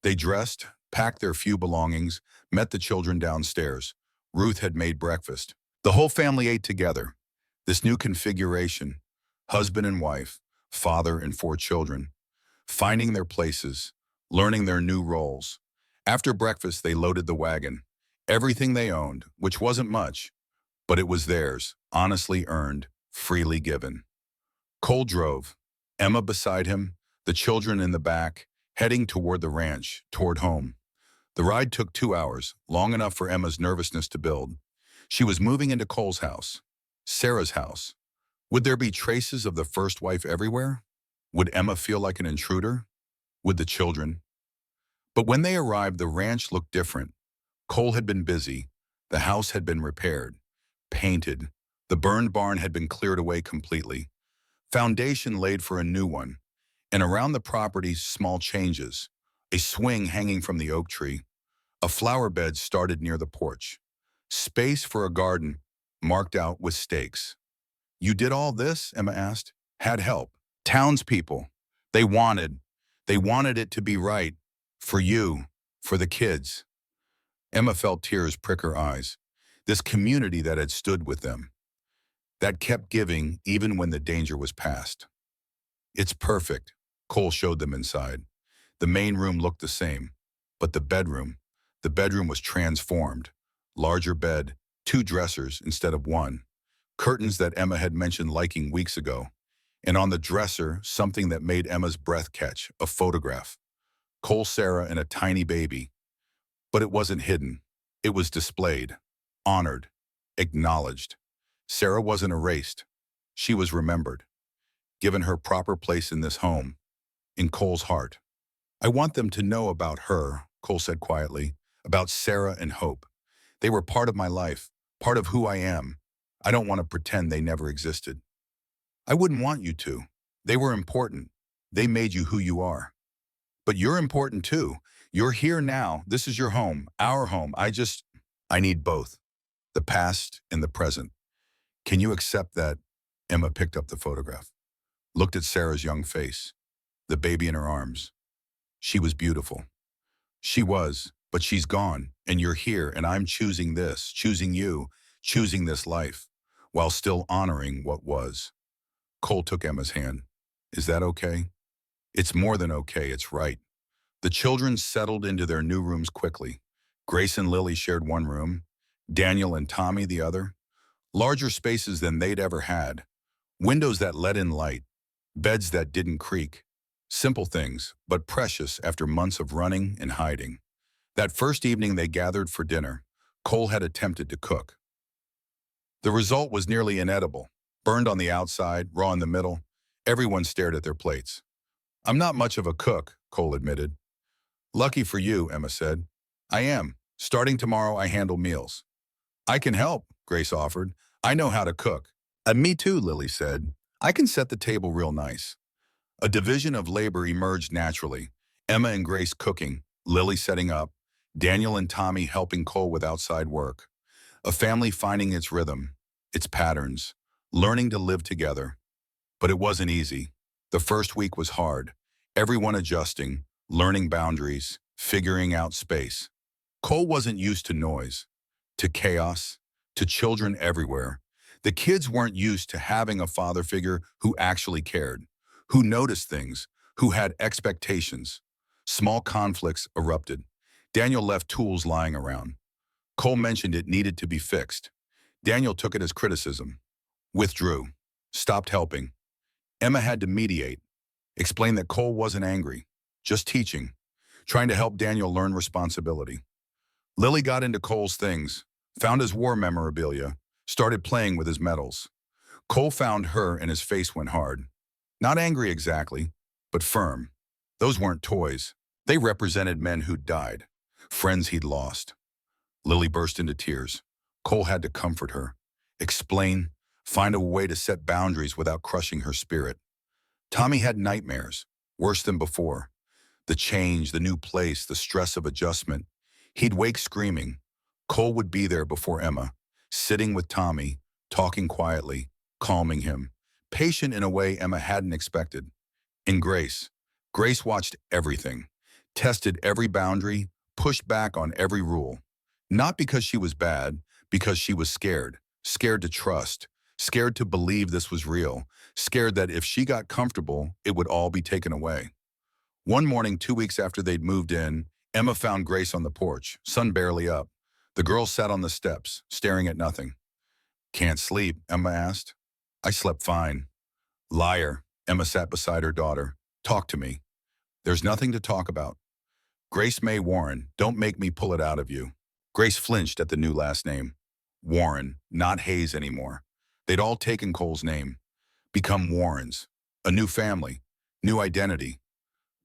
They dressed, packed their few belongings, met the children downstairs. Ruth had made breakfast. The whole family ate together. This new configuration, husband and wife, father and 4 children, finding their places, learning their new roles. After breakfast, they loaded the wagon. Everything they owned, which wasn't much, but it was theirs, honestly earned, freely given. Cole drove, Emma beside him, the children in the back, heading toward the ranch, toward home. The ride took 2 hours, long enough for Emma's nervousness to build. She was moving into Cole's house, Sarah's house. Would there be traces of the first wife everywhere? Would Emma feel like an intruder? Would the children? But when they arrived, the ranch looked different. Cole had been busy. The house had been repaired, painted. The burned barn had been cleared away completely. Foundation laid for a new one. And around the property, small changes. A swing hanging from the oak tree. A flower bed started near the porch. Space for a garden, marked out with stakes. You did all this? Emma asked. Had help. Townspeople. They wanted it to be right. For you, for the kids. Emma felt tears prick her eyes. This community that had stood with them. That kept giving even when the danger was past. It's perfect. Cole showed them inside. The main room looked the same. But the bedroom was transformed. Larger bed, 2 dressers instead of 1. Curtains that Emma had mentioned liking weeks ago. And on the dresser, something that made Emma's breath catch, a photograph. Cole, Sarah, and a tiny baby. But it wasn't hidden. It was displayed, honored, acknowledged. Sarah wasn't erased. She was remembered, given her proper place in this home, in Cole's heart. I want them to know about her, Cole said quietly, about Sarah and Hope. They were part of my life, part of who I am. I don't want to pretend they never existed. I wouldn't want you to. They were important. They made you who you are. But you're important too. You're here now. This is your home, our home. I need both, the past and the present. Can you accept that? Emma picked up the photograph, looked at Sarah's young face, the baby in her arms. She was beautiful. She was, but she's gone, and you're here, and I'm choosing this, choosing you, choosing this life, while still honoring what was. Cole took Emma's hand. Is that okay? It's more than okay, it's right. The children settled into their new rooms quickly. Grace and Lily shared one room, Daniel and Tommy the other. Larger spaces than they'd ever had. Windows that let in light. Beds that didn't creak. Simple things, but precious after months of running and hiding. That first evening they gathered for dinner, Cole had attempted to cook. The result was nearly inedible. Burned on the outside, raw in the middle. Everyone stared at their plates. I'm not much of a cook, Cole admitted. Lucky for you, Emma said. I am. Starting tomorrow, I handle meals. I can help, Grace offered. I know how to cook. Me too, Lily said. I can set the table real nice. A division of labor emerged naturally. Emma and Grace cooking, Lily setting up, Daniel and Tommy helping Cole with outside work. A family finding its rhythm, its patterns, learning to live together. But it wasn't easy. The first week was hard. Everyone adjusting, learning boundaries, figuring out space. Cole wasn't used to noise, to chaos, to children everywhere. The kids weren't used to having a father figure who actually cared, who noticed things, who had expectations. Small conflicts erupted. Daniel left tools lying around. Cole mentioned it needed to be fixed. Daniel took it as criticism, withdrew, stopped helping. Emma had to mediate, explain that Cole wasn't angry, just teaching, trying to help Daniel learn responsibility. Lily got into Cole's things, found his war memorabilia, started playing with his medals. Cole found her and his face went hard. Not angry exactly, but firm. Those weren't toys. They represented men who'd died, friends he'd lost. Lily burst into tears. Cole had to comfort her, explain, find a way to set boundaries without crushing her spirit. Tommy had nightmares, worse than before. The change, the new place, the stress of adjustment. He'd wake screaming. Cole would be there before Emma, sitting with Tommy, talking quietly, calming him, patient in a way Emma hadn't expected. In Grace watched everything, tested every boundary, pushed back on every rule. Not because she was bad, because she was scared, scared to trust, scared to believe this was real, scared that if she got comfortable, it would all be taken away. One morning, 2 weeks after they'd moved in, Emma found Grace on the porch, sun barely up. The girl sat on the steps, staring at nothing. Can't sleep, Emma asked. I slept fine. Liar, Emma sat beside her daughter. Talk to me. There's nothing to talk about. Grace May Warren, don't make me pull it out of you. Grace flinched at the new last name. Warren, not Hayes anymore. They'd all taken Cole's name, become Warrens, a new family, new identity.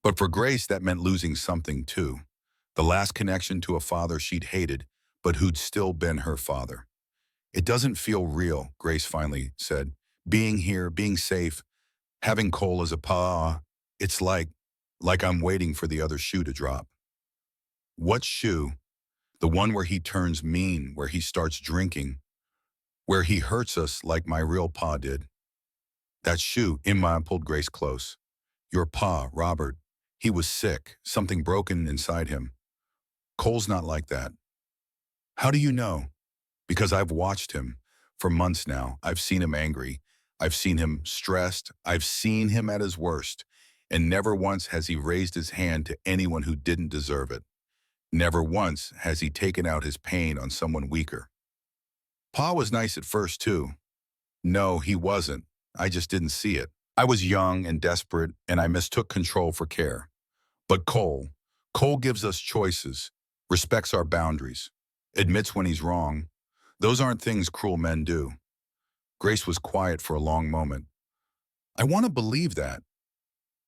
But for Grace, that meant losing something too. The last connection to a father she'd hated, but who'd still been her father. It doesn't feel real, Grace finally said. Being here, being safe, having Cole as a pa, it's like I'm waiting for the other shoe to drop. What shoe? The one where he turns mean, where he starts drinking, where he hurts us like my real pa did. That shoe, Emma pulled Grace close. Your pa, Robert, he was sick, something broken inside him. Cole's not like that. How do you know? Because I've watched him for months now. I've seen him angry. I've seen him stressed. I've seen him at his worst. And never once has he raised his hand to anyone who didn't deserve it. Never once has he taken out his pain on someone weaker. Pa was nice at first, too. No, he wasn't. I just didn't see it. I was young and desperate, and I mistook control for care. But Cole gives us choices, respects our boundaries, admits when he's wrong. Those aren't things cruel men do. Grace was quiet for a long moment. I want to believe that.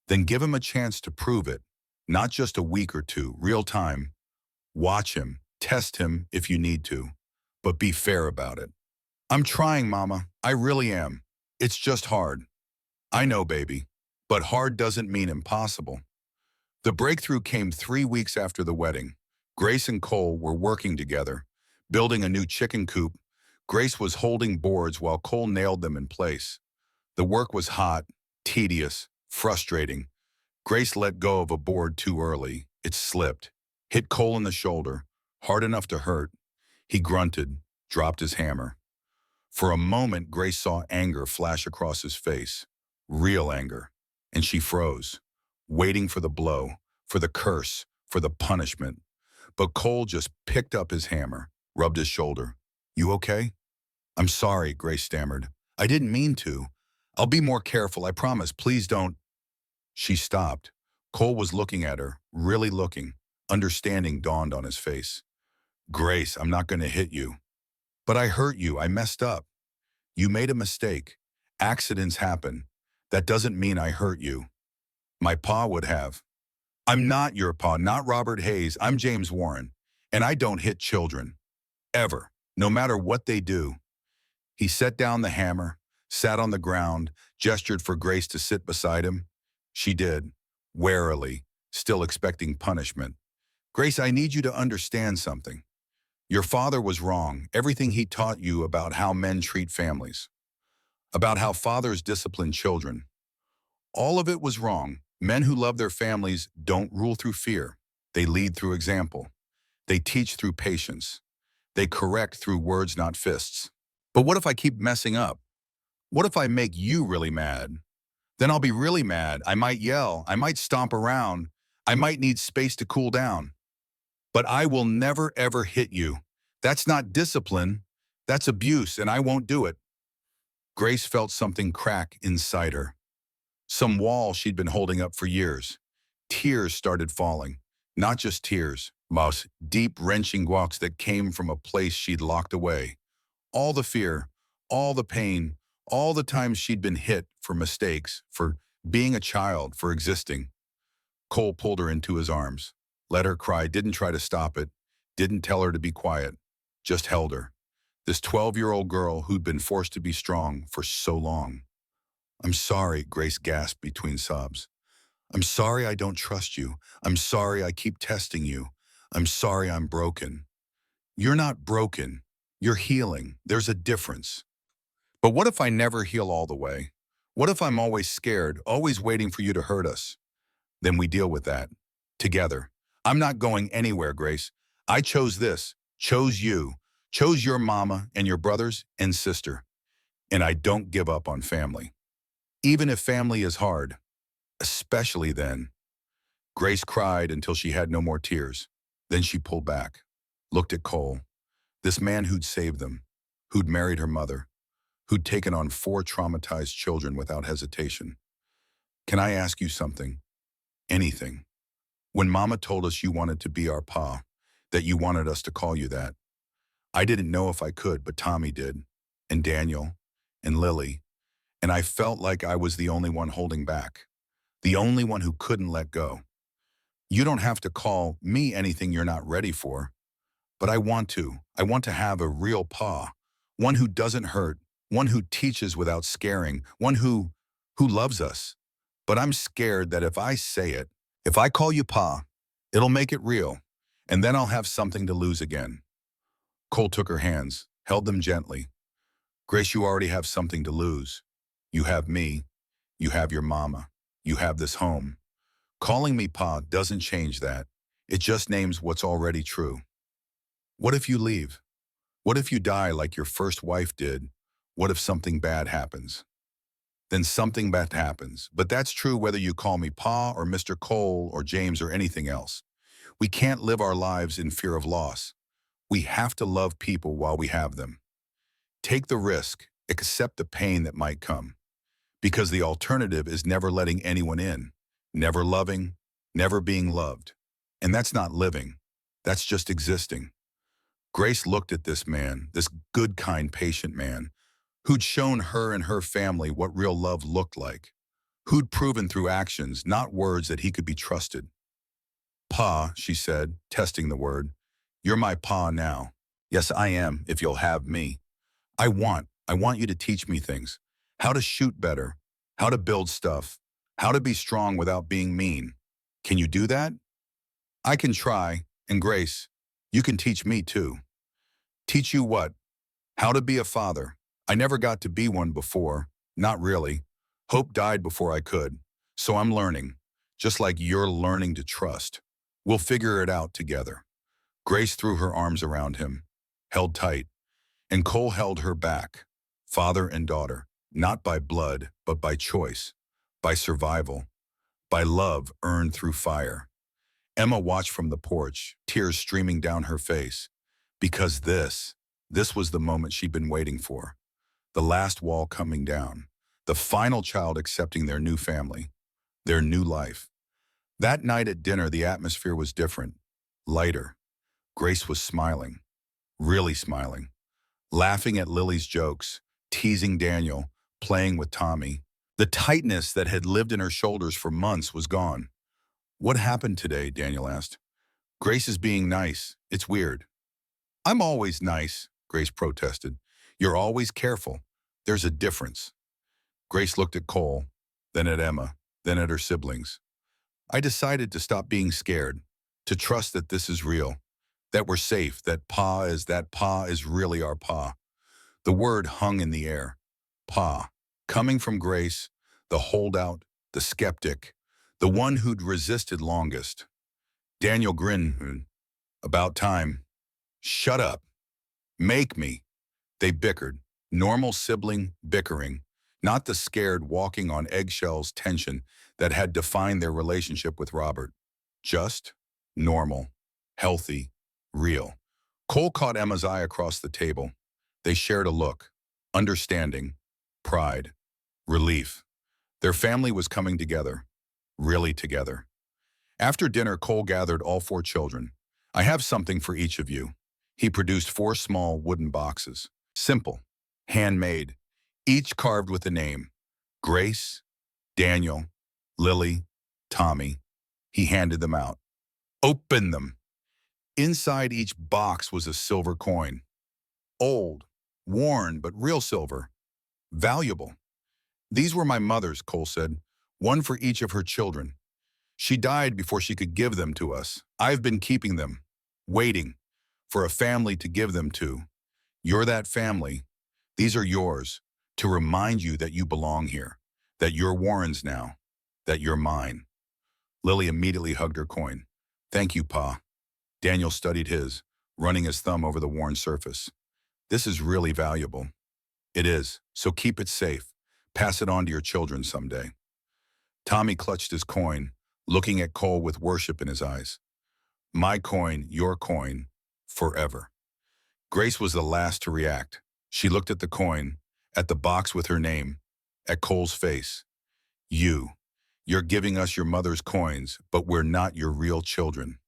Then give him a chance to prove it, not just a week or two, real time. Watch him, test him if you need to, but be fair about it. I'm trying, Mama. I really am. It's just hard. I know, baby, but hard doesn't mean impossible. The breakthrough came 3 weeks after the wedding. Grace and Cole were working together, building a new chicken coop. Grace was holding boards while Cole nailed them in place. The work was hot, tedious, frustrating. Grace let go of a board too early. It slipped, hit Cole in the shoulder, hard enough to hurt. He grunted, dropped his hammer. For a moment, Grace saw anger flash across his face, real anger, and she froze, waiting for the blow, for the curse, for the punishment. But Cole just picked up his hammer, rubbed his shoulder. You okay? I'm sorry, Grace stammered. I didn't mean to. I'll be more careful, I promise. Please don't. She stopped. Cole was looking at her, really looking. Understanding dawned on his face. Grace, I'm not going to hit you. But I hurt you. I messed up. You made a mistake. Accidents happen. That doesn't mean I hurt you. My pa would have. I'm not your pa, not Robert Hayes. I'm James Warren. And I don't hit children. Ever. no matter what they do. He set down the hammer, sat on the ground, gestured for Grace to sit beside him. She did, warily, still expecting punishment. Grace, I need you to understand something. Your father was wrong. Everything he taught you about how men treat families, about how fathers discipline children. All of it was wrong. Men who love their families don't rule through fear. They lead through example. They teach through patience. They correct through words, not fists. But what if I keep messing up? What if I make you really mad? Then I'll be really mad. I might yell. I might stomp around. I might need space to cool down. But I will never, ever hit you. That's not discipline. That's abuse, and I won't do it. Grace felt something crack inside her. Some wall she'd been holding up for years. Tears started falling. Not just tears, but deep, wrenching walks that came from a place she'd locked away. All the fear, all the pain, all the times she'd been hit for mistakes, for being a child, for existing. Cole pulled her into his arms, let her cry, didn't try to stop it, didn't tell her to be quiet, just held her. This 12-year-old girl who'd been forced to be strong for so long. I'm sorry, Grace gasped between sobs. I'm sorry I don't trust you. I'm sorry I keep testing you. I'm sorry I'm broken. You're not broken. You're healing. There's a difference. But what if I never heal all the way? What if I'm always scared, always waiting for you to hurt us? Then we deal with that. Together. I'm not going anywhere, Grace. I chose this, chose you, chose your mama and your brothers and sister. And I don't give up on family. Even if family is hard. Especially then. Grace cried until she had no more tears. Then she pulled back, looked at Cole, this man who'd saved them, who'd married her mother, who'd taken on 4 traumatized children without hesitation. Can I ask you something? Anything. When Mama told us you wanted to be our pa, that you wanted us to call you that, I didn't know if I could, but Tommy did, and Daniel, and Lily, and I felt like I was the only one holding back, the only one who couldn't let go. You don't have to call me anything you're not ready for, but I want to. I want to have a real pa, one who doesn't hurt, one who teaches without scaring, one who loves us. But I'm scared that if I say it, if I call you pa, it'll make it real, and then I'll have something to lose again. Cole took her hands, held them gently. Grace, you already have something to lose. You have me. You have your mama. You have this home. Calling me pa doesn't change that. It just names what's already true. What if you leave? What if you die like your first wife did? What if something bad happens? Then something bad happens. But that's true whether you call me Pa or Mr. Cole or James or anything else. We can't live our lives in fear of loss. We have to love people while we have them. Take the risk, accept the pain that might come. Because the alternative is never letting anyone in, never loving, never being loved. And that's not living. That's just existing. Grace looked at this man, this good, kind, patient man, who'd shown her and her family what real love looked like, who'd proven through actions, not words, that he could be trusted. Pa, she said, testing the word, you're my pa now. Yes, I am, if you'll have me. I want you to teach me things, how to shoot better, how to build stuff, how to be strong without being mean. Can you do that? I can try, and Grace, you can teach me too. Teach you what? How to be a father. I never got to be one before, not really. Hope died before I could, so I'm learning, just like you're learning to trust. We'll figure it out together. Grace threw her arms around him, held tight, and Cole held her back, father and daughter, not by blood, but by choice, by survival, by love earned through fire. Emma watched from the porch, tears streaming down her face, because this was the moment she'd been waiting for. The last wall coming down, the final child accepting their new family, their new life. That night at dinner, the atmosphere was different, lighter. Grace was smiling, really smiling, laughing at Lily's jokes, teasing Daniel, playing with Tommy. The tightness that had lived in her shoulders for months was gone. What happened today? Daniel asked. Grace is being nice. It's weird. I'm always nice, Grace protested. You're always careful. There's a difference. Grace looked at Cole, then at Emma, then at her siblings. I decided to stop being scared, to trust that this is real, that we're safe, that Pa is really our Pa. The word hung in the air. Pa. Coming from Grace, the holdout, the skeptic, the one who'd resisted longest. Daniel grinned. About time. Shut up. Make me. They bickered. Normal sibling bickering, not the scared walking on eggshells tension that had defined their relationship with Robert. Just normal, healthy, real. Cole caught Emma's eye across the table. They shared a look. Understanding. Pride. Relief. Their family was coming together. Really together. After dinner, Cole gathered all 4 children. I have something for each of you. He produced 4 small wooden boxes. Simple. Handmade. Each carved with a name. Grace, Daniel, Lily, Tommy. He handed them out. Open them. Inside each box was a silver coin. Old, worn, but real silver. Valuable. These were my mother's, Cole said. One for each of her children. She died before she could give them to us. I've been keeping them, waiting for a family to give them to. You're that family. These are yours, to remind you that you belong here, that you're Warren's now, that you're mine. Lily immediately hugged her coin. Thank you, Pa. Daniel studied his, running his thumb over the worn surface. This is really valuable. It is, so keep it safe. Pass it on to your children someday. Tommy clutched his coin, looking at Cole with worship in his eyes. My coin, your coin, forever. Grace was the last to react. She looked at the coin, at the box with her name, at Cole's face. You're giving us your mother's coins, but we're not your real children.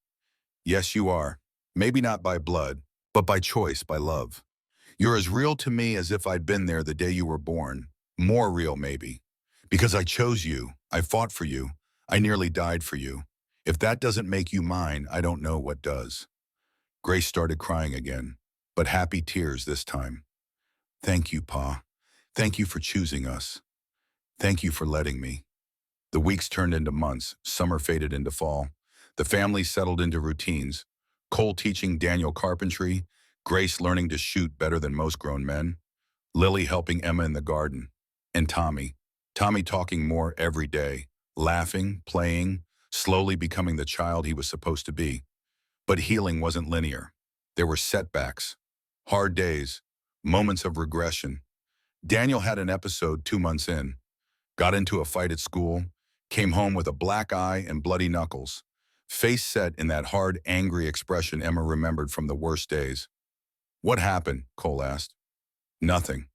Yes, you are. Maybe not by blood, but by choice, by love. You're as real to me as if I'd been there the day you were born. More real, maybe. Because I chose you, I fought for you, I nearly died for you. If that doesn't make you mine, I don't know what does. Grace started crying again, but happy tears this time. Thank you, Pa. Thank you for choosing us. Thank you for letting me. The weeks turned into months, summer faded into fall. The family settled into routines. Cole teaching Daniel carpentry, Grace learning to shoot better than most grown men, Lily helping Emma in the garden, and Tommy talking more every day, laughing, playing, slowly becoming the child he was supposed to be. But healing wasn't linear. There were setbacks, hard days, moments of regression. Daniel had an episode 2 months in, got into a fight at school, came home with a black eye and bloody knuckles, face set in that hard, angry expression Emma remembered from the worst days. What happened? Cole asked. Nothing.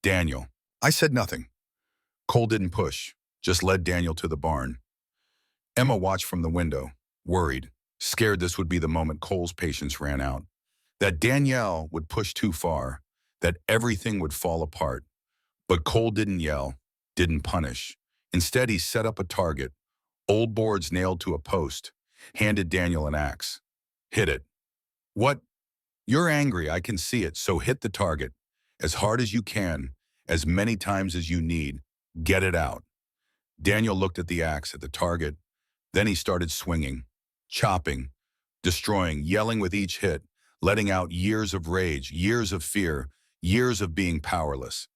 Daniel. I said nothing. Cole didn't push, just led Daniel to the barn. Emma watched from the window, worried, scared this would be the moment Cole's patience ran out, that Danielle would push too far, that everything would fall apart. But Cole didn't yell, didn't punish. Instead, he set up a target, old boards nailed to a post, handed Daniel an axe. Hit it. What? You're angry, I can see it, so hit the target. As hard as you can, as many times as you need. Get it out. Daniel looked at the axe, at the target. Then he started swinging, chopping, destroying, yelling with each hit, letting out years of rage, years of fear, years of being powerless.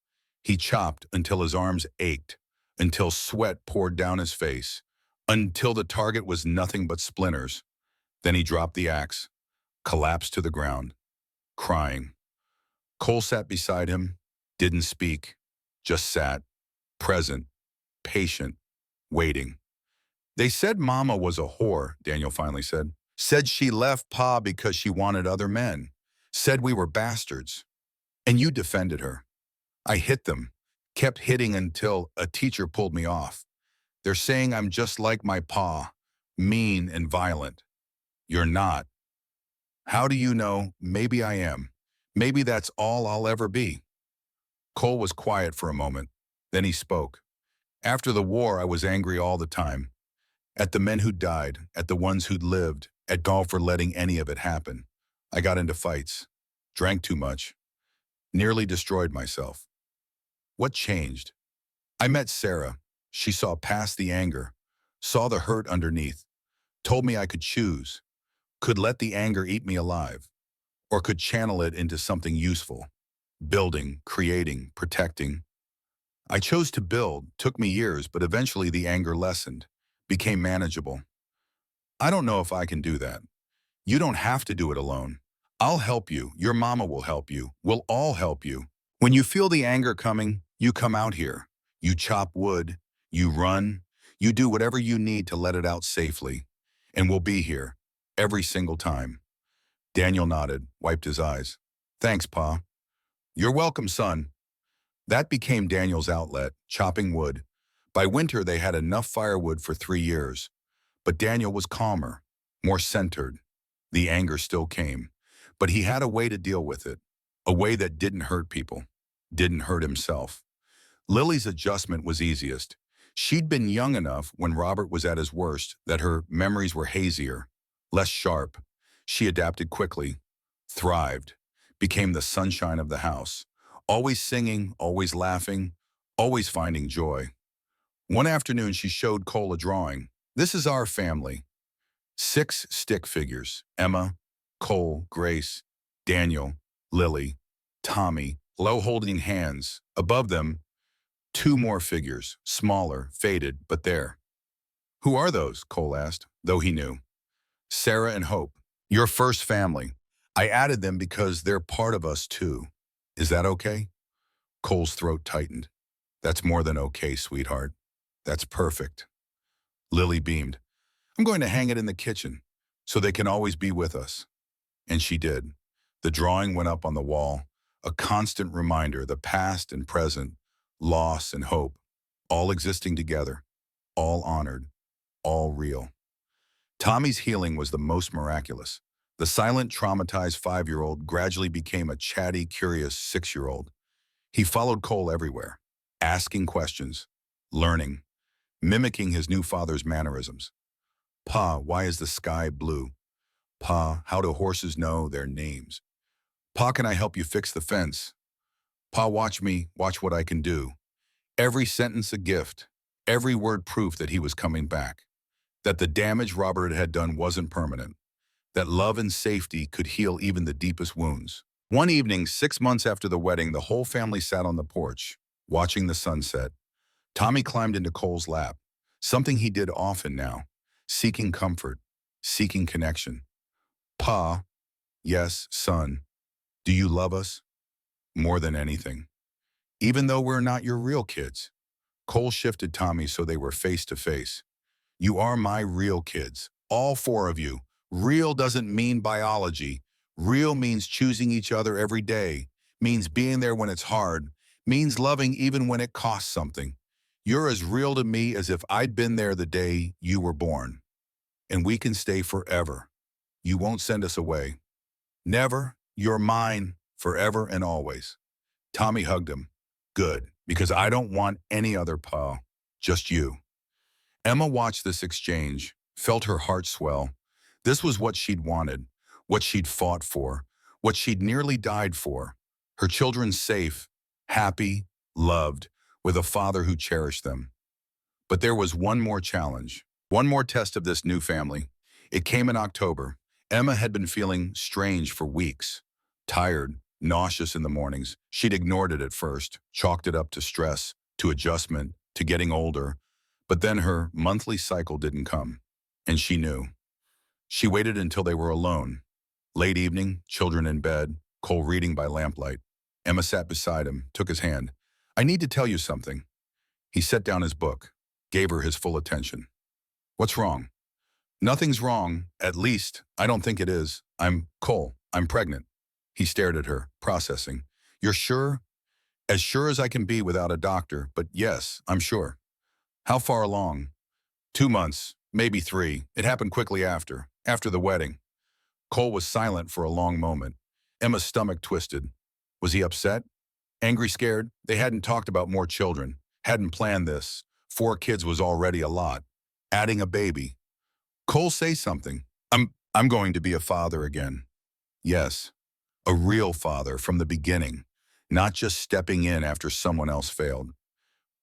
He chopped until his arms ached, until sweat poured down his face, until the target was nothing but splinters. Then he dropped the axe, collapsed to the ground, crying. Cole sat beside him, didn't speak, just sat, present, patient, waiting. They said Mama was a whore, Daniel finally said. Said she left Pa because she wanted other men. Said we were bastards. And you defended her. I hit them, kept hitting until a teacher pulled me off. They're saying I'm just like my Pa, mean and violent. You're not. How do you know? Maybe I am. Maybe that's all I'll ever be. Cole was quiet for a moment. Then he spoke. After the war, I was angry all the time. At the men who'd died, at the ones who'd lived, at God for letting any of it happen. I got into fights, drank too much, Nearly destroyed myself. What changed? I met Sarah. She saw past the anger, saw the hurt underneath, told me I could choose, could let the anger eat me alive, or could channel it into something useful. Building, creating, protecting. I chose to build, took me years, but eventually the anger lessened, became manageable. I don't know if I can do that. You don't have to do it alone. I'll help you. Your mama will help you. We'll all help you. When you feel the anger coming, you come out here. You chop wood. You run. You do whatever you need to let it out safely. And we'll be here. Every single time. Daniel nodded, wiped his eyes. Thanks, Pa. You're welcome, son. That became Daniel's outlet, chopping wood. By winter, they had enough firewood for 3 years. But Daniel was calmer, more centered. The anger still came. But he had a way to deal with it. A way that didn't hurt people, didn't hurt himself. Lily's adjustment was easiest. She'd been young enough when Robert was at his worst that her memories were hazier, less sharp. She adapted quickly, thrived, became the sunshine of the house. Always singing, always laughing, always finding joy. One afternoon, she showed Cole a drawing. This is our family. 6 stick figures: Emma, Cole, Grace, Daniel, Lily, Tommy, low holding hands. Above them, 2 more figures, smaller, faded, but there. Who are those? Cole asked, though he knew. Sarah and Hope, your first family. I added them because they're part of us too. Is that okay? Cole's throat tightened. That's more than okay, sweetheart. That's perfect. Lily beamed. I'm going to hang it in the kitchen so they can always be with us. And she did. The drawing went up on the wall, a constant reminder, the past and present, loss and hope, all existing together, all honored, all real. Tommy's healing was the most miraculous. The silent, traumatized 5-year-old gradually became a chatty, curious 6-year-old. He followed Cole everywhere, asking questions, learning, mimicking his new father's mannerisms. Pa, why is the sky blue? Pa, how do horses know their names? Pa, can I help you fix the fence? Pa, watch me, watch what I can do. Every sentence a gift, every word proof that he was coming back, that the damage Robert had done wasn't permanent, that love and safety could heal even the deepest wounds. One evening, 6 months after the wedding, the whole family sat on the porch, watching the sunset. Tommy climbed into Cole's lap, something he did often now, seeking comfort, seeking connection. Pa, yes, son, do you love us? More than anything. Even though we're not your real kids. Cole shifted Tommy so they were face to face. You are my real kids, all 4 of you. Real doesn't mean biology. Real means choosing each other every day, means being there when it's hard, means loving even when it costs something. You're as real to me as if I'd been there the day you were born. And we can stay forever. You won't send us away. Never. You're mine, forever and always. Tommy hugged him. Good, because I don't want any other pa, just you. Emma watched this exchange, felt her heart swell. This was what she'd wanted, what she'd fought for, what she'd nearly died for. Her children safe, happy, loved, with a father who cherished them. But there was one more challenge, one more test of this new family. It came in October. Emma had been feeling strange for weeks, tired, nauseous in the mornings. She'd ignored it at first, chalked it up to stress, to adjustment, to getting older. But then her monthly cycle didn't come, and she knew. She waited until they were alone. Late evening, children in bed, Cole reading by lamplight. Emma sat beside him, took his hand. I need to tell you something. He set down his book, gave her his full attention. What's wrong? Nothing's wrong, at least, I don't think it is. Cole, I'm pregnant. He stared at her, processing. You're sure? As sure as I can be without a doctor, but yes, I'm sure. How far along? 2 months, maybe 3. It happened quickly after the wedding. Cole was silent for a long moment. Emma's stomach twisted. Was he upset? Angry, scared? They hadn't talked about more children, hadn't planned this. 4 kids was already a lot. Adding a baby. Cole, say something. I'm going to be a father again. Yes, a real father from the beginning. not just stepping in after someone else failed.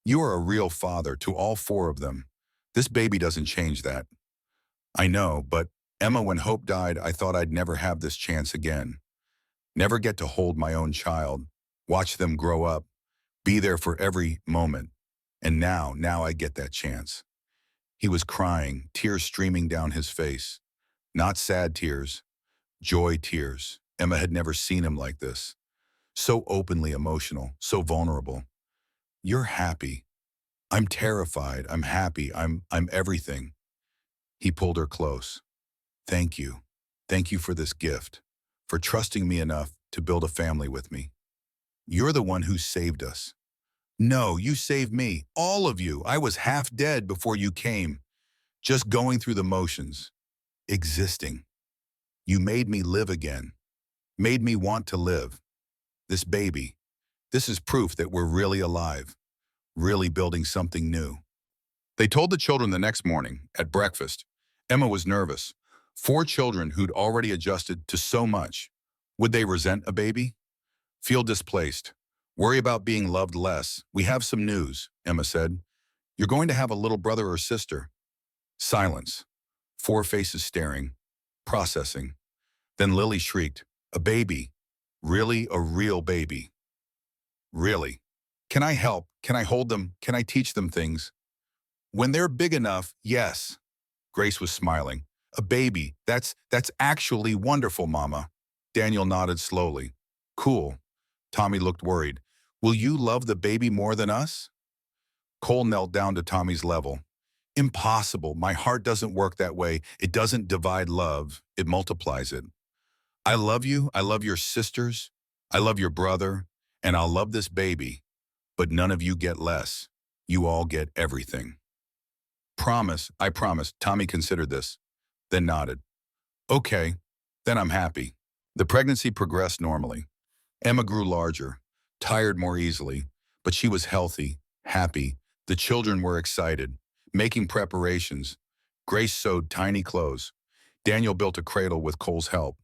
You are a real father to all four of them. This baby doesn't change that. I know, but Emma, when Hope died, I thought I'd never have this chance again. Never get to hold my own child, watch them grow up, be there for every moment. And now I get that chance. He was crying, tears streaming down his face. Not sad tears, joy tears. Emma had never seen him like this. So openly emotional, so vulnerable. You're happy. I'm terrified. I'm happy. I'm everything. He pulled her close. Thank you. Thank you for this gift, for trusting me enough to build a family with me. You're the one who saved us. No, you saved me, all of you. I was half dead before you came, just going through the motions, existing. You made me live again, made me want to live. This baby, this is proof that we're really alive, really building something new. They told the children the next morning, at breakfast. Emma was nervous. 4 children who'd already adjusted to so much. Would they resent a baby? Feel displaced? Worry about being loved less? We have some news, Emma said. You're going to have a little brother or sister. Silence. 4 faces staring, processing. Then Lily shrieked, a baby. Really, a real baby. Really. Can I help? Can I hold them? Can I teach them things? When they're big enough, yes. Grace was smiling. A baby. That's actually wonderful, Mama. Daniel nodded slowly. Cool. Tommy looked worried. Will you love the baby more than us? Cole knelt down to Tommy's level. Impossible. My heart doesn't work that way. It doesn't divide love. It multiplies it. I love you. I love your sisters. I love your brother. And I'll love this baby. But none of you get less. You all get everything. Promise. I promise. Tommy considered this, then nodded. Okay, then I'm happy. The pregnancy progressed normally. Emma grew larger, tired more easily, but she was healthy, happy. The children were excited, making preparations. Grace sewed tiny clothes. Daniel built a cradle with Cole's help.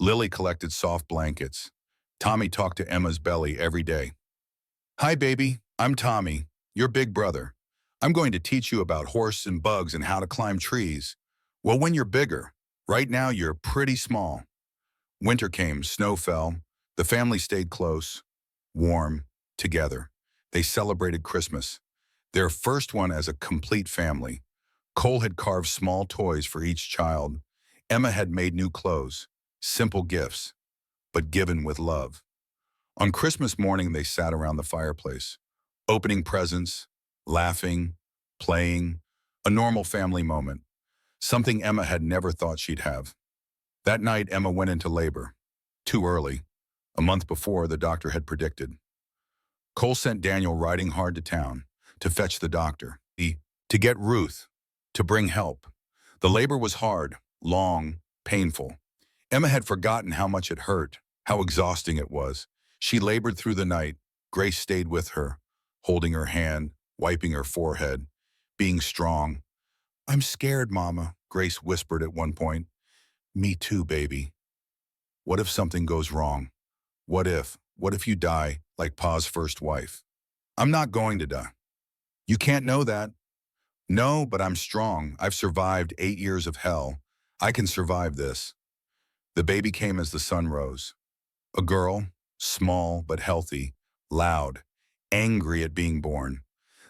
Lily collected soft blankets. Tommy talked to Emma's belly every day. Hi, baby. I'm Tommy, your big brother. I'm going to teach you about horses and bugs and how to climb trees. Well, when you're bigger. Right now, you're pretty small. Winter came, snow fell. The family stayed close, warm, together. They celebrated Christmas, their first one as a complete family. Cole had carved small toys for each child. Emma had made new clothes, simple gifts, but given with love. On Christmas morning, they sat around the fireplace, opening presents, laughing, playing, a normal family moment, something Emma had never thought she'd have. That night, Emma went into labor, too early, a month before the doctor had predicted. Cole sent Daniel riding hard to town to fetch the doctor, to get Ruth, to bring help. The labor was hard, long, painful. Emma had forgotten how much it hurt, how exhausting it was. She labored through the night. Grace stayed with her, holding her hand, wiping her forehead, being strong. I'm scared, Mama, Grace whispered at one point. Me too, baby. What if something goes wrong? What if you die like Pa's first wife? I'm not going to die. You can't know that. No, but I'm strong. I've survived 8 years of hell. I can survive this. The baby came as the sun rose. A girl, small but healthy, loud, angry at being born.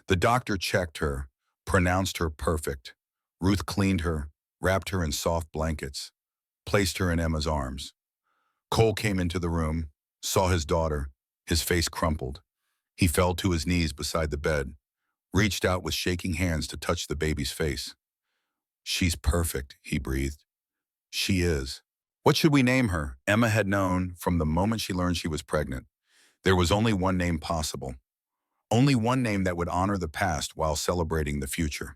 The doctor checked her, pronounced her perfect. Ruth cleaned her, wrapped her in soft blankets, placed her in Emma's arms. Cole came into the room, saw his daughter, his face crumpled. He fell to his knees beside the bed, reached out with shaking hands to touch the baby's face. She's perfect, he breathed. She is. What should we name her? Emma had known from the moment she learned she was pregnant. There was only one name possible. Only one name that would honor the past while celebrating the future.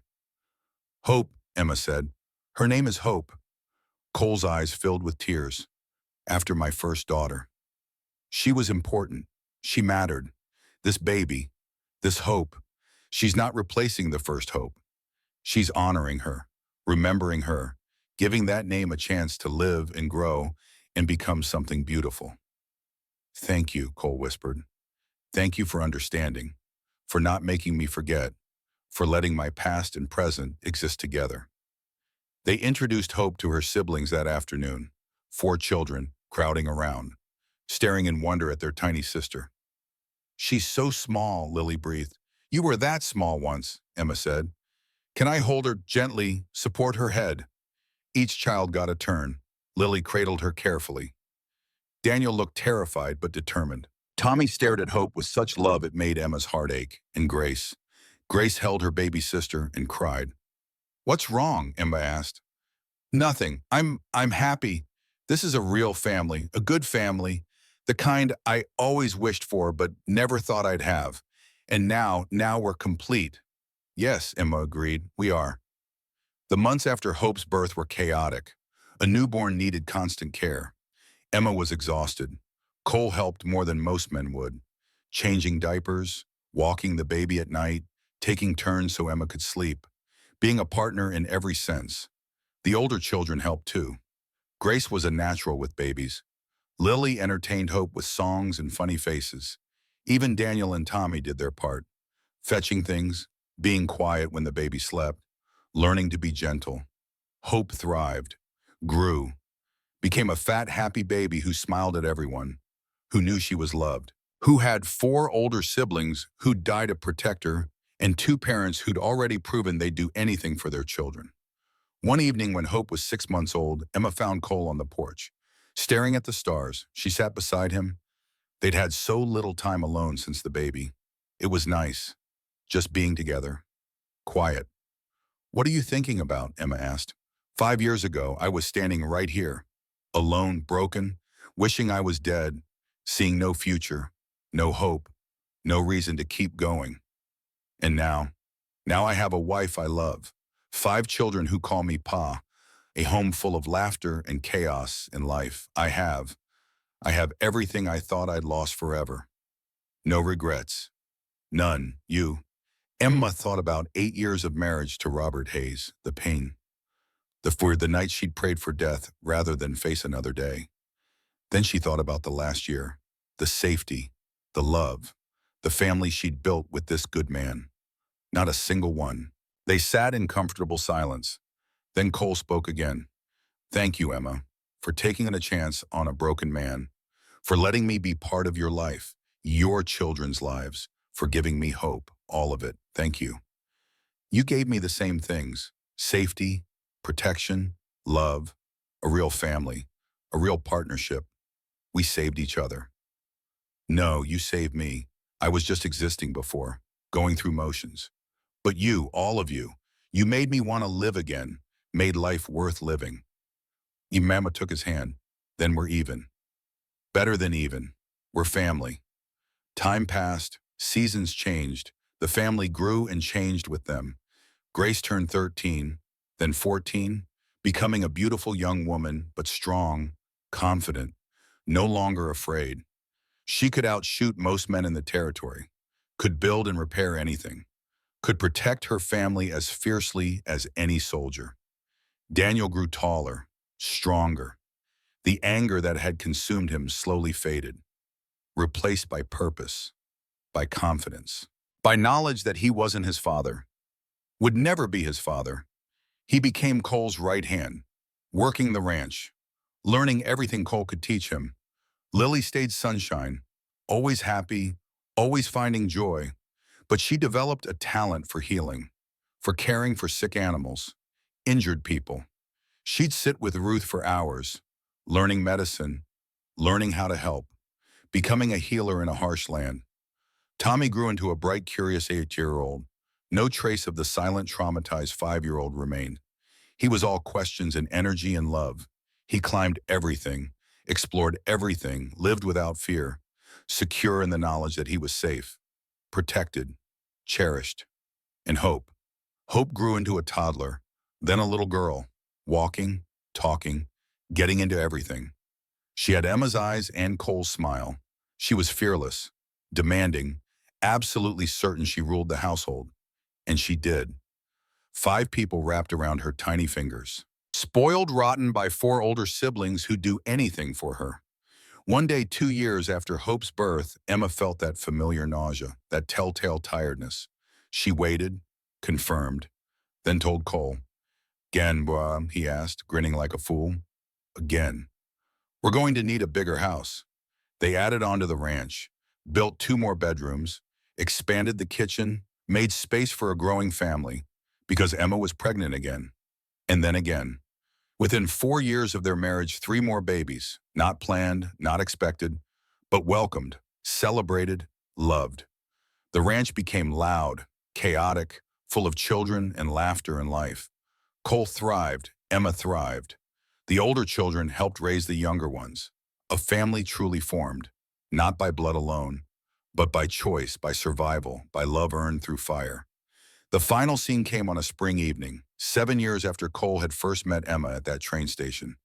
Hope, Emma said. Her name is Hope. Cole's eyes filled with tears. After my first daughter. She was important. She mattered. This baby, this Hope, she's not replacing the first Hope. She's honoring her, remembering her, giving that name a chance to live and grow and become something beautiful. Thank you, Cole whispered. Thank you for understanding, for not making me forget, for letting my past and present exist together. They introduced Hope to her siblings that afternoon, 4 children crowding around, staring in wonder at their tiny sister. She's so small, Lily breathed. You were that small once, Emma said. Can I hold her gently, support her head? Each child got a turn. Lily cradled her carefully. Daniel looked terrified but determined. Tommy stared at Hope with such love it made Emma's heart ache, and Grace held her baby sister and cried. What's wrong? Emma asked. Nothing. I'm happy. This is a real family, a good family, the kind I always wished for but never thought I'd have. And now we're complete. Yes, Emma agreed, we are. The months after Hope's birth were chaotic. A newborn needed constant care. Emma was exhausted. Cole helped more than most men would, changing diapers, walking the baby at night, taking turns so Emma could sleep, being a partner in every sense. The older children helped too. Grace was a natural with babies. Lily entertained Hope with songs and funny faces. Even Daniel and Tommy did their part, fetching things, being quiet when the baby slept, learning to be gentle. Hope thrived, grew, became a fat, happy baby who smiled at everyone, who knew she was loved, who had 4 older siblings who died to protect her, and 2 parents who'd already proven they'd do anything for their children. One evening when Hope was 6 months old, Emma found Cole on the porch. Staring at the stars, she sat beside him. They'd had so little time alone since the baby. It was nice, just being together. Quiet. What are you thinking about? Emma asked. 5 years ago, I was standing right here, alone, broken, wishing I was dead, seeing no future, no hope, no reason to keep going. And now I have a wife I love, 5 children who call me Pa, a home full of laughter and chaos in life. I have everything I thought I'd lost forever. No regrets. None. You. Emma thought about 8 years of marriage to Robert Hayes, the pain, the night she'd prayed for death rather than face another day. Then she thought about the last year, the safety, the love, the family she'd built with this good man. Not a single one. They sat in comfortable silence. Then Cole spoke again. Thank you, Emma, for taking a chance on a broken man, for letting me be part of your life, your children's lives, for giving me hope, all of it. Thank you. You gave me the same things, safety, protection, love, a real family, a real partnership. We saved each other. No, you saved me. I was just existing before, going through motions. But you, all of you made me want to live again, made life worth living. Emma took his hand. Then we're even. Better than even. We're family. Time passed, seasons changed. The family grew and changed with them. Grace turned 13, then 14, becoming a beautiful young woman, but strong, confident, no longer afraid. She could outshoot most men in the territory, could build and repair anything, could protect her family as fiercely as any soldier. Daniel grew taller, stronger. The anger that had consumed him slowly faded, replaced by purpose, by confidence, by knowledge that he wasn't his father, would never be his father. He became Cole's right hand, working the ranch, learning everything Cole could teach him. Lily stayed sunshine, always happy, always finding joy, but she developed a talent for healing, for caring for sick animals, injured people. She'd sit with Ruth for hours, learning medicine, learning how to help, becoming a healer in a harsh land. Tommy grew into a bright, curious 8-year-old. No trace of the silent, traumatized 5-year-old remained. He was all questions and energy and love. He climbed everything, explored everything, lived without fear, secure in the knowledge that he was safe, protected, cherished, and hope. Hope grew into a toddler, then a little girl, walking, talking, getting into everything. She had Emma's eyes and Cole's smile. She was fearless, demanding, absolutely certain she ruled the household. And she did. 5 people wrapped around her tiny fingers. Spoiled rotten by 4 older siblings who'd do anything for her. One day, 2 years after Hope's birth, Emma felt that familiar nausea, that telltale tiredness. She waited, confirmed, then told Cole. "Again, he asked, grinning like a fool. "Again. We're going to need a bigger house." They added on to the ranch, built 2 more bedrooms, expanded the kitchen, made space for a growing family, because Emma was pregnant again. And then again. Within 4 years of their marriage, 3 more babies, not planned, not expected, but welcomed, celebrated, loved. The ranch became loud, chaotic, full of children and laughter and life. Cole thrived, Emma thrived. The older children helped raise the younger ones. A family truly formed, not by blood alone, but by choice, by survival, by love earned through fire. The final scene came on a spring evening, 7 years after Cole had first met Emma at that train station.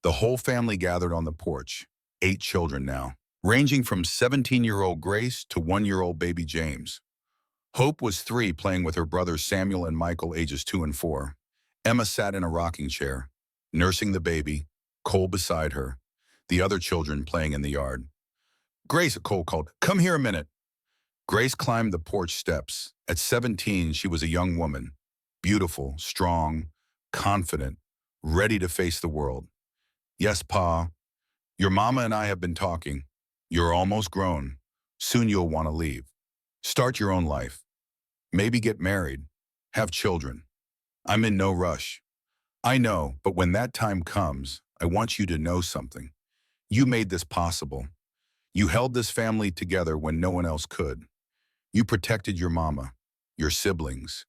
The whole family gathered on the porch, 8 children now, ranging from 17-year-old Grace to 1-year-old baby James. Hope was 3, playing with her brothers Samuel and Michael, ages 2 and 4. Emma sat in a rocking chair, nursing the baby, Cole beside her, the other children playing in the yard. "Grace," Cole called, "come here a minute." Grace climbed the porch steps. At 17, she was a young woman, beautiful, strong, confident, ready to face the world. "Yes, Pa, your mama and I have been talking. You're almost grown. Soon you'll want to leave. Start your own life. Maybe get married. Have children. I'm in no rush. I know, but when that time comes, I want you to know something. You made this possible. You held this family together when no one else could. You protected your mama, your siblings.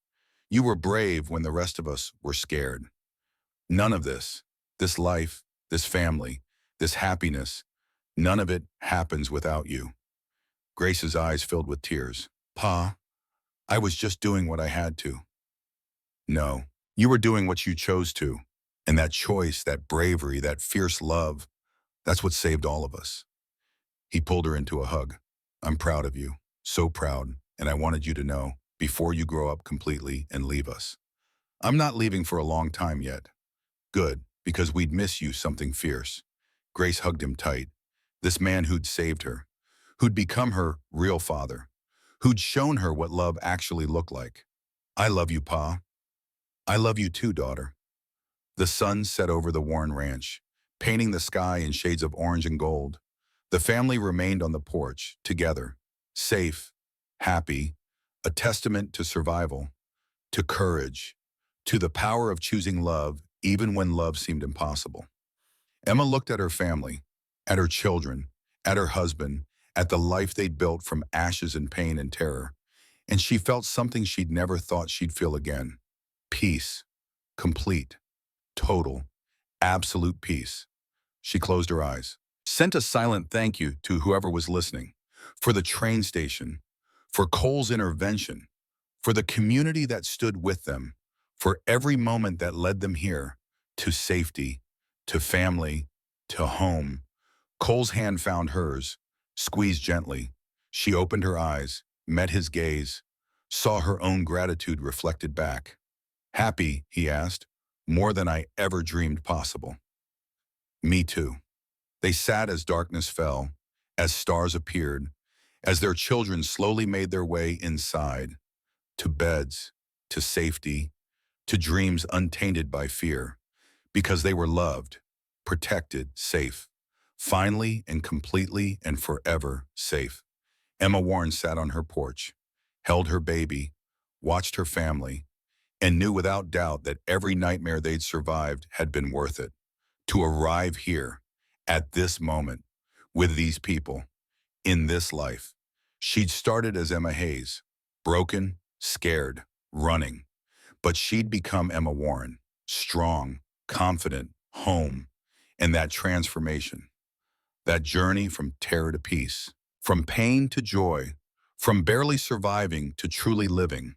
You were brave when the rest of us were scared. None of this life, this family, this happiness, none of it happens without you." Grace's eyes filled with tears. "Pa, I was just doing what I had to." "No, you were doing what you chose to. And that choice, that bravery, that fierce love, that's what saved all of us." He pulled her into a hug. "I'm proud of you, so proud, and I wanted you to know, before you grow up completely and leave us. I'm not leaving for a long time yet. Good, because we'd miss you something fierce." Grace hugged him tight. This man who'd saved her, who'd become her real father, who'd shown her what love actually looked like. "I love you, Pa." "I love you too, daughter." The sun set over the Warren Ranch, painting the sky in shades of orange and gold. The family remained on the porch, together, safe, happy, a testament to survival, to courage, to the power of choosing love even when love seemed impossible. Emma looked at her family, at her children, at her husband, at the life they'd built from ashes and pain and terror, and she felt something she'd never thought she'd feel again. Peace. Complete. Total. Absolute peace. She closed her eyes, sent a silent thank you to whoever was listening, for the train station, for Cole's intervention, for the community that stood with them, for every moment that led them here, to safety, to family, to home. Cole's hand found hers, squeezed gently. She opened her eyes, met his gaze, saw her own gratitude reflected back. "Happy?" he asked. "More than I ever dreamed possible." "Me too." They sat as darkness fell, as stars appeared, as their children slowly made their way inside, to beds, to safety, to dreams untainted by fear, because they were loved, protected, safe, finally and completely and forever safe. Emma Warren sat on her porch, held her baby, watched her family, and knew without doubt that every nightmare they'd survived had been worth it. To arrive here, at this moment, with these people, in this life. She'd started as Emma Hayes, broken, scared, running. But she'd become Emma Warren, strong, confident, home. And that transformation, that journey from terror to peace, from pain to joy, from barely surviving to truly living,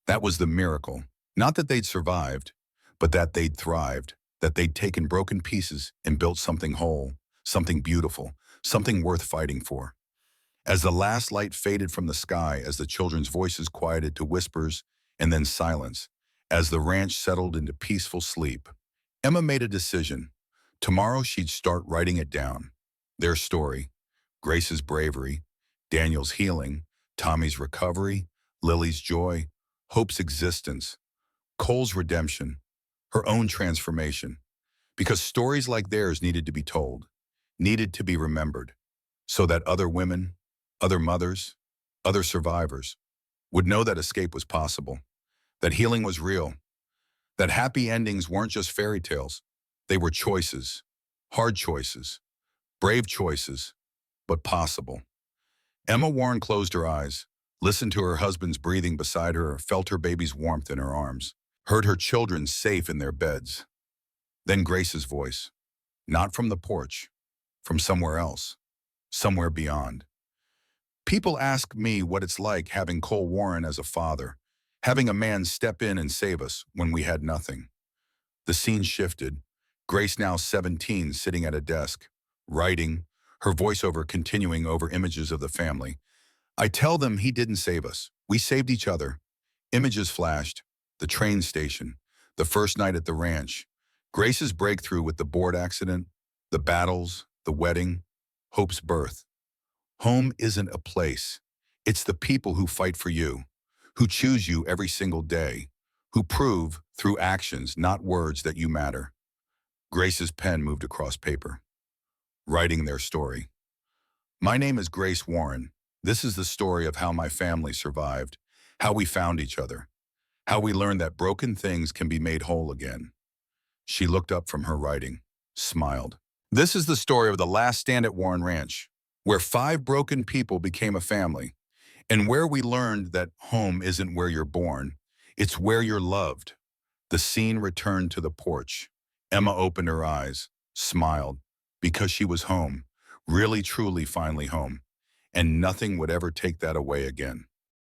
that was the miracle. Not that they'd survived, but that they'd thrived, that they'd taken broken pieces and built something whole, something beautiful, something worth fighting for. As the last light faded from the sky, as the children's voices quieted to whispers and then silence, as the ranch settled into peaceful sleep, Emma made a decision. Tomorrow she'd start writing it down. Their story, Grace's bravery, Daniel's healing, Tommy's recovery, Lily's joy, Hope's existence, Cole's redemption, her own transformation. Because stories like theirs needed to be told, needed to be remembered, so that other women, other mothers, other survivors would know that escape was possible, that healing was real, that happy endings weren't just fairy tales. They were choices, hard choices, brave choices, but possible. Emma Warren closed her eyes, listened to her husband's breathing beside her, felt her baby's warmth in her arms, heard her children safe in their beds. Then Grace's voice, not from the porch, from somewhere else, somewhere beyond. People ask me what it's like having Cole Warren as a father, having a man step in and save us when we had nothing. The scene shifted. Grace, now 17, sitting at a desk, writing, her voiceover continuing over images of the family. I tell them he didn't save us. We saved each other. Images flashed. The train station, the first night at the ranch, Grace's breakthrough with the board accident, the battles, the wedding, Hope's birth. Home isn't a place. It's the people who fight for you, who choose you every single day, who prove through actions, not words, that you matter. Grace's pen moved across paper, writing their story. My name is Grace Warren. This is the story of how my family survived, how we found each other, how we learned that broken things can be made whole again. She looked up from her writing, smiled. This is the story of the last stand at Warren Ranch, where 5 broken people became a family, and where we learned that home isn't where you're born, it's where you're loved. The scene returned to the porch. Emma opened her eyes, smiled, because she was home, really truly finally home, and nothing would ever take that away again.